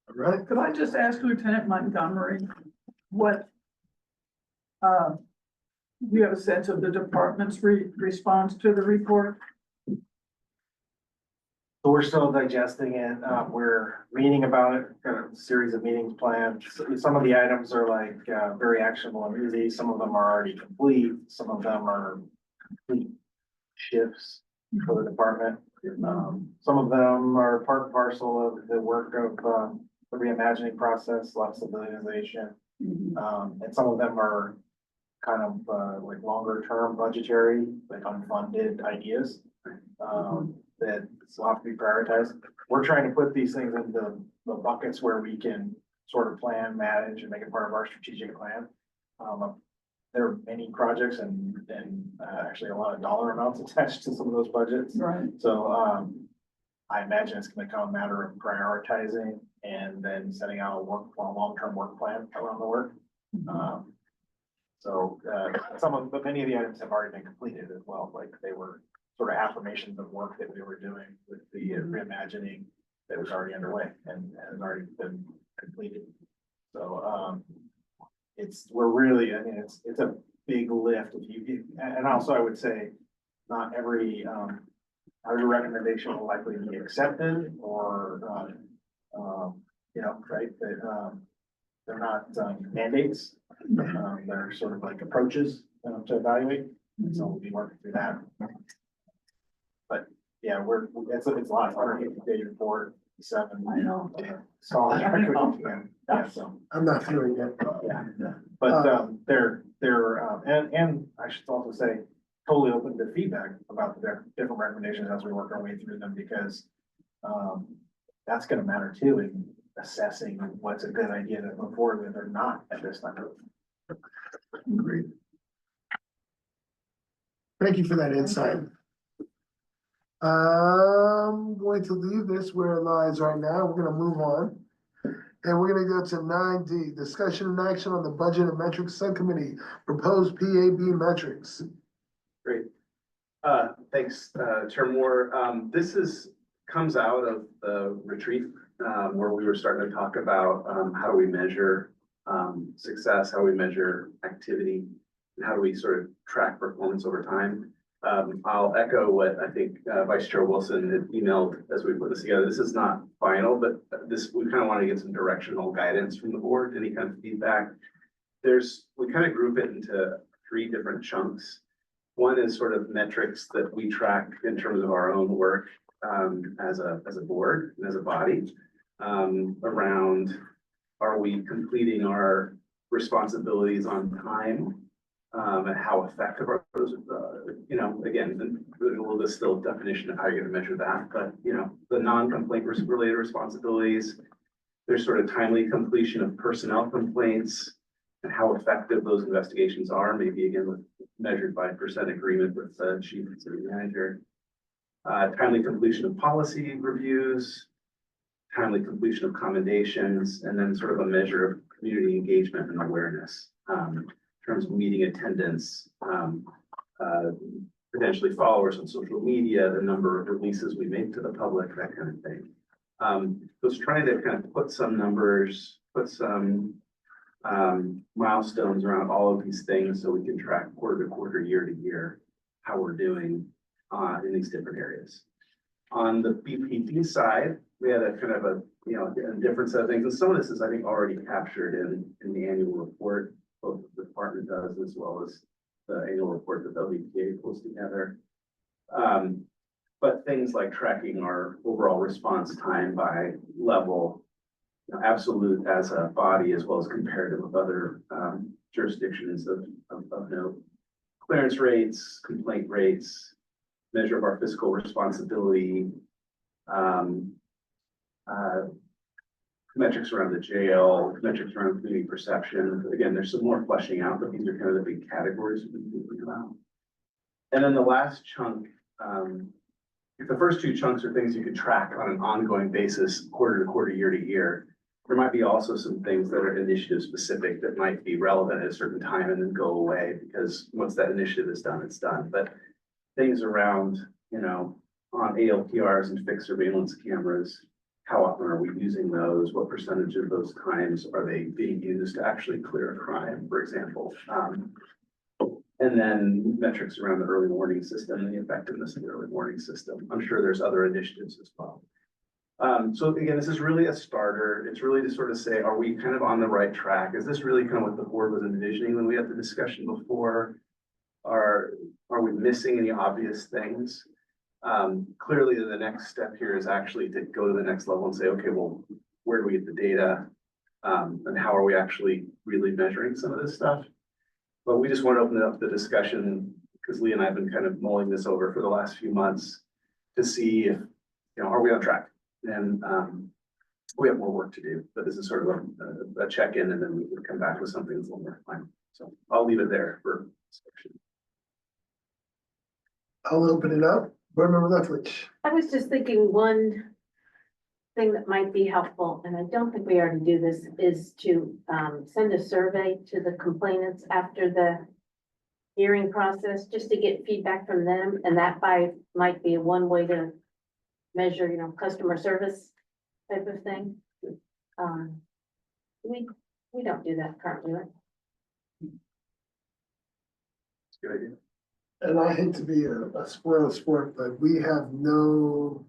Speaker 1: All right,
Speaker 3: Could I just ask Lieutenant Montgomery what, do you have a sense of the department's response to the report?
Speaker 2: So we're still digesting it. We're meeting about it, got a series of meetings planned. Some of the items are like, very actionable and easy. Some of them are already complete. Some of them are complete shifts for the department. Some of them are part and parcel of the work of, the reimagining process, a lot of civilianization. And some of them are kind of, like longer term budgetary, like unfunded ideas. That will have to be prioritized. We're trying to put these things into the buckets where we can sort of plan, manage, and make it part of our strategic plan. There are many projects and actually a lot of dollar amounts attached to some of those budgets.
Speaker 3: Right.
Speaker 2: So, I imagine it's gonna come a matter of prioritizing and then setting out a long-term work plan around the work. But many of the items have already been completed as well, like they were sort of affirmations of work that we were doing with the reimagining that was already underway and has already been completed. So, we're really, I mean, it's a big lift if you, and also I would say, not every recommendation will likely be accepted or, right, that, they're not mandates. They're sort of like approaches to evaluate. So we'll be working through that. But yeah, it's a lot, 150-page report, 7.
Speaker 3: I know.
Speaker 2: Solid. Yeah, so.
Speaker 1: I'm not feeling it.
Speaker 2: Yeah, but, they're, and I should also say, totally open to feedback about the different recommendations as we work our way through them, because, that's gonna matter too in assessing what's a good idea to move forward with or not at this time.
Speaker 1: Great. Thank you for that insight. I'm going to leave this where it lies right now. We're gonna move on. And we're gonna go to 9D, discussion and action on the budget and metrics subcommittee, proposed PAB metrics.
Speaker 10: Great. Thanks, Chair Moore. Comes out of the retreat, where we were starting to talk about, how do we measure, success, how do we measure activity, and how do we sort of track performance over time. I'll echo what I think, Vice Chair Wilson had emailed as we put this together. This is not final, but we kind of want to get some directional guidance from the board, any kind of feedback. We kind of group it into 3 different chunks. One is sort of metrics that we track in terms of our own work, as a board and as a body, around, are we completing our responsibilities on time? And how effective are those, again, there's a little distilled definition of how you're gonna measure that, but, the non-complaint related responsibilities, there's sort of timely completion of personnel complaints and how effective those investigations are, maybe again, measured by percent agreement with the chief and city manager. Timely completion of policy reviews, timely completion of commendations, and then sort of a measure of community engagement and awareness. In terms of meeting attendance, potentially followers on social media, the number of releases we make to the public, that kind of thing. So it's trying to kind of put some numbers, put some milestones around all of these things so we can track quarter to quarter, year to year, how we're doing in these different areas. On the BPD side, we had a kind of a different set of things, and some of this is, I think, already captured in the annual report. Both the department does, as well as the annual report that the LDPA pulls together. But things like tracking our overall response time by level, absolute as a body, as well as comparative of other jurisdictions of note. Clearance rates, complaint rates, measure of our fiscal responsibility, metrics around the jail, metrics around community perception. Again, there's some more fleshing out, but these are kind of the big categories we've been thinking about. And then the last chunk, the first 2 chunks are things you can track on an ongoing basis, quarter to quarter, year to year. There might be also some things that are initiative specific that might be relevant at a certain time and then go away, because once that initiative is done, it's done. But things around, on ALPRs and fixed surveillance cameras. How often are we using those? What percentage of those times are they being used to actually clear a crime, for example? And then metrics around the early warning system and the effectiveness of the early warning system. I'm sure there's other initiatives as well. So again, this is really a starter. It's really to sort of say, are we kind of on the right track? Is this really kind of what the board was envisioning when we had the discussion before? Are we missing any obvious things? Clearly the next step here is actually to go to the next level and say, okay, well, where do we get the data? And how are we actually really measuring some of this stuff? But we just want to open up the discussion because Lee and I have been kind of mulling this over for the last few months to see if, are we on track? And we have more work to do, but this is sort of a check-in and then we can come back with something that's a little more final. So I'll leave it there for discussion.
Speaker 1: I'll open it up. Board Member Lethbridge.
Speaker 12: I was just thinking one thing that might be helpful, and I don't think we already do this, is to send a survey to the complainants after the hearing process, just to get feedback from them, and that might be one way to measure, customer service type of thing. We don't do that currently, right?
Speaker 10: Good idea.
Speaker 1: And I hate to be a spoiled sport, but we have no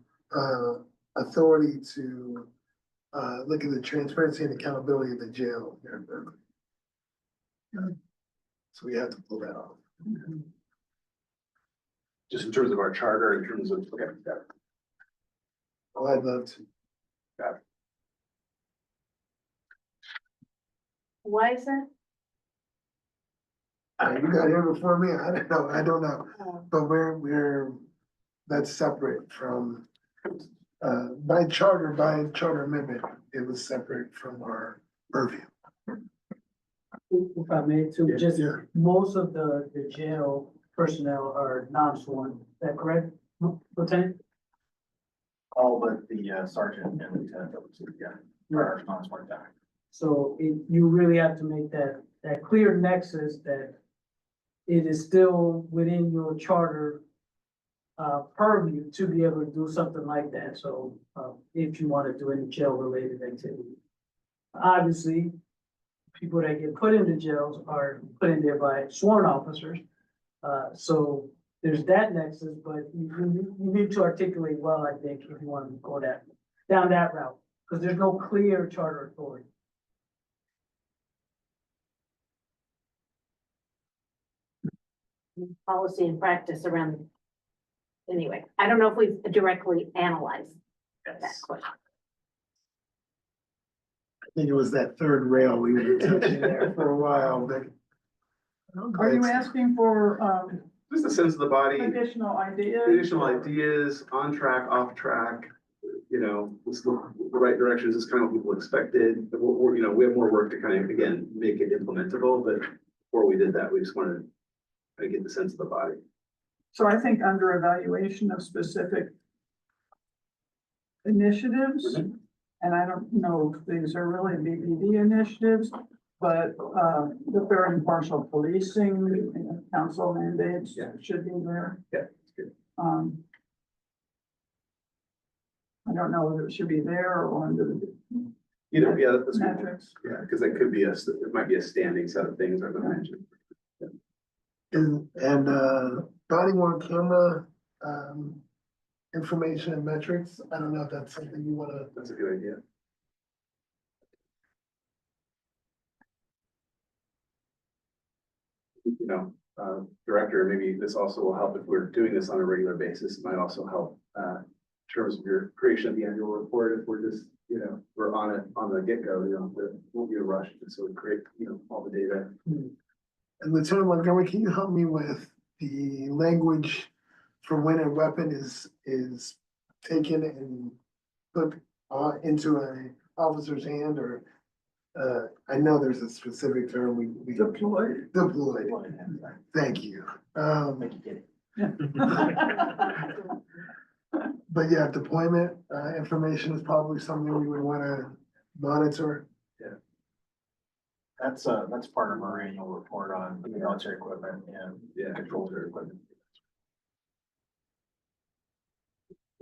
Speaker 1: authority to look at the transparency and accountability of the jail here in Berkeley. So we have to pull that off.
Speaker 10: Just in terms of our charter, in terms of, okay, got it.
Speaker 1: Oh, I'd love to.
Speaker 10: Got it.
Speaker 12: Why is that?
Speaker 1: You got here before me, I don't know, but that's separate from, by charter amendment, it was separate from our purview.
Speaker 6: If I may, too, just
Speaker 1: Yeah.
Speaker 6: most of the jail personnel are non-sworn, is that correct, Lieutenant?
Speaker 2: All but the sergeant and lieutenant, are non-smart guy.
Speaker 6: So you really have to make that clear nexus that it is still within your charter purview to be able to do something like that. So if you want to do any jail related activity. Obviously, people that get put into jails are put in there by sworn officers. So there's that nexus, but you need to articulate well, I think, if you want to go down that route, because there's no clear charter authority.
Speaker 12: Policy and practice around. Anyway, I don't know if we've directly analyzed that question.
Speaker 1: I think it was that third rail we were touching there for a while, but.
Speaker 3: Are you asking for
Speaker 10: Just a sense of the body,
Speaker 3: additional ideas?
Speaker 10: additional ideas, on track, off track, what's the right direction, is this kind of what people expected? We have more work to kind of, again, make it implementable, but before we did that, we just wanted to get the sense of the body.
Speaker 3: So I think under evaluation of specific initiatives, and I don't know if these are really BBD initiatives, but the fair and impartial policing, council mandates should be there.
Speaker 10: Yeah, that's good.
Speaker 3: I don't know whether it should be there or under the
Speaker 10: Either, yeah, that's good.
Speaker 3: metrics.
Speaker 10: Yeah, because that could be it might be a standing set of things, as I mentioned.
Speaker 1: And body worn camera, information and metrics, I don't know if that's something you wanna.
Speaker 10: That's a good idea. Director, maybe this also will help if we're doing this on a regular basis. It might also help in terms of your creation of the annual report. If we're just, we're on it on the get-go, there won't be a rush. So we create, all the data.
Speaker 1: And Lieutenant Montgomery, can you help me with the language for when a weapon is taken and put into an officer's hand, or I know there's a specific term we
Speaker 3: Deployed.
Speaker 1: Thank you. But yeah, deployment information is probably something we would want to monitor.
Speaker 2: That's part of our annual report on military equipment and controlled equipment.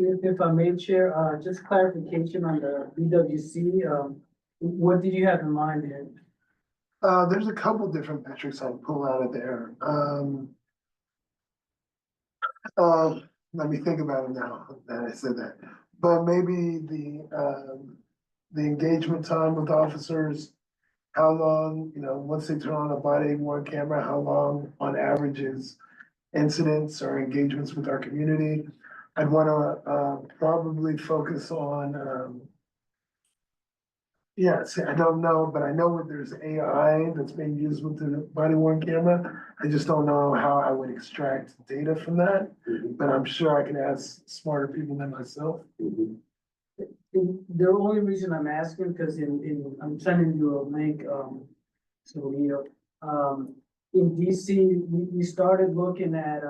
Speaker 6: If I may, Chair, just clarification on the BWC, what did you have in mind here?
Speaker 1: There's a couple different metrics I'll pull out of there. Let me think about it now that I said that. But maybe the engagement time with officers, how long, once they turn on a body worn camera, how long on average is incidents or engagements with our community? I'd wanna probably focus on yeah, see, I don't know, but I know there's AI that's being used with the body worn camera. I just don't know how I would extract data from that, but I'm sure I can ask smarter people than myself.
Speaker 6: The only reason I'm asking, because I'm sending you a link, so in DC, we started looking at,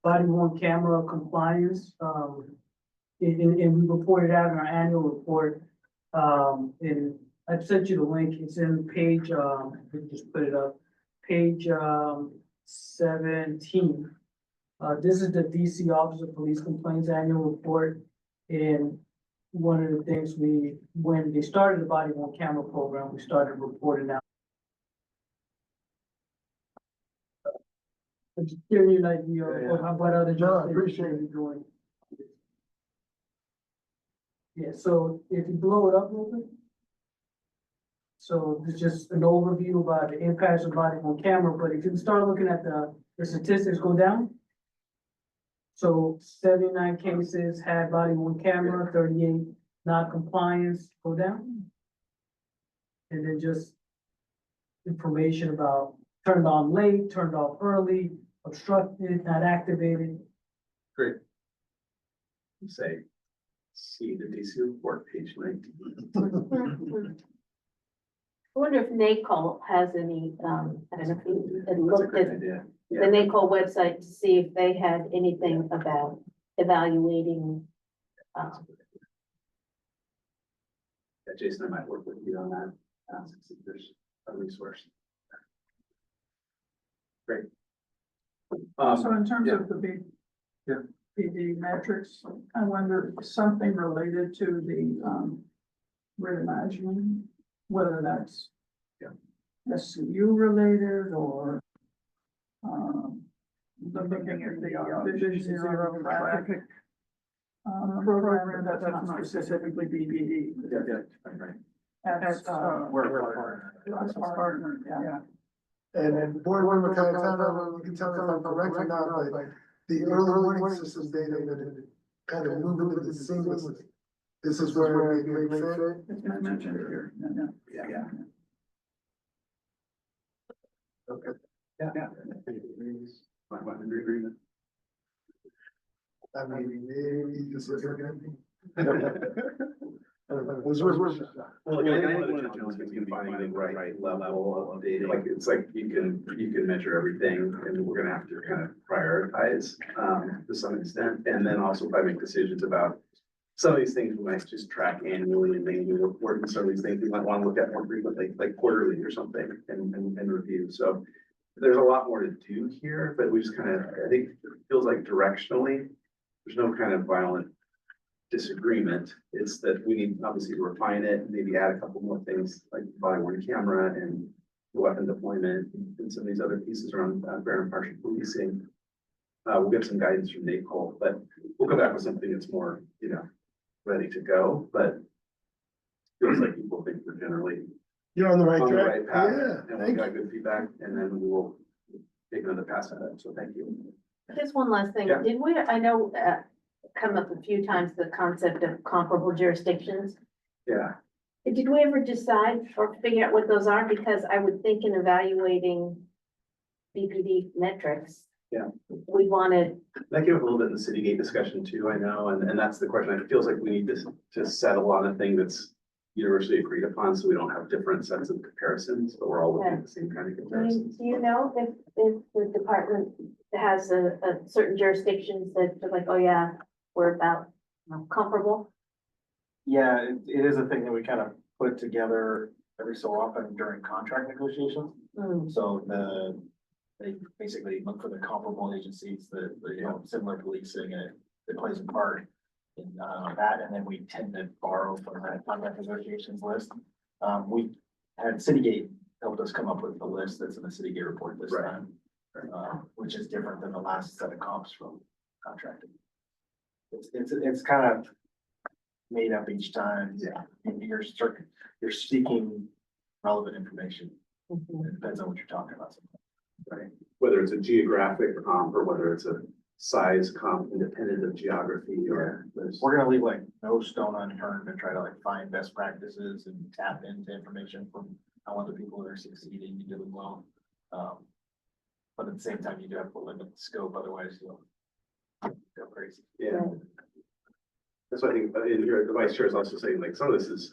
Speaker 6: body worn camera compliance, and we reported out in our annual report. And I've sent you the link, it's in page, we just put it up, page, 17. This is the DC Office of Police Complaints Annual Report. And one of the things when they started the body worn camera program, we started reporting out. Just giving you an idea of what other.
Speaker 1: No, I appreciate it.
Speaker 6: Doing. Yeah, so if you blow it up a little bit. So it's just an overview about the impacts of body on camera, but if you start looking at the statistics go down. So 79 cases had body on camera, 38 non-compliance go down. And then just information about turned on late, turned off early, obstructed, not activated.
Speaker 10: Great. Say, see the DC report, page 19.
Speaker 12: I wonder if NACOL has any, I don't know if you had
Speaker 10: That's a
Speaker 12: looked
Speaker 10: great
Speaker 12: at
Speaker 10: idea.
Speaker 12: the NACOL website to see if they had anything about evaluating.
Speaker 10: Yeah, Jason, I might work with you on that. See if there's a resource. Great.
Speaker 3: So in terms
Speaker 10: yeah.
Speaker 3: of the big.
Speaker 10: Yeah.
Speaker 3: PD metrics, I wonder if something related to the, reimagining, whether that's.
Speaker 10: Yeah.
Speaker 3: SCU related or. Looking at the Vision Zero traffic. Program that's not specifically BPD.
Speaker 10: Yeah, right.
Speaker 3: That's,
Speaker 10: We're
Speaker 3: that's a partner, yeah.
Speaker 1: And then board member Cayetano, you can tell me if I'm correct or not, but the early warning systems data would kind of move into the seamlessly. This is where it would be a great fit.
Speaker 3: It's mentioned here,
Speaker 10: Yeah. Okay. Yeah. My agreement.
Speaker 1: I mean, maybe just looking at me. Was worth a shot.
Speaker 10: Well, I think one of the challenges is finding the right level of data. Like, it's like you can measure everything, and we're gonna have to kind of prioritize to some extent, and then also probably make decisions about some of these things we might just track annually and maybe report, and some of these things we might want to look at more frequently, like quarterly or something, and review. So there's a lot more to do here, but we just kind of, I think it feels like directionally, there's no kind of violent disagreement. It's that we need obviously to refine it, maybe add a couple more things like body worn camera and weapon deployment and some of these other pieces around fair and partial policing. We'll get some guidance from NACOL, but we'll come back with something that's more, ready to go, but feels like people think we're generally
Speaker 1: You're on the right
Speaker 10: on the
Speaker 1: track.
Speaker 10: right path.
Speaker 1: Yeah,
Speaker 10: And we
Speaker 1: thank
Speaker 10: got good feedback, and then we will take another pass at it. So thank you.
Speaker 12: Just one last thing,
Speaker 10: Yeah.
Speaker 12: did we, I know, come up a few times, the concept of comparable jurisdictions.
Speaker 10: Yeah.
Speaker 12: Did we ever decide or figure out what those are? Because I would think in evaluating BPD metrics.
Speaker 10: Yeah.
Speaker 12: We wanted,
Speaker 10: That came up a little bit in the Citygate discussion too, I know, and that's the question. It feels like we need to settle on a thing that's universally agreed upon, so we don't have different sets of comparisons, but we're all looking at the same kind of comparisons.
Speaker 12: do you know if the department has a certain jurisdictions that are like, oh yeah, we're about comparable?
Speaker 15: Yeah, it is a thing that we kind of put together every so often during contract negotiations. So they basically look for the comparable agencies that, similar policing, and it plays a part. in, that, and then we tend to borrow from that contract negotiations list. We had Citygate helped us come up with the list that's in the Citygate report this
Speaker 8: Right.
Speaker 15: time. Which is different than the last set of comps from contracting. It's kind of made up each time.
Speaker 8: Yeah.
Speaker 15: And you're seeking relevant information. It depends on what you're talking about.
Speaker 5: Right, whether it's a geographic comp or whether it's a size comp independent of geography or there's.
Speaker 15: We're gonna leave like no stone unturned to try to like find best practices and tap into information from how other people are succeeding and doing well. But at the same time, you do have to limit the scope, otherwise you'll go crazy.
Speaker 5: Yeah. That's why I think, in here, the vice chair is also saying, like, some of this is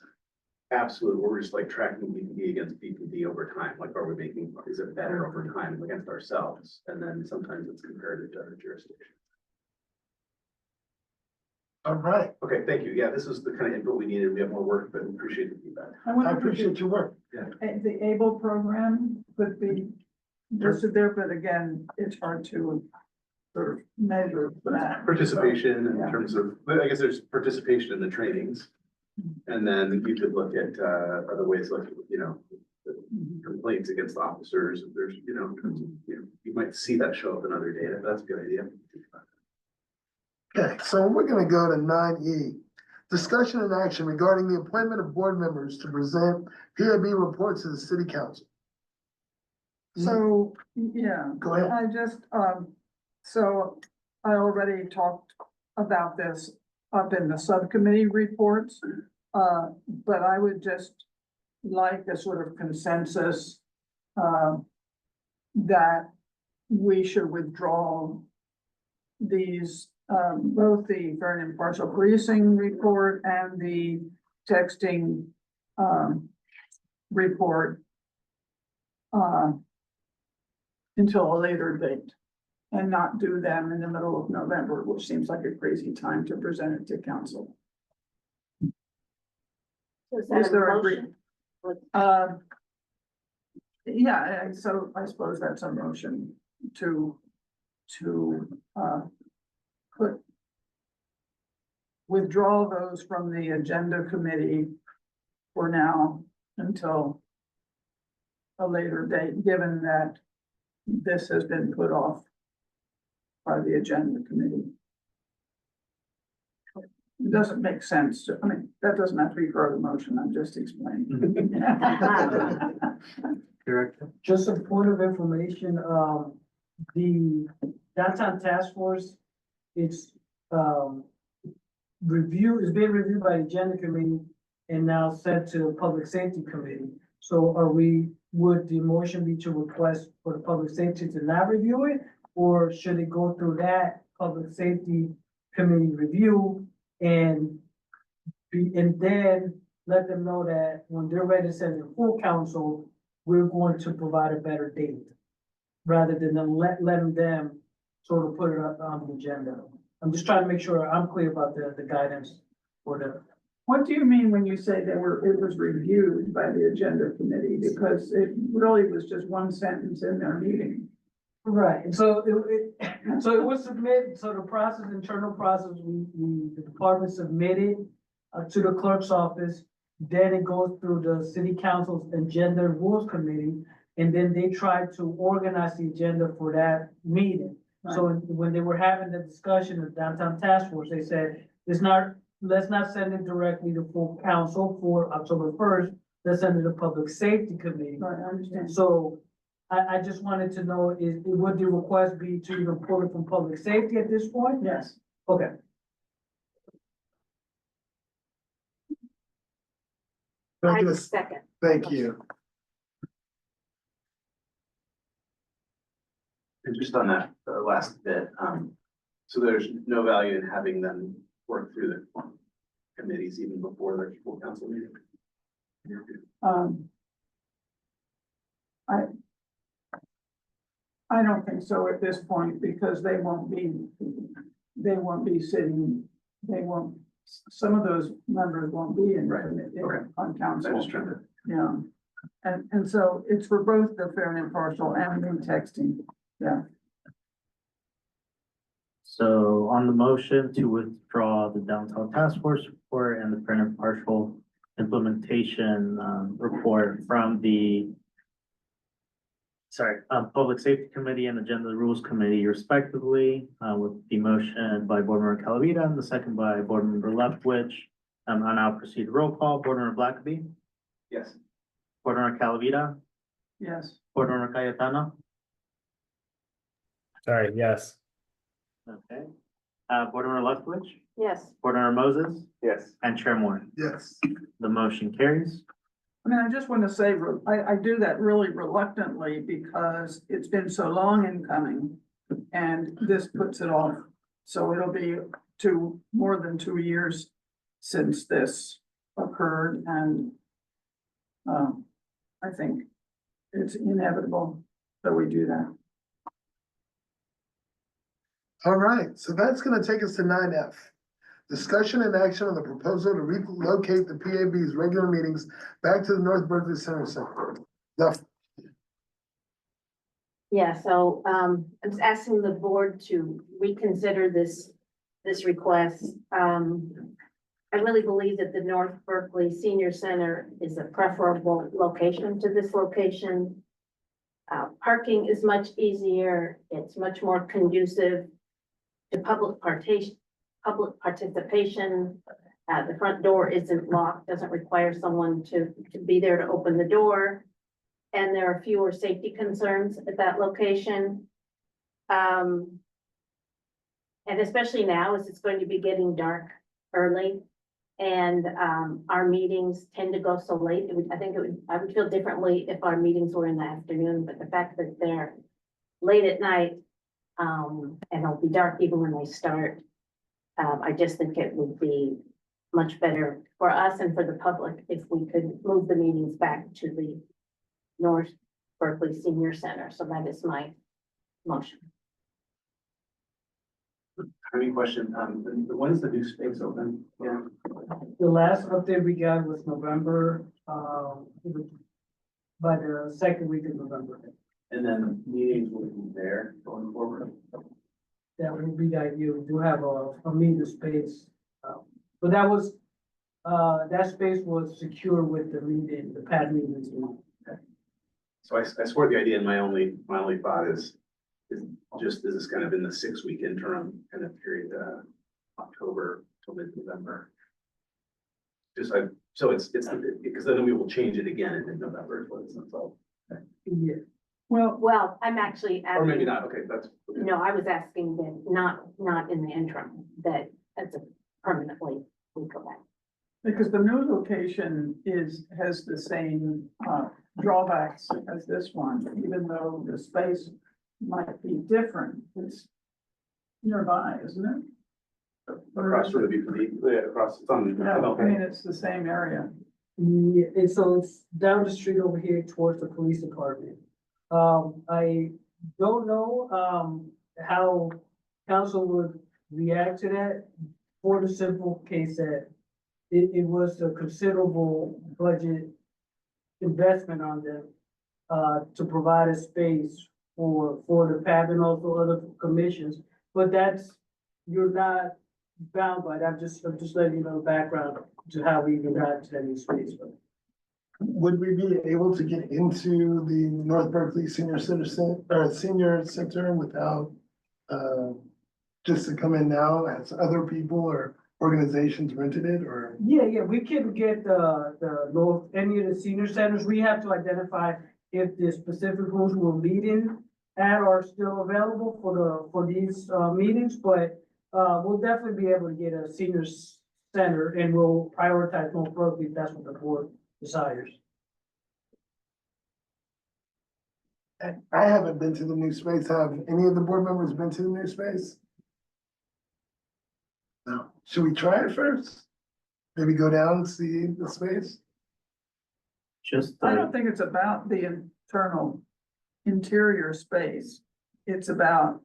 Speaker 5: absolute, we're just like tracking BPD against BPD over time, like, are we making, is it better over time against ourselves? And then sometimes it's comparative to other jurisdictions.
Speaker 1: All right,
Speaker 5: Okay, thank you. Yeah, this is the kind of input we needed. We have more work, but we appreciate the feedback.
Speaker 1: I appreciate your work.
Speaker 3: The ABLE program could be listed there, but again, it's hard to sort of measure that.
Speaker 5: Participation in
Speaker 3: Yeah.
Speaker 5: terms of, I guess there's participation in the trainings. And then you could look at, other ways, like, you know, complaints against officers, if there's, you know, in terms of, you know, you might see that show up in other data. That's a good idea.
Speaker 1: Okay, so we're gonna go to 9E. Discussion and action regarding the appointment of board members to present PAB reports to the city council.
Speaker 3: So, yeah.
Speaker 1: Go ahead.
Speaker 3: I just, so I already talked about this up in the subcommittee reports. But I would just like a sort of consensus, that we should withdraw these, both the fair and impartial policing report and the texting, report, until a later date, and not do them in the middle of November, which seems like a crazy time to present it to council. Is there a motion? Yeah, so I suppose that's a motion to withdraw those from the agenda committee for now until a later date, given that this has been put off by the agenda committee. It doesn't make sense. I mean, that doesn't have to be part of the motion. I'm just explaining.
Speaker 6: Director. Just a point of information, the downtown task force, it's, is being reviewed by the agenda committee and now sent to the public safety committee. So would the motion be to request for the public safety to not review it? Or should it go through that public safety committee review and then let them know that when they're ready to send it full council, we're going to provide a better date, rather than letting them sort of put it up on the agenda. I'm just trying to make sure I'm clear about the guidance for the.
Speaker 3: What do you mean when you say it was reviewed by the agenda committee? Because it really was just one sentence in their meeting.
Speaker 6: Right, and so it was submitted, so the process, internal process, the department submitted to the clerk's office. Then it goes through the city council's agenda and rules committee, and then they try to organize the agenda for that meeting. So when they were having the discussion of downtown task force, they said, let's not send it directly to full council for October 1st. Let's send it to public safety committee.
Speaker 3: Right, I understand.
Speaker 6: So I just wanted to know, would the request be to even pull it from public safety at this point?
Speaker 3: Yes.
Speaker 6: Okay.
Speaker 12: Second.
Speaker 1: Thank you.
Speaker 5: And just on that last bit, so there's no value in having them work through the committees even before their full council meeting.
Speaker 3: I don't think so at this point, because they won't be sitting, some of those members won't be in,
Speaker 5: Okay.
Speaker 3: on council.
Speaker 5: I'm just trying to.
Speaker 3: Yeah, and so it's for both the fair and impartial and the texting, yeah.
Speaker 2: So on the motion to withdraw the downtown task force report and the print and partial implementation report from the Public Safety Committee and Agenda Rules Committee respectively, with the motion by Board Member Calavita and the second by Board Member Leftwich. I'll now proceed to roll call. Board Member Blackaby,
Speaker 10: Yes.
Speaker 2: Board Member Calavita,
Speaker 3: Yes.
Speaker 2: Board Member Cayetano.
Speaker 4: Sorry, yes.
Speaker 2: Okay. Board Member Leftwich,
Speaker 12: Yes.
Speaker 2: Board Member Moses,
Speaker 10: Yes.
Speaker 2: and Chair Moore.
Speaker 1: Yes.
Speaker 2: The motion carries.
Speaker 3: I mean, I just want to say, I do that really reluctantly because it's been so long in coming. And this puts it off. So it'll be more than 2 years since this occurred and I think it's inevitable that we do that.
Speaker 1: All right, so that's gonna take us to 9F. Discussion and action on the proposal to relocate the PAB's regular meetings back to the North Berkeley Center Center.
Speaker 12: Yeah, so I'm just asking the board to reconsider this request. I really believe that the North Berkeley Senior Center is a preferable location to this location. Parking is much easier. It's much more conducive to public participation. The front door isn't locked, doesn't require someone to be there to open the door. And there are fewer safety concerns at that location. And especially now as it's going to be getting dark early. And our meetings tend to go so late. I would feel differently if our meetings were in the afternoon, but the fact that they're late at night, and it'll be dark even when they start. I just think it would be much better for us and for the public if we could move the meetings back to the North Berkeley Senior Center. So that is my motion.
Speaker 10: Any question? When is the new space open? Yeah.
Speaker 6: The last update we got was November, by the second week of November.
Speaker 10: And then meetings will be there going forward.
Speaker 6: That would be the idea. We do have a meeting space. But that space was secure with the meeting, the PAB meetings.
Speaker 10: So I swear the idea, and my only thought is this kind of in the 6-week interim kind of period, October till mid-November. So it's because then we will change it again in November.
Speaker 6: Yeah.
Speaker 12: Well, I'm actually
Speaker 10: Or maybe
Speaker 12: asking,
Speaker 10: not, okay, that's. Okay.
Speaker 12: no, I was asking that not in the interim, that's a permanently we go back.
Speaker 3: Because the new location has the same drawbacks as this one, even though the space might be different. It's nearby, isn't it?
Speaker 10: Across from the, across, it's on the.
Speaker 3: No, I mean, it's the same area.
Speaker 6: Yeah, and so it's down the street over here towards the police department. I don't know, how council would react to that for the simple case that it was a considerable budget investment on them, to provide a space for the PAB and also other commissions, but you're not bound by that. I'm just letting you know the background to how we even got to that new space.
Speaker 1: Would we be able to get into the North Berkeley Senior Center without, just to come in now as other people or organizations rented it or?
Speaker 6: Yeah, we can get any of the senior centers. We have to identify if the specific rooms we're meeting at are still available for these meetings, but we'll definitely be able to get a senior center and we'll prioritize North Berkeley if that's what the board desires.
Speaker 1: I haven't been to the new space. Have any of the board members been to the new space? No. Should we try it first? Maybe go down and see the space?
Speaker 3: I don't think it's about the interior space. It's about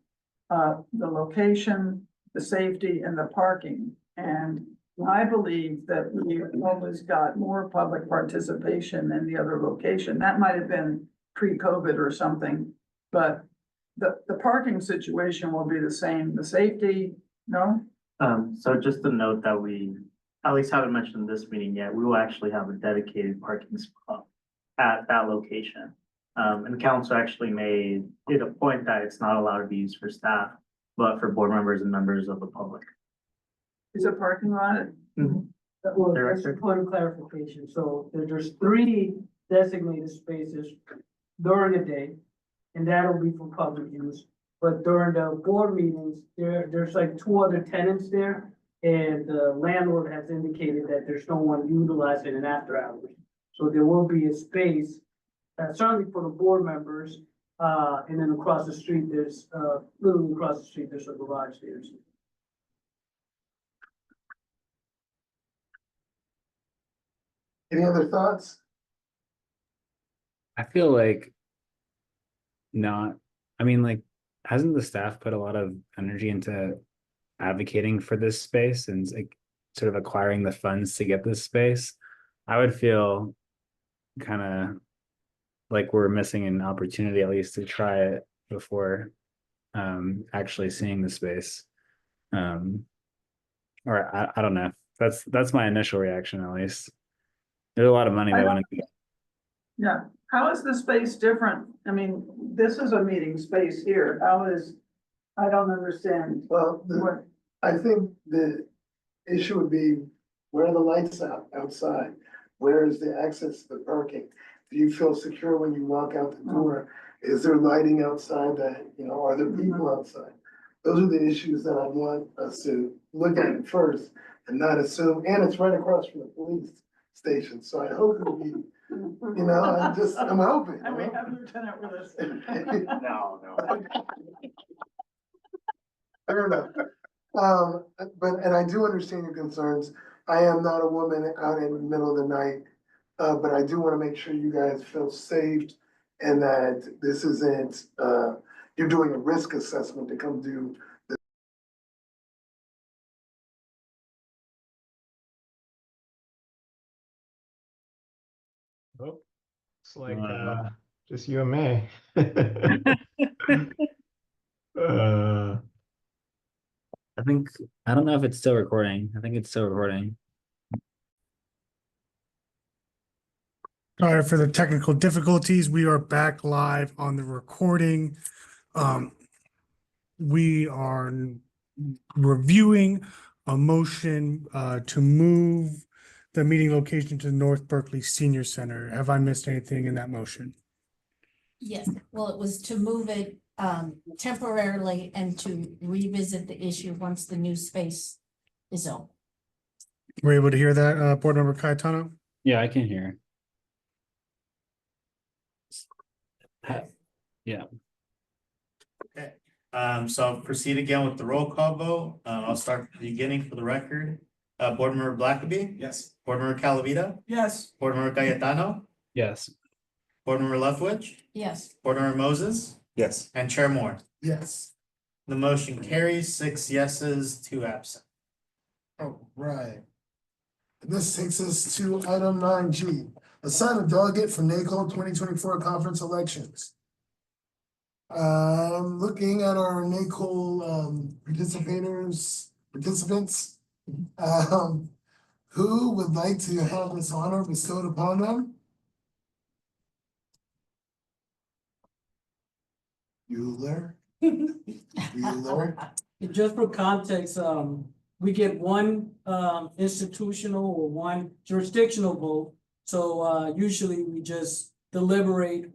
Speaker 3: the location, the safety and the parking. And I believe that we always got more public participation than the other location. That might have been pre-COVID or something, but the parking situation will be the same, the safety, no?
Speaker 2: So just a note that we, at least haven't mentioned in this meeting yet, we will actually have a dedicated parking spot at that location. And council actually made it a point that it's not allowed to be used for staff, but for board members and members of the public.
Speaker 3: Is a parking lot?
Speaker 6: Well, just a point of clarification, so there's 3 designated spaces during the day, and that'll be for public use. But during the board meetings, there's like 2 other tenants there, and the landlord has indicated that there's no one utilizing it after hours. So there will be a space, certainly for the board members, and then across the street, there's, literally across the street, there's a garage there.
Speaker 1: Any other thoughts?
Speaker 4: I feel like not, I mean, like, hasn't the staff put a lot of energy into advocating for this space and like sort of acquiring the funds to get this space? I would feel kind of like we're missing an opportunity at least to try it before actually seeing the space. Or I don't know. That's my initial reaction at least. There's a lot of money they want to.
Speaker 3: Yeah, how is the space different? I mean, this is a meeting space here. How is, I don't understand.
Speaker 1: Well,
Speaker 3: What,
Speaker 1: I think the issue would be, where are the lights out outside? Where is the access to the parking? Do you feel secure when you walk out the door? Is there lighting outside that, you know, are there people outside? Those are the issues that I want us to look at first and not assume, and it's right across from the police station, so I hope it'll be, you know, I'm hoping.
Speaker 3: and we have Lieutenant with us.
Speaker 15: No.
Speaker 1: I don't know. And I do understand your concerns. I am not a woman out in the middle of the night, but I do want to make sure you guys feel safe and that this isn't, you're doing a risk assessment to come do.
Speaker 16: Oh, it's like just you and me.
Speaker 4: I don't know if it's still recording. I think it's still recording.
Speaker 17: Sorry for the technical difficulties. We are back live on the recording. We are reviewing a motion to move the meeting location to North Berkeley Senior Center. Have I missed anything in that motion?
Speaker 12: Yes, well, it was to move it temporarily and to revisit the issue once the new space is open.
Speaker 17: We're able to hear that, Board Member Cayetano?
Speaker 4: Yeah, I can hear. Yeah.
Speaker 18: Okay, so I'll proceed again with the roll call vote. I'll start at the beginning for the record. Board Member Blackaby?
Speaker 15: Yes.
Speaker 18: Board Member Calavita?
Speaker 3: Yes.
Speaker 18: Board Member Cayetano?
Speaker 4: Yes.
Speaker 18: Board Member Leftwich?
Speaker 12: Yes.
Speaker 18: Board Member Moses?
Speaker 16: Yes.
Speaker 18: And Chair Moore.
Speaker 1: Yes.
Speaker 18: The motion carries 6 yeses, 2 absent.
Speaker 1: All right. This takes us to item 9G, assign a delegate for NACO 2024 conference elections. Looking at our NACO participants, who would like to have this honor bestowed upon them? Bueller? Bueller?
Speaker 6: Just for context, we get one institutional or one jurisdictional vote. So usually we just deliberate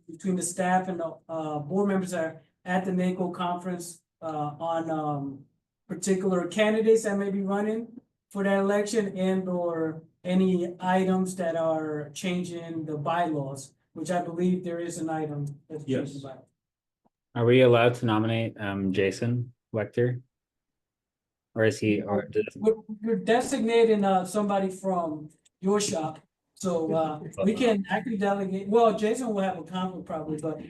Speaker 6: between the staff and the board members that are at the NACO conference on particular candidates that may be running for that election and or any items that are changing the bylaws, which I believe there is an item that's changing the bylaws.
Speaker 4: Are we allowed to nominate Jason Wechter? Or is he, or
Speaker 6: We're designating somebody from your shop, so we can actually delegate, well, Jason will have a conflict probably, but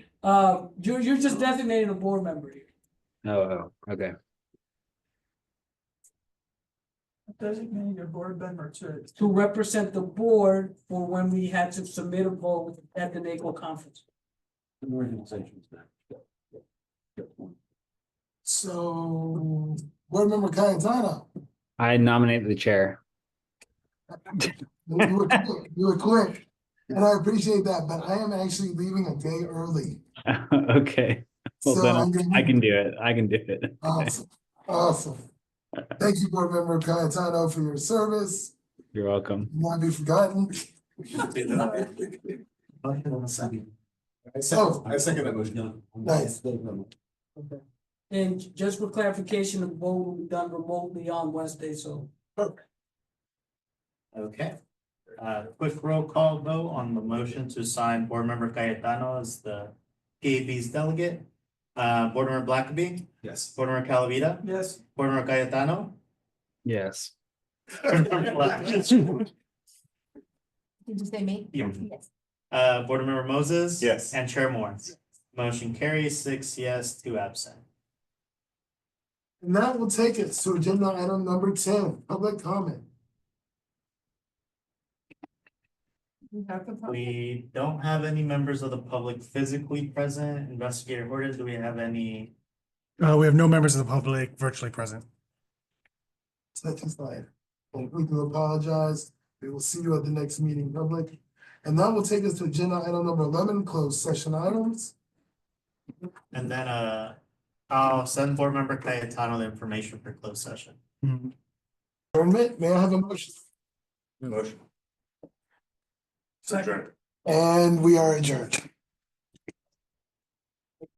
Speaker 6: you're just designating a board member here.
Speaker 4: oh, okay.
Speaker 3: Designate a board member
Speaker 6: To represent the board for when we had to submit a vote at the NACO conference.
Speaker 1: So, Board Member Cayetano,
Speaker 4: I nominate the chair.
Speaker 1: you were quick, and I appreciate that, but I am actually leaving a day early.
Speaker 4: Okay, well
Speaker 1: So
Speaker 4: then
Speaker 1: I'm gonna.
Speaker 4: I can do it. I can do it.
Speaker 1: Awesome, awesome. Thank you, Board Member Cayetano, for your service.
Speaker 4: You're welcome.
Speaker 1: Not be forgotten. So,
Speaker 15: I second that motion.
Speaker 1: nice.
Speaker 6: And just for clarification, the vote will be done remotely on Wednesday, so.
Speaker 2: Okay. Quick roll call vote on the motion to assign Board Member Cayetano as the PAB's delegate. Board Member Blackaby,
Speaker 15: Yes.
Speaker 2: Board Member Calavita,
Speaker 6: Yes.
Speaker 2: Board Member Cayetano.
Speaker 4: Yes.
Speaker 2: Board Member Black-
Speaker 12: Did you say me?
Speaker 2: Yeah.
Speaker 12: Yes.
Speaker 2: Board Member Moses.
Speaker 15: Yes.
Speaker 2: And Chair Moore. Motion carries 6 yes, 2 absent.
Speaker 1: And that will take us to agenda item number 10, public comment.
Speaker 2: We don't have any members of the public physically present. Investigator Horton, do we have any?
Speaker 17: We have no members of the public virtually present.
Speaker 1: Such a slide. We do apologize. We will see you at the next meeting, public. And that will take us to agenda item number 11, closed session items.
Speaker 2: And then, I'll send Board Member Cayetano the information for closed session.
Speaker 1: Adjournment, may I have a motion?
Speaker 15: Motion.
Speaker 1: Second. And we are adjourned.